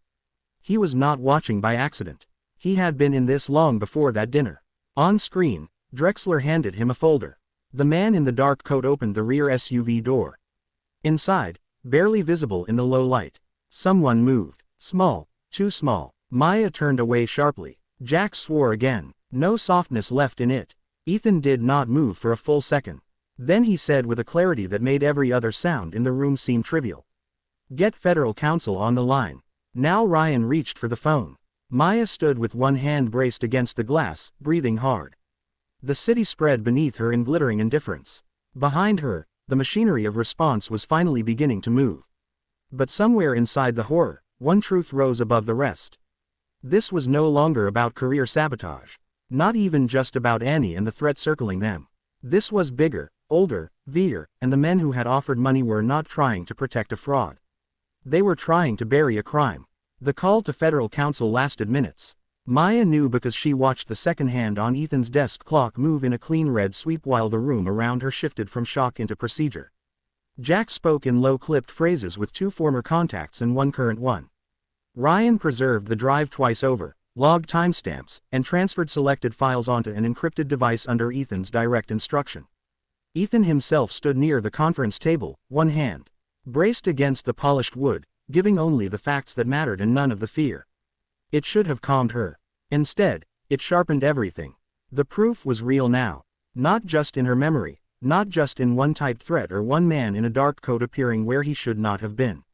He was not watching by accident. He had been in this long before that dinner. On screen, Drexler handed him a folder. The man in the dark coat opened the rear SUV door. Inside, barely visible in the low light, someone moved. Small, too small. Maya turned away sharply. Jack swore again. No softness left in it. Ethan did not move for a full second. Then he said with a clarity that made every other sound in the room seem trivial. "Get federal counsel on the line." Now Ryan reached for the phone. Maya stood with one hand braced against the glass, breathing hard. The city spread beneath her in glittering indifference. Behind her, the machinery of response was finally beginning to move. But somewhere inside the horror, one truth rose above the rest. This was no longer about career sabotage. Not even just about Annie and the threat circling them. This was bigger, older, Veer, and the men who had offered money were not trying to protect a fraud. They were trying to bury a crime. The call to federal counsel lasted minutes. Maya knew because she watched the second hand on Ethan's desk clock move in a clean red sweep while the room around her shifted from shock into procedure. Jack spoke in low-clipped phrases with two former contacts and one current one. Ryan preserved the drive twice over, logged timestamps, and transferred selected files onto an encrypted device under Ethan's direct instruction. Ethan himself stood near the conference table, one hand braced against the polished wood, giving only the facts that mattered and none of the fear. It should have calmed her. Instead, it sharpened everything. The proof was real now. Not just in her memory, not just in one typed threat or one man in a dark coat appearing where he should not have been.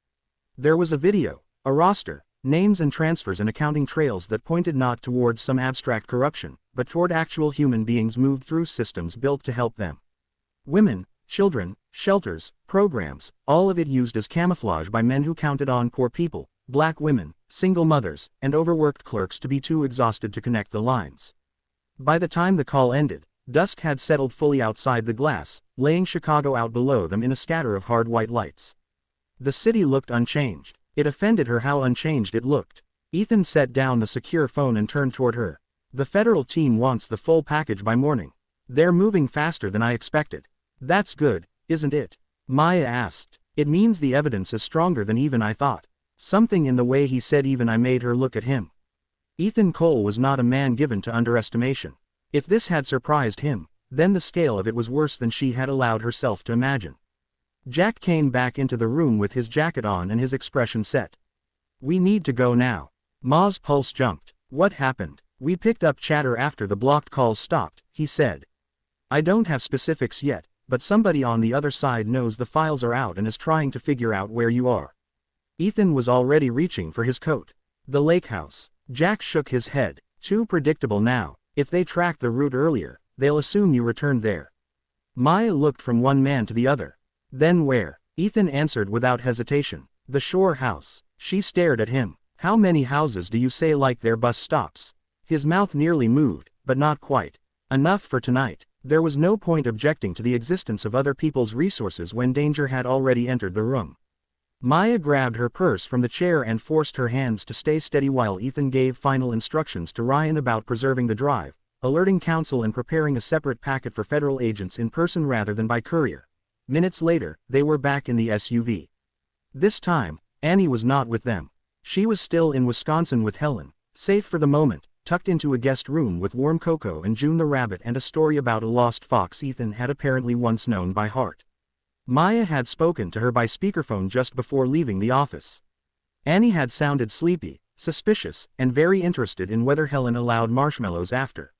There was a video, a roster, names and transfers and accounting trails that pointed not towards some abstract corruption, but toward actual human beings moved through systems built to help them. Women, children, shelters, programs, all of it used as camouflage by men who counted on poor people, black women, single mothers, and overworked clerks to be too exhausted to connect the lines. By the time the call ended, dusk had settled fully outside the glass, laying Chicago out below them in a scatter of hard white lights. The city looked unchanged. It offended her how unchanged it looked. Ethan set down the secure phone and turned toward her. "The federal team wants the full package by morning. They're moving faster than I expected." "That's good, isn't it?" Maya asked. "It means the evidence is stronger than even I thought." Something in the way he said even I made her look at him. Ethan Cole was not a man given to underestimation. If this had surprised him, then the scale of it was worse than she had allowed herself to imagine. Jack came back into the room with his jacket on and his expression set. "We need to go now." Ma's pulse jumped. "What happened?" "We picked up chatter after the blocked calls stopped," he said. "I don't have specifics yet, but somebody on the other side knows the files are out and is trying to figure out where you are." Ethan was already reaching for his coat. "The lake house." Jack shook his head. "Too predictable now. If they tracked the route earlier, they'll assume you returned there." Maya looked from one man to the other. "Then where?" Ethan answered without hesitation. "The Shore House." She stared at him. "How many houses do you say like their bus stops?" His mouth nearly moved, but not quite. "Enough for tonight." There was no point objecting to the existence of other people's resources when danger had already entered the room. Maya grabbed her purse from the chair and forced her hands to stay steady while Ethan gave final instructions to Ryan about preserving the drive, alerting counsel and preparing a separate packet for federal agents in person rather than by courier. Minutes later, they were back in the SUV. This time, Annie was not with them. She was still in Wisconsin with Helen, safe for the moment, tucked into a guest room with warm cocoa and June the rabbit and a story about a lost fox Ethan had apparently once known by heart. Maya had spoken to her by speakerphone just before leaving the office. Annie had sounded sleepy, suspicious, and very interested in whether Helen allowed marshmallows after.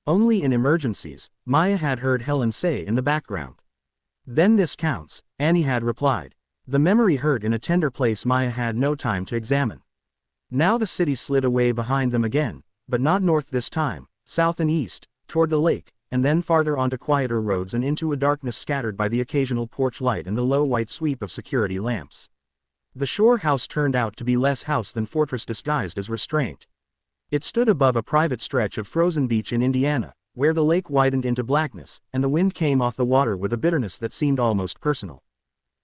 Only in emergencies, Maya had heard Helen say in the background. Then this counts, Annie had replied. The memory hurt in a tender place Maya had no time to examine. Now the city slid away behind them again, but not north this time, south and east, toward the lake, and then farther onto quieter roads and into a darkness scattered by the occasional porch light and the low white sweep of security lamps. The shore house turned out to be less house than fortress disguised as restraint. It stood above a private stretch of frozen beach in Indiana, where the lake widened into blackness, and the wind came off the water with a bitterness that seemed almost personal.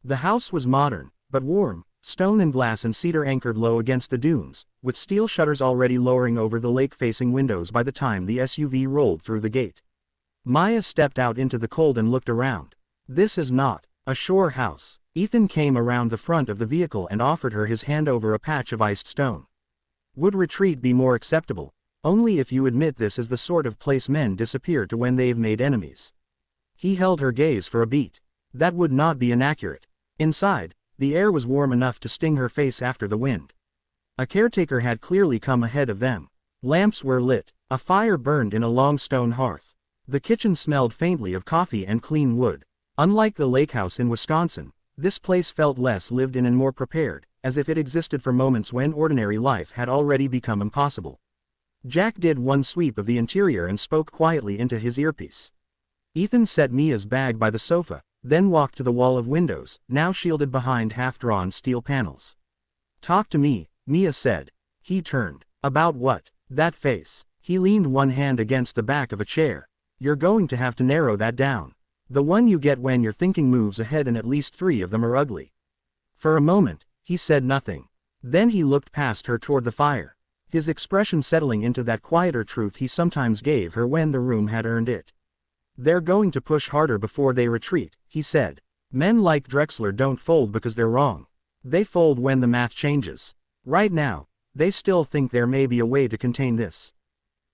The house was modern, but warm, stone and glass and cedar anchored low against the dunes, with steel shutters already lowering over the lake-facing windows by the time the SUV rolled through the gate. Maya stepped out into the cold and looked around. This is not a shore house. Ethan came around the front of the vehicle and offered her his hand over a patch of iced stone. Would retreat be more acceptable? Only if you admit this is the sort of place men disappear to when they've made enemies. He held her gaze for a beat. That would not be inaccurate. Inside, the air was warm enough to sting her face after the wind. A caretaker had clearly come ahead of them. Lamps were lit. A fire burned in a long stone hearth. The kitchen smelled faintly of coffee and clean wood. Unlike the lake house in Wisconsin, this place felt less lived in and more prepared, as if it existed for moments when ordinary life had already become impossible. Jack did one sweep of the interior and spoke quietly into his earpiece. Ethan set Mia's bag by the sofa, then walked to the wall of windows, now shielded behind half-drawn steel panels. "Talk to me," Mia said. He turned. "About what?" "That face." He leaned one hand against the back of a chair. "You're going to have to narrow that down. The one you get when your thinking moves ahead and at least 3 of them are ugly." For a moment, he said nothing. Then he looked past her toward the fire, his expression settling into that quieter truth he sometimes gave her when the room had earned it. "They're going to push harder before they retreat," he said. "Men like Drexler don't fold because they're wrong. They fold when the math changes. Right now, they still think there may be a way to contain this."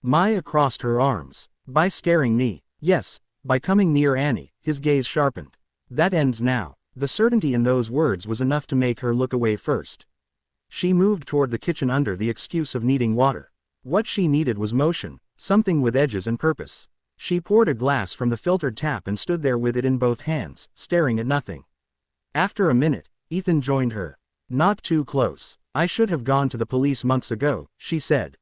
Maya crossed her arms. "By scaring me." "Yes, by coming near Annie." His gaze sharpened. "That ends now." The certainty in those words was enough to make her look away first. She moved toward the kitchen under the excuse of needing water. What she needed was motion, something with edges and purpose. She poured a glass from the filtered tap and stood there with it in both hands, staring at nothing. After a minute, Ethan joined her. "Not too close. I should have gone to the police months ago," she said.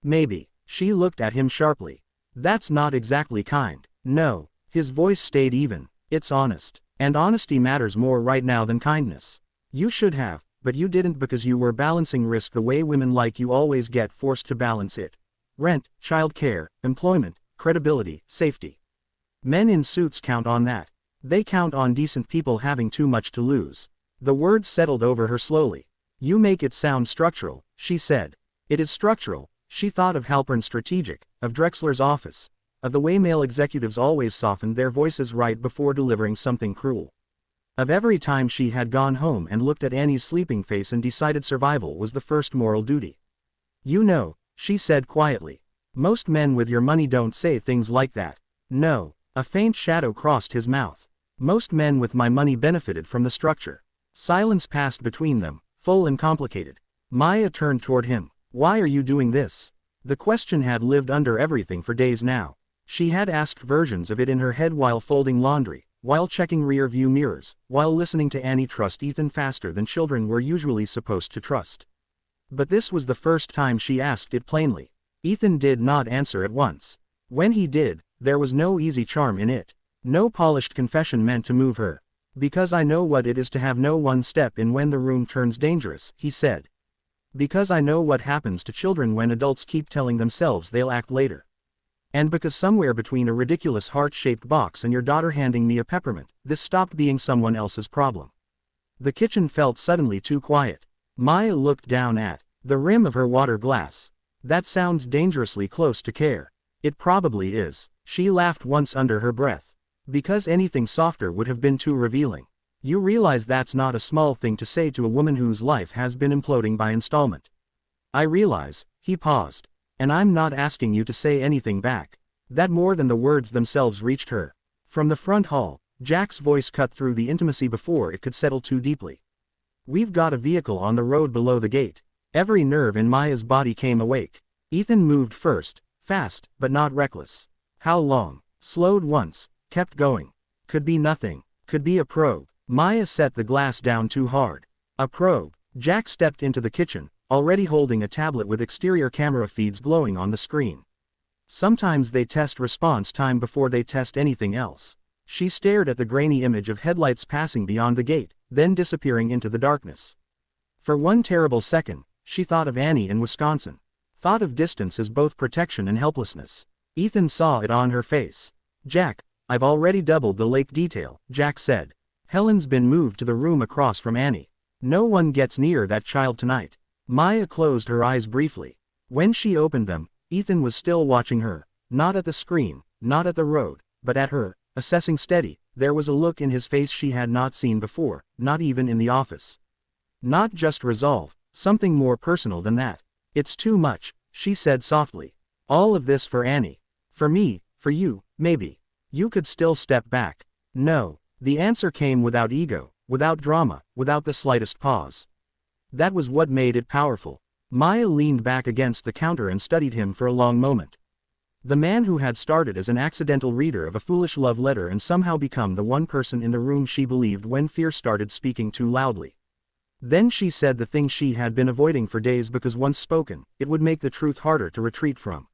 "Maybe." She looked at him sharply. "That's not exactly kind." "No." His voice stayed even. "It's honest. And honesty matters more right now than kindness. You should have, but you didn't because you were balancing risk the way women like you always get forced to balance it. Rent, child care, employment, credibility, safety. Men in suits count on that. They count on decent people having too much to lose." The words settled over her slowly. "You make it sound structural," she said. "It is structural." She thought of Halpern's strategic, of Drexler's office, of the way male executives always softened their voices right before delivering something cruel. Of every time she had gone home and looked at Annie's sleeping face and decided survival was the first moral duty. "You know," she said quietly. "Most men with your money don't say things like that." "No." A faint shadow crossed his mouth. "Most men with my money benefited from the structure." Silence passed between them, full and complicated. Maya turned toward him. "Why are you doing this?" The question had lived under everything for days now. She had asked versions of it in her head while folding laundry, while checking rear-view mirrors, while listening to Annie trust Ethan faster than children were usually supposed to trust. But this was the first time she asked it plainly. Ethan did not answer at once. When he did, there was no easy charm in it. No polished confession meant to move her. "Because I know what it is to have no one step in when the room turns dangerous," he said. "Because I know what happens to children when adults keep telling themselves they'll act later." And because somewhere between a ridiculous heart-shaped box and your daughter handing me a peppermint, this stopped being someone else's problem. The kitchen felt suddenly too quiet. Maya looked down at the rim of her water glass. That sounds dangerously close to care. It probably is. She laughed once under her breath. Because anything softer would have been too revealing. You realize that's not a small thing to say to a woman whose life has been imploding by installment. I realize, he paused. And I'm not asking you to say anything back. That more than the words themselves reached her. From the front hall, Jack's voice cut through the intimacy before it could settle too deeply. We've got a vehicle on the road below the gate. Every nerve in Maya's body came awake. Ethan moved first, fast, but not reckless. How long? Slowed once, kept going. Could be nothing. Could be a probe. Maya set the glass down too hard. A probe. Jack stepped into the kitchen, already holding a tablet with exterior camera feeds glowing on the screen. Sometimes they test response time before they test anything else. She stared at the grainy image of headlights passing beyond the gate, then disappearing into the darkness. For one terrible second, she thought of Annie in Wisconsin. Thought of distance as both protection and helplessness. Ethan saw it on her face. Jack, I've already doubled the lake detail, Jack said. Helen's been moved to the room across from Annie. No one gets near that child tonight. Maya closed her eyes briefly. When she opened them, Ethan was still watching her, not at the screen, not at the road, but at her, assessing steady. There was a look in his face she had not seen before, not even in the office. Not just resolve, something more personal than that. It's too much, she said softly. All of this for Annie. For me, for you, maybe. You could still step back. No. The answer came without ego, without drama, without the slightest pause. That was what made it powerful. Maya leaned back against the counter and studied him for a long moment. The man who had started as an accidental reader of a foolish love letter and somehow become the one person in the room she believed when fear started speaking too loudly. Then she said the thing she had been avoiding for days because once spoken, it would make the truth harder to retreat from.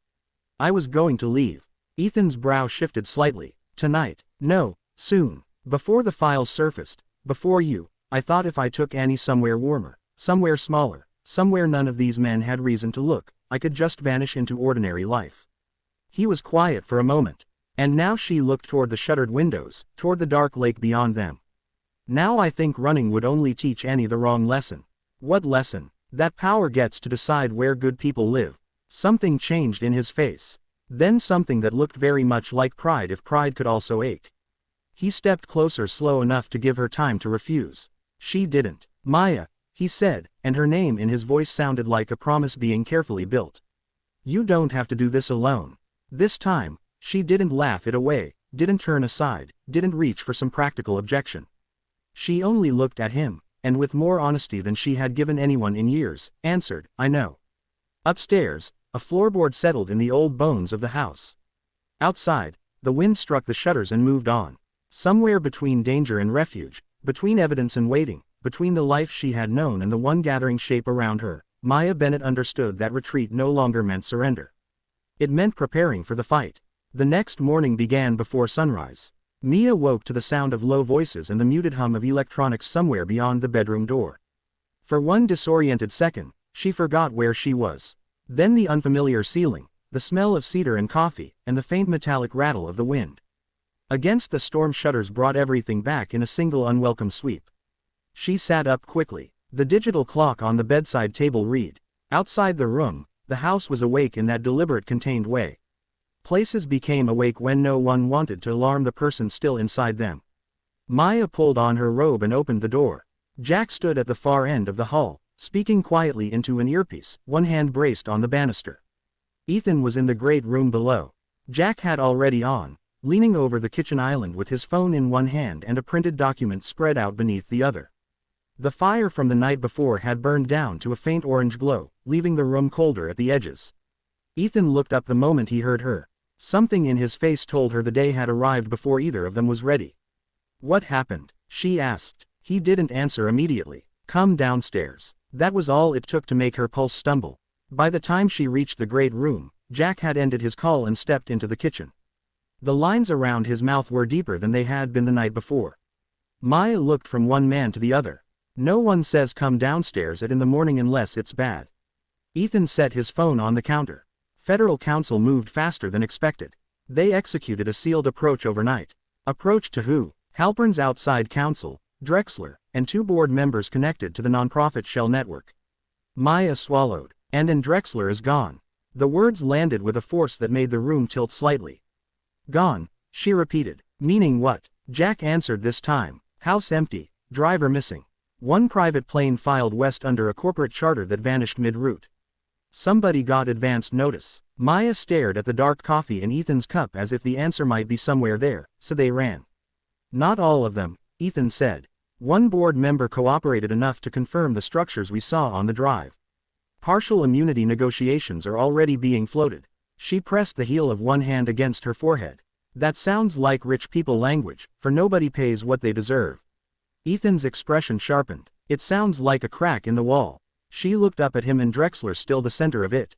I was going to leave. Ethan's brow shifted slightly. Tonight. No, soon. Before the files surfaced. Before you. I thought if I took Annie somewhere warmer, somewhere smaller, somewhere none of these men had reason to look, I could just vanish into ordinary life. He was quiet for a moment. And now she looked toward the shuttered windows, toward the dark lake beyond them. Now I think running would only teach Annie the wrong lesson. What lesson? That power gets to decide where good people live. Something changed in his face. Then something that looked very much like pride if pride could also ache. He stepped closer slow enough to give her time to refuse. She didn't. Maya, he said, and her name in his voice sounded like a promise being carefully built. You don't have to do this alone. This time, she didn't laugh it away, didn't turn aside, didn't reach for some practical objection. She only looked at him, and with more honesty than she had given anyone in years, answered, I know. Upstairs, a floorboard settled in the old bones of the house. Outside, the wind struck the shutters and moved on. Somewhere between danger and refuge, between evidence and waiting, between the life she had known and the one gathering shape around her, Maya Bennett understood that retreat no longer meant surrender. It meant preparing for the fight. The next morning began before sunrise. Mia woke to the sound of low voices and the muted hum of electronics somewhere beyond the bedroom door. For one disoriented second, she forgot where she was. Then the unfamiliar ceiling, the smell of cedar and coffee, and the faint metallic rattle of the wind against the storm shutters brought everything back in a single unwelcome sweep. She sat up quickly. The digital clock on the bedside table read. Outside the room, the house was awake in that deliberate contained way. Places became awake when no one wanted to alarm the person still inside them. Maya pulled on her robe and opened the door. Jack stood at the far end of the hall, speaking quietly into an earpiece, one hand braced on the banister. Ethan was in the great room below. Jack had already on, leaning over the kitchen island with his phone in one hand and a printed document spread out beneath the other. The fire from the night before had burned down to a faint orange glow, leaving the room colder at the edges. Ethan looked up the moment he heard her. Something in his face told her the day had arrived before either of them was ready. What happened? She asked. He didn't answer immediately. Come downstairs. That was all it took to make her pulse stumble. By the time she reached the great room, Jack had ended his call and stepped into the kitchen. The lines around his mouth were deeper than they had been the night before. Maya looked from one man to the other. No one says come downstairs in the morning unless it's bad. Ethan set his phone on the counter. Federal counsel moved faster than expected. They executed a sealed approach overnight. Approach to who? Halpern's outside counsel, Drexler, and 2 board members connected to the nonprofit Shell network. Maya swallowed. And Drexler is gone. The words landed with a force that made the room tilt slightly. Gone, she repeated. Meaning what? Jack answered this time. House empty, driver missing. 1 private plane filed west under a corporate charter that vanished mid-route. Somebody got advanced notice. Maya stared at the dark coffee in Ethan's cup as if the answer might be somewhere there, so they ran. Not all of them, Ethan said. 1 board member cooperated enough to confirm the structures we saw on the drive. Partial immunity negotiations are already being floated. She pressed the heel of one hand against her forehead. That sounds like rich people language, for nobody pays what they deserve. Ethan's expression sharpened. It sounds like a crack in the wall. She looked up at him and Drexler still the center of it.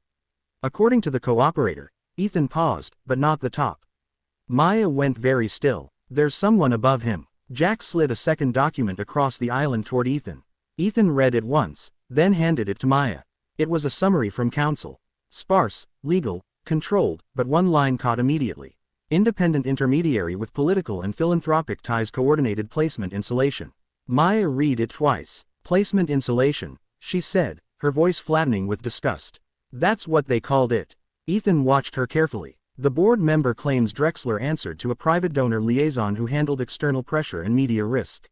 According to the cooperator, Ethan paused, but not the top. Maya went very still. There's someone above him. Jack slid a second document across the island toward Ethan. Ethan read it once, then handed it to Maya. It was a summary from counsel. Sparse, legal, controlled, but one line caught immediately. Independent intermediary with political and philanthropic ties, coordinated placement installation. Maya read it twice. Placement installation, she said, her voice flattening with disgust. That's what they called it. Ethan watched her carefully. The board member claims Drexler answered to a private donor liaison who handled external pressure and media risk.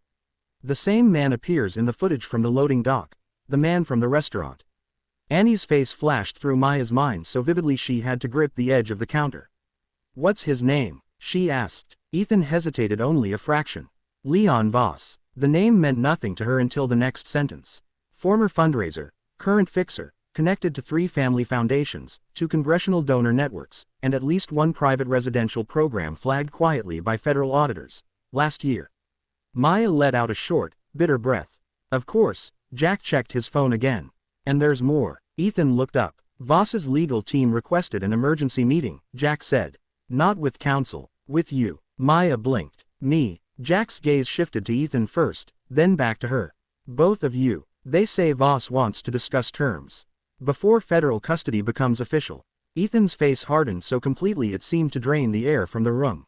The same man appears in the footage from the loading dock. The man from the restaurant. Annie's face flashed through Maya's mind so vividly she had to grip the edge of the counter. What's his name? She asked. Ethan hesitated only a fraction. Leon Voss. The name meant nothing to her until the next sentence. Former fundraiser, current fixer, connected to 3 family foundations, 2 congressional donor networks, and at least 1 private residential program flagged quietly by federal auditors. Last year. Maya let out a short, bitter breath. Of course, Jack checked his phone again. And there's more. Ethan looked up. Voss's legal team requested an emergency meeting, Jack said. Not with counsel, with you. Maya blinked. Me. Jack's gaze shifted to Ethan first, then back to her. Both of you. They say Voss wants to discuss terms. Before federal custody becomes official. Ethan's face hardened so completely it seemed to drain the air from the room.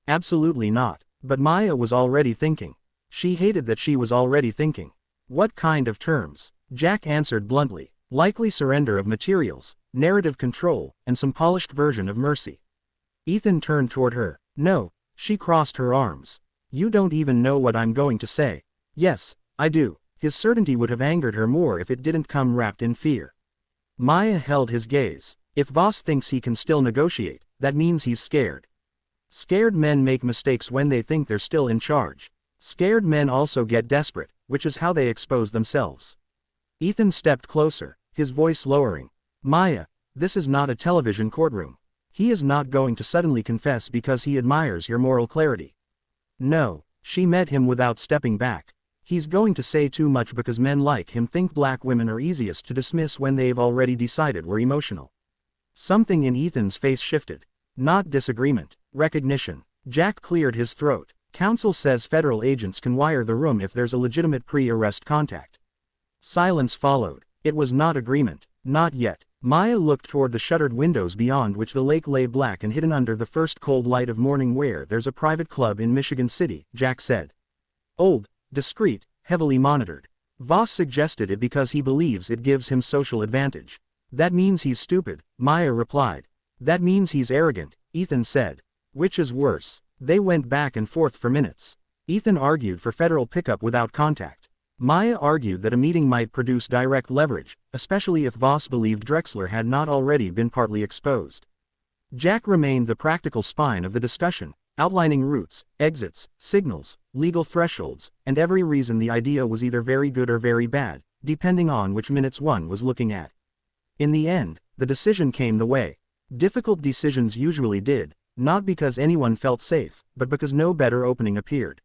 Absolutely not. But Maya was already thinking. She hated that she was already thinking. What kind of terms? Jack answered bluntly. Likely surrender of materials, narrative control, and some polished version of mercy. Ethan turned toward her. No, she crossed her arms. You don't even know what I'm going to say. Yes, I do. His certainty would have angered her more if it didn't come wrapped in fear. Maya held his gaze. If Voss thinks he can still negotiate, that means he's scared. Scared men make mistakes when they think they're still in charge. Scared men also get desperate, which is how they expose themselves. Ethan stepped closer, his voice lowering. Maya, this is not a television courtroom. He is not going to suddenly confess because he admires your moral clarity. No, she met him without stepping back. He's going to say too much because men like him think black women are easiest to dismiss when they've already decided we're emotional. Something in Ethan's face shifted. Not disagreement, recognition. Jack cleared his throat. Counsel says federal agents can wire the room if there's a legitimate pre-arrest contact. Silence followed. It was not agreement. Not yet. Maya looked toward the shuttered windows beyond which the lake lay black and hidden under the first cold light of morning. Where there's a private club in Michigan City, Jack said. Old, discreet, heavily monitored. Voss suggested it because he believes it gives him social advantage. That means he's stupid, Maya replied. That means he's arrogant, Ethan said. Which is worse? They went back and forth for minutes. Ethan argued for federal pickup without contact. Maya argued that a meeting might produce direct leverage, especially if Voss believed Drexler had not already been partly exposed. Jack remained the practical spine of the discussion, outlining routes, exits, signals, legal thresholds, and every reason the idea was either very good or very bad, depending on which minutes one was looking at. In the end, the decision came the way difficult decisions usually did, not because anyone felt safe, but because no better opening appeared.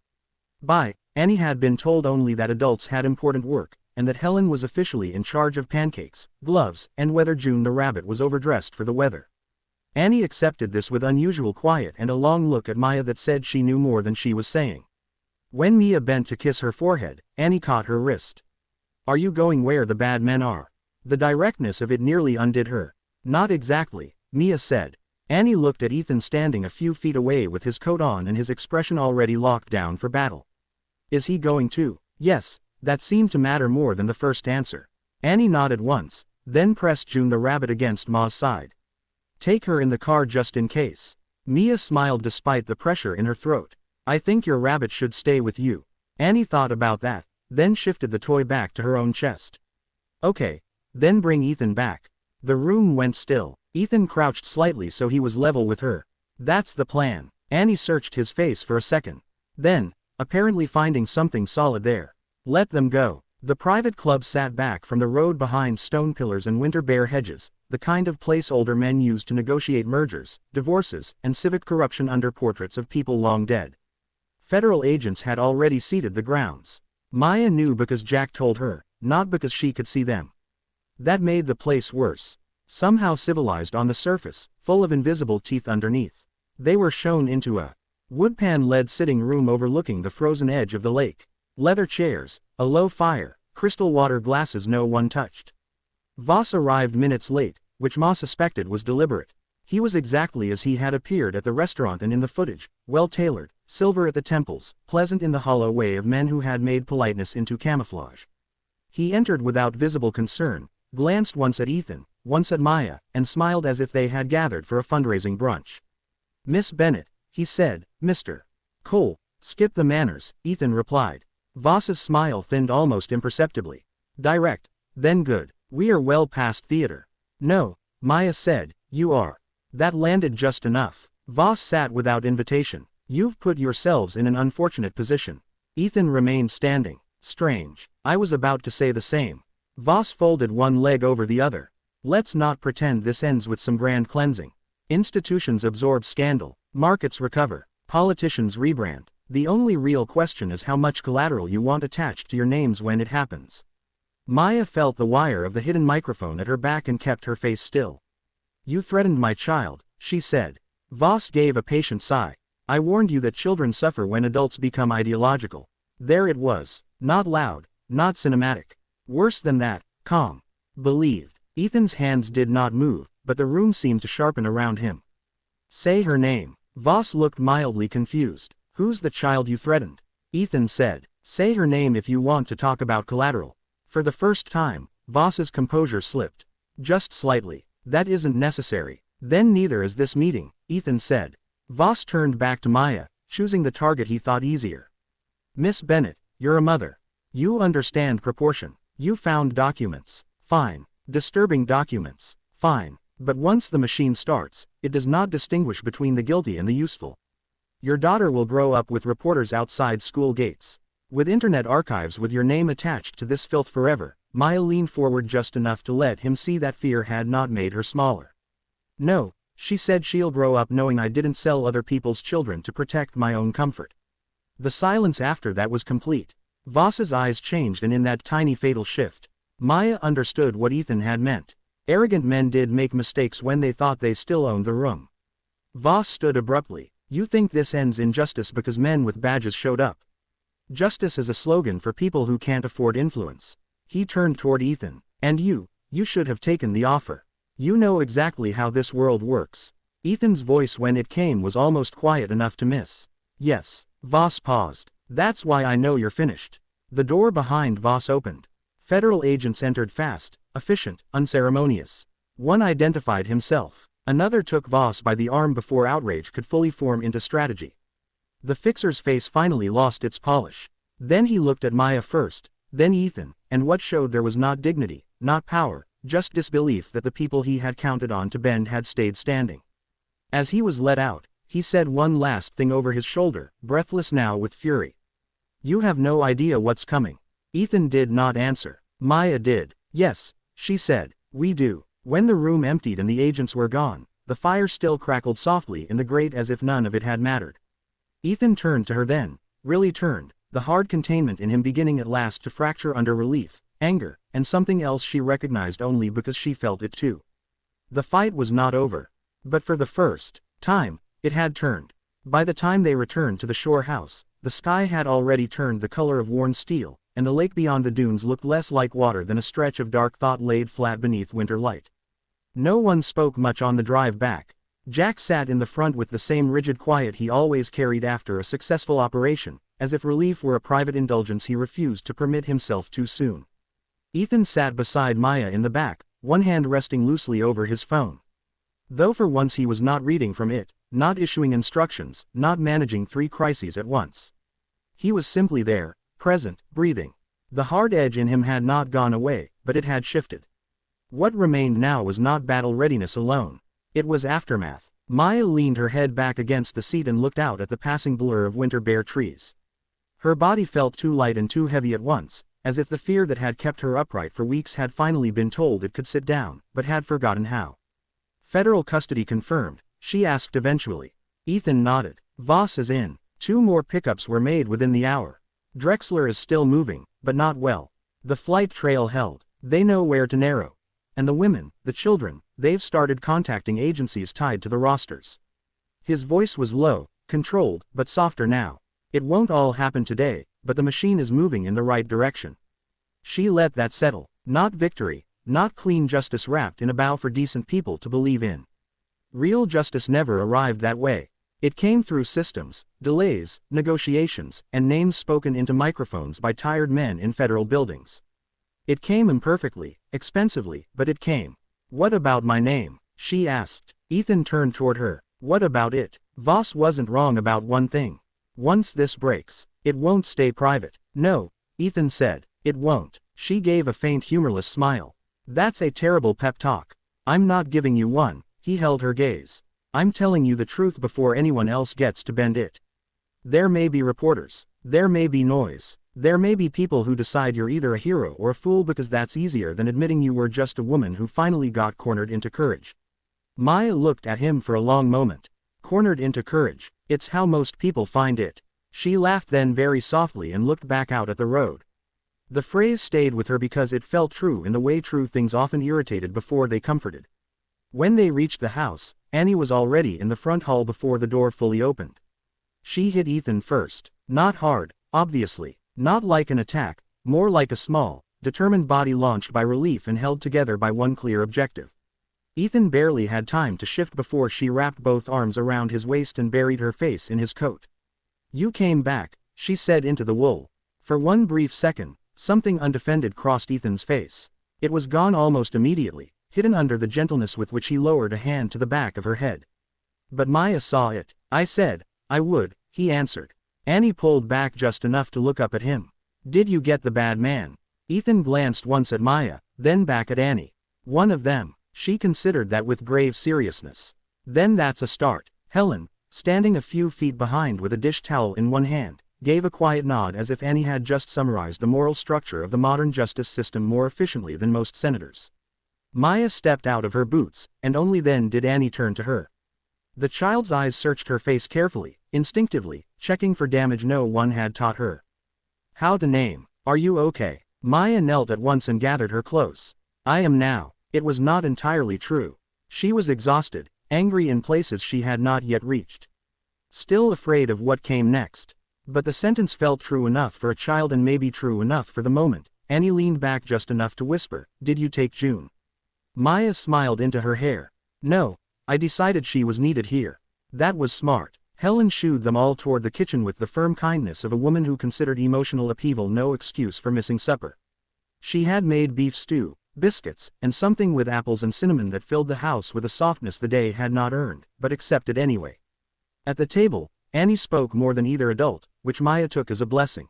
Annie had been told only that adults had important work, and that Helen was officially in charge of pancakes, gloves, and whether June the rabbit was overdressed for the weather. Annie accepted this with unusual quiet and a long look at Maya that said she knew more than she was saying. When Mia bent to kiss her forehead, Annie caught her wrist. Are you going where the bad men are? The directness of it nearly undid her. Not exactly, Mia said. Annie looked at Ethan standing a few feet away with his coat on and his expression already locked down for battle. Is he going to? Yes, that seemed to matter more than the first answer. Annie nodded once, then pressed June the rabbit against Ma's side. Take her in the car just in case. Mia smiled despite the pressure in her throat. I think your rabbit should stay with you. Annie thought about that, then shifted the toy back to her own chest. Okay. Then bring Ethan back. The room went still. Ethan crouched slightly so he was level with her. That's the plan. Annie searched his face for a second. Then, apparently finding something solid there. Let them go. The private club sat back from the road behind stone pillars and winter bare hedges, the kind of place older men used to negotiate mergers, divorces, and civic corruption under portraits of people long dead. Federal agents had already seeded the grounds. Maya knew because Jack told her, not because she could see them. That made the place worse. Somehow civilized on the surface, full of invisible teeth underneath. They were shown into a woodpan-led sitting room overlooking the frozen edge of the lake. Leather chairs, a low fire, crystal water glasses no one touched. Voss arrived minutes late, which Ma suspected was deliberate. He was exactly as he had appeared at the restaurant and in the footage, well-tailored, silver at the temples, pleasant in the hollow way of men who had made politeness into camouflage. He entered without visible concern, glanced once at Ethan, once at Maya, and smiled as if they had gathered for a fundraising brunch. Miss Bennett, he said. Mr. Cole, skip the manners, Ethan replied. Voss's smile thinned almost imperceptibly. Direct, then good. We are well past theater. No, Maya said, you are. That landed just enough. Voss sat without invitation. You've put yourselves in an unfortunate position. Ethan remained standing. Strange. I was about to say the same. Voss folded one leg over the other. Let's not pretend this ends with some grand cleansing. Institutions absorb scandal, markets recover, politicians rebrand. The only real question is how much collateral you want attached to your names when it happens. Maya felt the wire of the hidden microphone at her back and kept her face still. You threatened my child, she said. Voss gave a patient sigh. I warned you that children suffer when adults become ideological. There it was. Not loud, not cinematic. Worse than that, calm. Believed. Ethan's hands did not move, but the room seemed to sharpen around him. Say her name. Voss looked mildly confused. Who's the child you threatened? Ethan said. Say her name if you want to talk about collateral. For the first time, Voss's composure slipped. Just slightly. That isn't necessary. Then neither is this meeting, Ethan said. Voss turned back to Maya, choosing the target he thought easier. Miss Bennett, you're a mother. You understand proportion. You found documents. Fine. Disturbing documents. Fine. But once the machine starts, it does not distinguish between the guilty and the useful. Your daughter will grow up with reporters outside school gates. With internet archives with your name attached to this filth forever. Maya leaned forward just enough to let him see that fear had not made her smaller. No, she said, she'll grow up knowing I didn't sell other people's children to protect my own comfort. The silence after that was complete. Voss's eyes changed, and in that tiny fatal shift, Maya understood what Ethan had meant. Arrogant men did make mistakes when they thought they still owned the room. Voss stood abruptly. You think this ends in justice because men with badges showed up? Justice is a slogan for people who can't afford influence. He turned toward Ethan. And you should have taken the offer. You know exactly how this world works. Ethan's voice when it came was almost quiet enough to miss. Yes. Voss paused. That's why I know you're finished. The door behind Voss opened. Federal agents entered fast, efficient, unceremonious. One identified himself. Another took Voss by the arm before outrage could fully form into strategy. The fixer's face finally lost its polish. Then he looked at Maya first, then Ethan, and what showed there was not dignity, not power, just disbelief that the people he had counted on to bend had stayed standing. As he was let out, he said one last thing over his shoulder, breathless now with fury. You have no idea what's coming. Ethan did not answer. Maya did. Yes, she said, we do. When the room emptied and the agents were gone, the fire still crackled softly in the grate as if none of it had mattered. Ethan turned to her then, really turned, the hard containment in him beginning at last to fracture under relief, anger, and something else she recognized only because she felt it too. The fight was not over. But for the first time, it had turned. By the time they returned to the shore house, the sky had already turned the color of worn steel, and the lake beyond the dunes looked less like water than a stretch of dark thought laid flat beneath winter light. No one spoke much on the drive back. Jack sat in the front with the same rigid quiet he always carried after a successful operation, as if relief were a private indulgence he refused to permit himself too soon. Ethan sat beside Maya in the back, one hand resting loosely over his phone. Though for once he was not reading from it, not issuing instructions, not managing 3 crises at once. He was simply there, present, breathing. The hard edge in him had not gone away, but it had shifted. What remained now was not battle readiness alone. It was aftermath. Maya leaned her head back against the seat and looked out at the passing blur of winter bare trees. Her body felt too light and too heavy at once, as if the fear that had kept her upright for weeks had finally been told it could sit down, but had forgotten how. Federal custody confirmed, she asked eventually. Ethan nodded. Voss is in. 2 more pickups were made within the hour. Drexler is still moving, but not well. The flight trail held. They know where to narrow. And the women, the children, they've started contacting agencies tied to the rosters. His voice was low, controlled, but softer now. It won't all happen today, but the machine is moving in the right direction. She let that settle. Not victory, not clean justice wrapped in a bow for decent people to believe in. Real justice never arrived that way. It came through systems, delays, negotiations, and names spoken into microphones by tired men in federal buildings. It came imperfectly, expensively, but it came. What about my name? She asked. Ethan turned toward her. What about it? Voss wasn't wrong about one thing. Once this breaks, it won't stay private. No, Ethan said, it won't. She gave a faint humorless smile. That's a terrible pep talk. I'm not giving you one. He held her gaze. I'm telling you the truth before anyone else gets to bend it. There may be reporters. There may be noise. There may be people who decide you're either a hero or a fool because that's easier than admitting you were just a woman who finally got cornered into courage. Maya looked at him for a long moment. Cornered into courage. It's how most people find it. She laughed then very softly and looked back out at the road. The phrase stayed with her because it felt true in the way true things often irritated before they comforted. When they reached the house, Annie was already in the front hall before the door fully opened. She hit Ethan first. Not hard, obviously. Not like an attack, more like a small, determined body launched by relief and held together by one clear objective. Ethan barely had time to shift before she wrapped both arms around his waist and buried her face in his coat. You came back, she said into the wool. For one brief second, something undefended crossed Ethan's face. It was gone almost immediately, hidden under the gentleness with which he lowered a hand to the back of her head. But Maya saw it. I said, I would, he answered. Annie pulled back just enough to look up at him. Did you get the bad man? Ethan glanced once at Maya, then back at Annie. One of them. She considered that with grave seriousness. Then that's a start. Helen, standing a few feet behind with a dish towel in one hand, gave a quiet nod as if Annie had just summarized the moral structure of the modern justice system more efficiently than most senators. Maya stepped out of her boots, and only then did Annie turn to her. The child's eyes searched her face carefully, instinctively, checking for damage no one had taught her. How to name. Are you okay? Maya knelt at once and gathered her close. I am now. It was not entirely true. She was exhausted, angry in places she had not yet reached. Still afraid of what came next. But the sentence felt true enough for a child and maybe true enough for the moment. Annie leaned back just enough to whisper, Did you take June? Maya smiled into her hair. No, I decided she was needed here. That was smart. Helen shooed them all toward the kitchen with the firm kindness of a woman who considered emotional upheaval no excuse for missing supper. She had made beef stew, biscuits, and something with apples and cinnamon that filled the house with a softness the day had not earned, but accepted anyway. At the table, Annie spoke more than either adult, which Maya took as a blessing.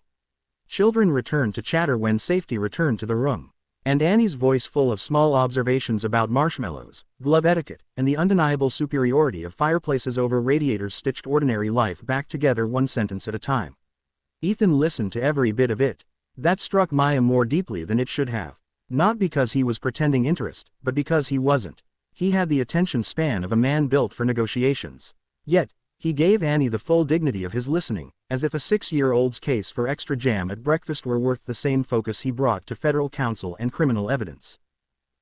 Children returned to chatter when safety returned to the room. And Annie's voice full of small observations about marshmallows, glove etiquette, and the undeniable superiority of fireplaces over radiators stitched ordinary life back together one sentence at a time. Ethan listened to every bit of it. That struck Maya more deeply than it should have. Not because he was pretending interest, but because he wasn't. He had the attention span of a man built for negotiations. Yet, he gave Annie the full dignity of his listening, as if a 6-year-old's case for extra jam at breakfast were worth the same focus he brought to federal counsel and criminal evidence.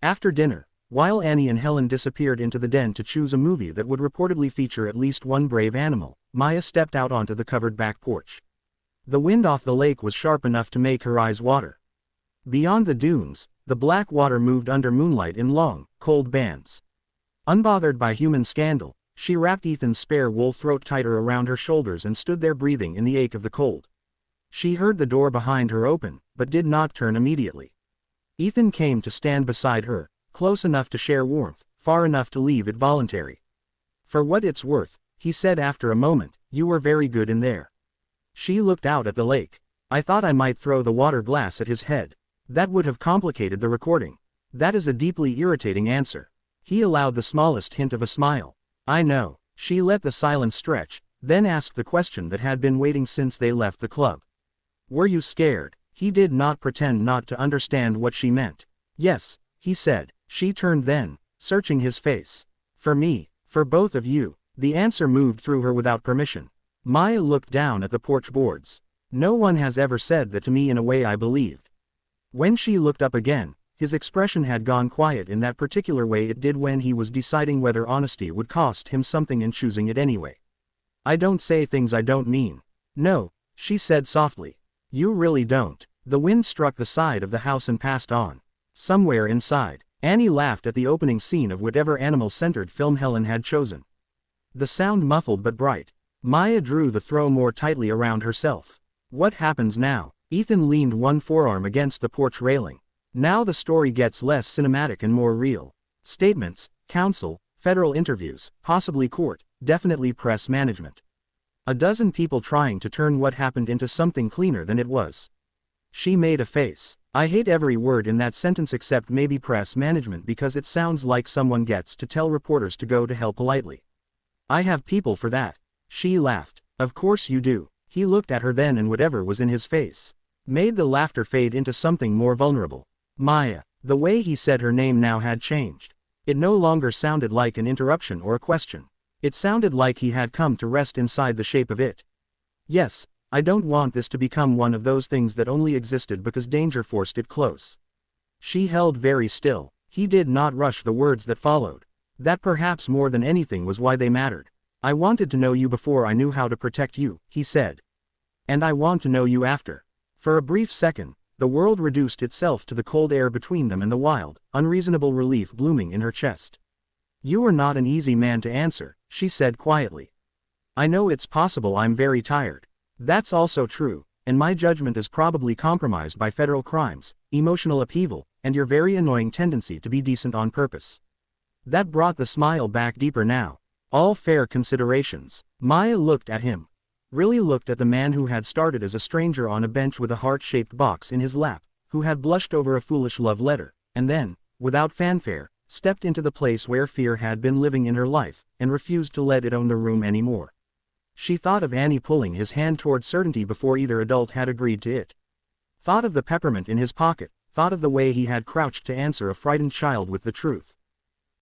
After dinner, while Annie and Helen disappeared into the den to choose a movie that would reportedly feature at least one brave animal, Maya stepped out onto the covered back porch. The wind off the lake was sharp enough to make her eyes water. Beyond the dunes, the black water moved under moonlight in long, cold bands. Unbothered by human scandal, she wrapped Ethan's spare wool throat tighter around her shoulders and stood there breathing in the ache of the cold. She heard the door behind her open, but did not turn immediately. Ethan came to stand beside her, close enough to share warmth, far enough to leave it voluntary. "For what it's worth," he said after a moment, "you were very good in there." She looked out at the lake. "I thought I might throw the water glass at his head. That would have complicated the recording." "That is a deeply irritating answer." He allowed the smallest hint of a smile. "I know." She let the silence stretch, then asked the question that had been waiting since they left the club. "Were you scared?" He did not pretend not to understand what she meant. "Yes," he said. She turned then, searching his face. "For me, for both of you." The answer moved through her without permission. Maya looked down at the porch boards. "No one has ever said that to me in a way I believed." When she looked up again, his expression had gone quiet in that particular way it did when he was deciding whether honesty would cost him something and choosing it anyway. "I don't say things I don't mean." "No," she said softly. "You really don't." The wind struck the side of the house and passed on. Somewhere inside, Annie laughed at the opening scene of whatever animal-centered film Helen had chosen. The sound muffled but bright. Maya drew the throw more tightly around herself. "What happens now?" Ethan leaned one forearm against the porch railing. "Now the story gets less cinematic and more real. Statements, counsel, federal interviews, possibly court, definitely press management. A dozen people trying to turn what happened into something cleaner than it was." She made a face. "I hate every word in that sentence except maybe press management because it sounds like someone gets to tell reporters to go to hell politely. I have people for that." She laughed. "Of course you do." He looked at her then and whatever was in his face made the laughter fade into something more vulnerable. "Maya." The way he said her name now had changed. It no longer sounded like an interruption or a question. It sounded like he had come to rest inside the shape of it. "Yes, I don't want this to become one of those things that only existed because danger forced it close." She held very still. He did not rush the words that followed. That perhaps more than anything was why they mattered. "I wanted to know you before I knew how to protect you," he said. "And I want to know you after." For a brief second, the world reduced itself to the cold air between them and the wild, unreasonable relief blooming in her chest. "You are not an easy man to answer," she said quietly. "I know it's possible I'm very tired. That's also true, and my judgment is probably compromised by federal crimes, emotional upheaval, and your very annoying tendency to be decent on purpose." That brought the smile back deeper now. "All fair considerations." Maya looked at him. Really looked at the man who had started as a stranger on a bench with a heart-shaped box in his lap, who had blushed over a foolish love letter, and then, without fanfare, stepped into the place where fear had been living in her life, and refused to let it own the room anymore. She thought of Annie pulling his hand toward certainty before either adult had agreed to it. Thought of the peppermint in his pocket, thought of the way he had crouched to answer a frightened child with the truth.